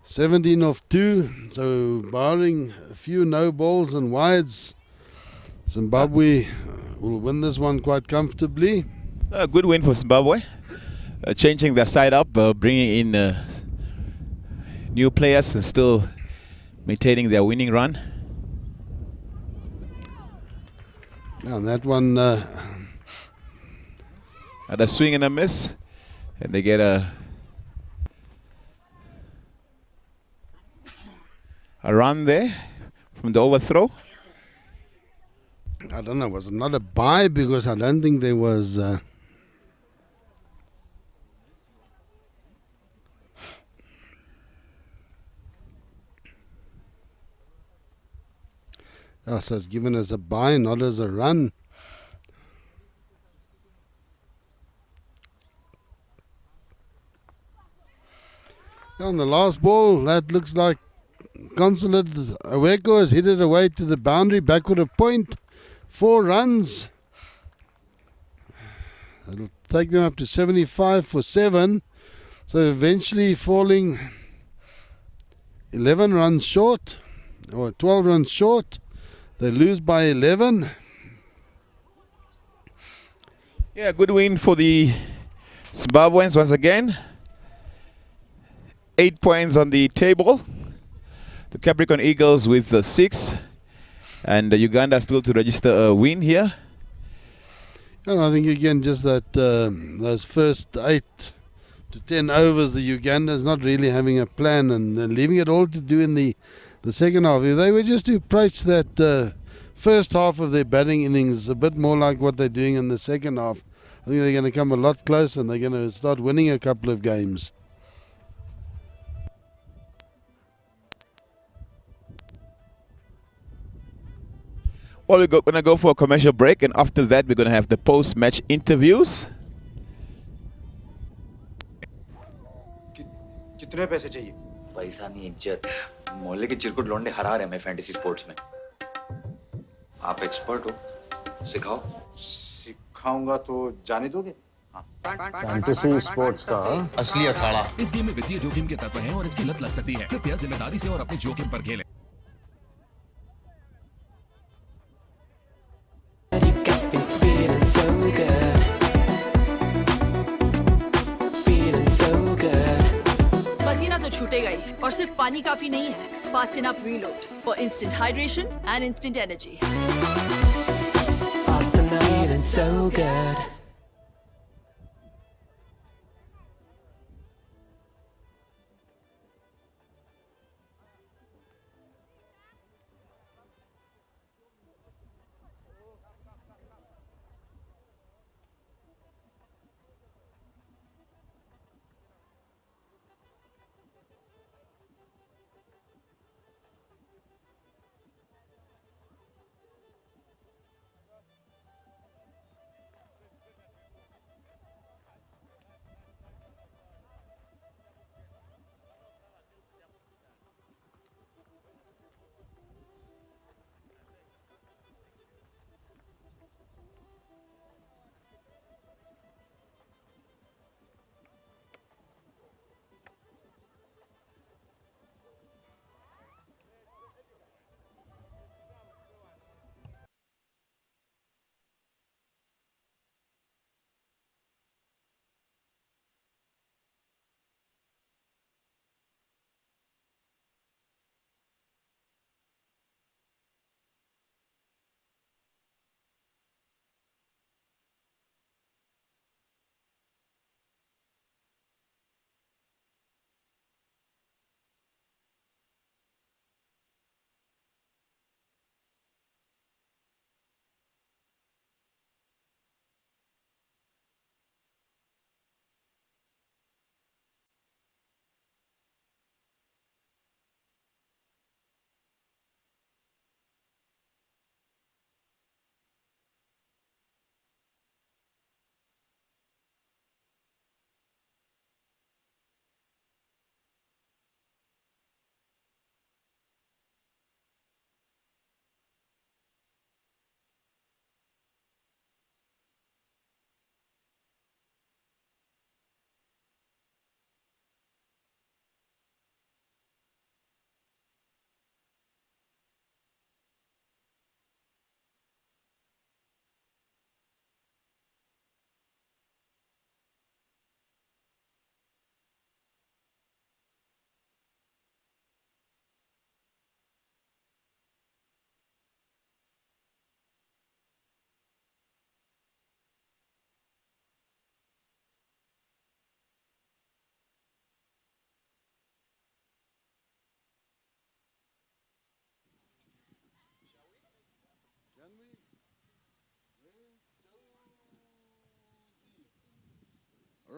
17 of 2, so barring a few no balls and wides, Zimbabwe will win this one quite comfortably. A good win for Zimbabwe. Changing their side up, bringing in new players and still maintaining their winning run. And that one... Had a swing and a miss, and they get a run there from the overthrow. I don't know, was it not a bye? Because I don't think there was... Oh, so it's given as a bye, not as a run. On the last ball, that looks like Consulate Aweko has hit it away to the boundary, backward a point, 4 runs. It'll take them up to 75 for 7. So eventually falling 11 runs short, or 12 runs short. They lose by 11. Yeah, good win for the Zimbabweans once again. 8 points on the table. The Capricorn Eagles with 6. And Uganda still to register a win here. And I think again just that those first 8 to 10 overs, the Uganda is not really having a plan and leaving it all to do in the second half. If they were just to approach that first half of their batting innings a bit more like what they're doing in the second half, I think they're going to come a lot closer and they're going to start winning a couple of games. Well, we're going to go for a commercial break, and after that we're going to have the post-match interviews. कितने पैसे चाहिए? पैसा नहीं, इज्जत। मोहल्ले के चिरकुट लौंडे हरा रहे हैं फैंटेसी स्पोर्ट्स में। आप एक्सपर्ट हो, सिखाओ। सिखाऊंगा तो जाने दोगे? फैंटेसी स्पोर्ट्स का असली अखाड़ा। इस गेम में वित्तीय जोखिम के तत्व हैं और इसकी लत लग सकती है। कृपया जिम्मेदारी से और अपने जोखिम पर खेलें। छूटेगा ही और सिर्फ पानी काफी नहीं है fast enough reload for instant hydration and instant energy Fast and feeling so good.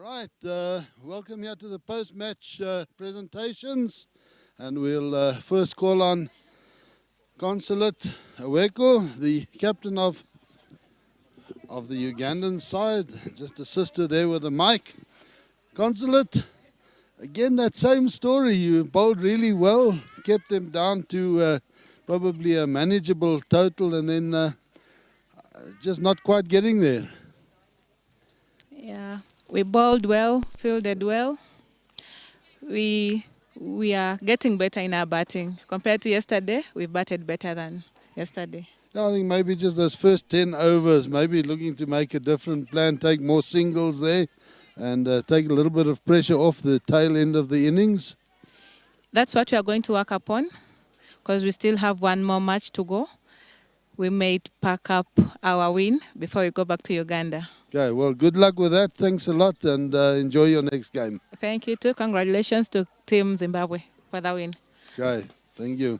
Right, welcome here to the post-match presentations, and we'll first call on Consulate Aweko, the captain of the Ugandan side, just assisted there with the mic. Consulate, again that same story, you bowled really well, kept them down to probably a manageable total, and then just not quite getting there. Yeah. We bowled well, fielded well. We are getting better in our batting. Compared to yesterday, we batted better than yesterday. I think maybe just those first 10 overs, maybe looking to make a different plan, take more singles there and take a little bit of pressure off the tail end of the innings. That's what we are going to work upon because we still have one more match to go. We may pack up our win before we go back to Uganda. Okay, well, good luck with that. Thanks a lot and enjoy your next game. Thank you too. Congratulations to Team Zimbabwe for the win. Okay, thank you.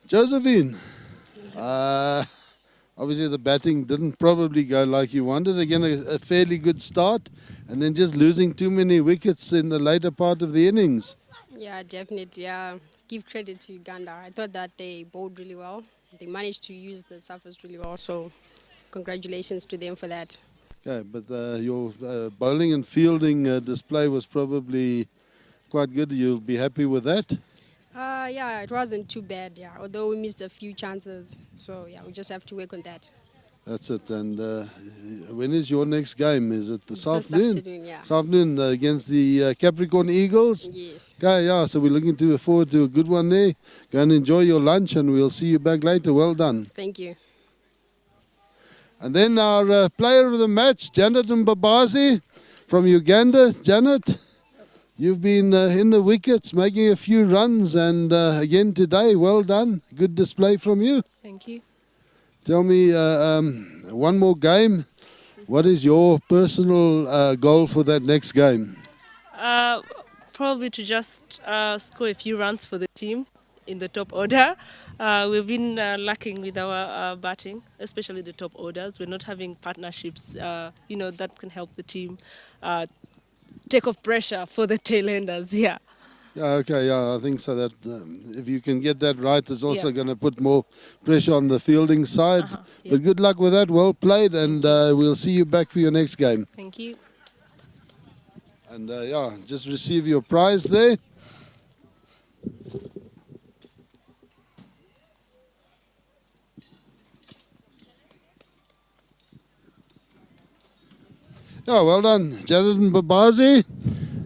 Josephine, obviously the batting didn't probably go like you wanted. Again, a fairly good start and then just losing too many wickets in the later part of the innings. Yeah, definitely. Give credit to Uganda. I thought that they bowled really well. They managed to use the surface really well, so congratulations to them for that. Okay, but your bowling and fielding display was probably quite good. You'll be happy with that? Yeah, it wasn't too bad, yeah, although we missed a few chances. So, yeah, we just have to work on that. That's it. And when is your next game? Is it this afternoon? This afternoon, yeah. This afternoon against the Capricorn Eagles? Yes. Okay, yeah, so we're looking forward to a good one there. Go and enjoy your lunch and we'll see you back later. Well done. Thank you. And then our player of the match, Janet Mbabazi from Uganda. Janet? You've been in the wickets, making a few runs, and again today, well done. Good display from you. Thank you. Tell me, one more game. What is your personal goal for that next game? Probably to just score a few runs for the team in the top order. We've been lacking with our batting, especially the top orders. We're not having partnerships, that can help the team take off pressure for the tail-enders, yeah. Yeah, okay, yeah, I think so. That if you can get that right, it's also going to put more pressure on the fielding side. But good luck with that. Well played, and we'll see you back for your next game. Thank you. And just receive your prize there. Yeah, well done, Janet and Babazi.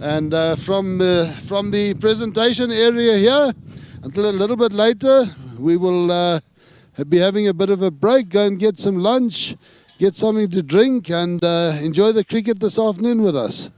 And from the presentation area here until a little bit later, we will be having a bit of a break, go and get some lunch, get something to drink, and enjoy the cricket this afternoon with us.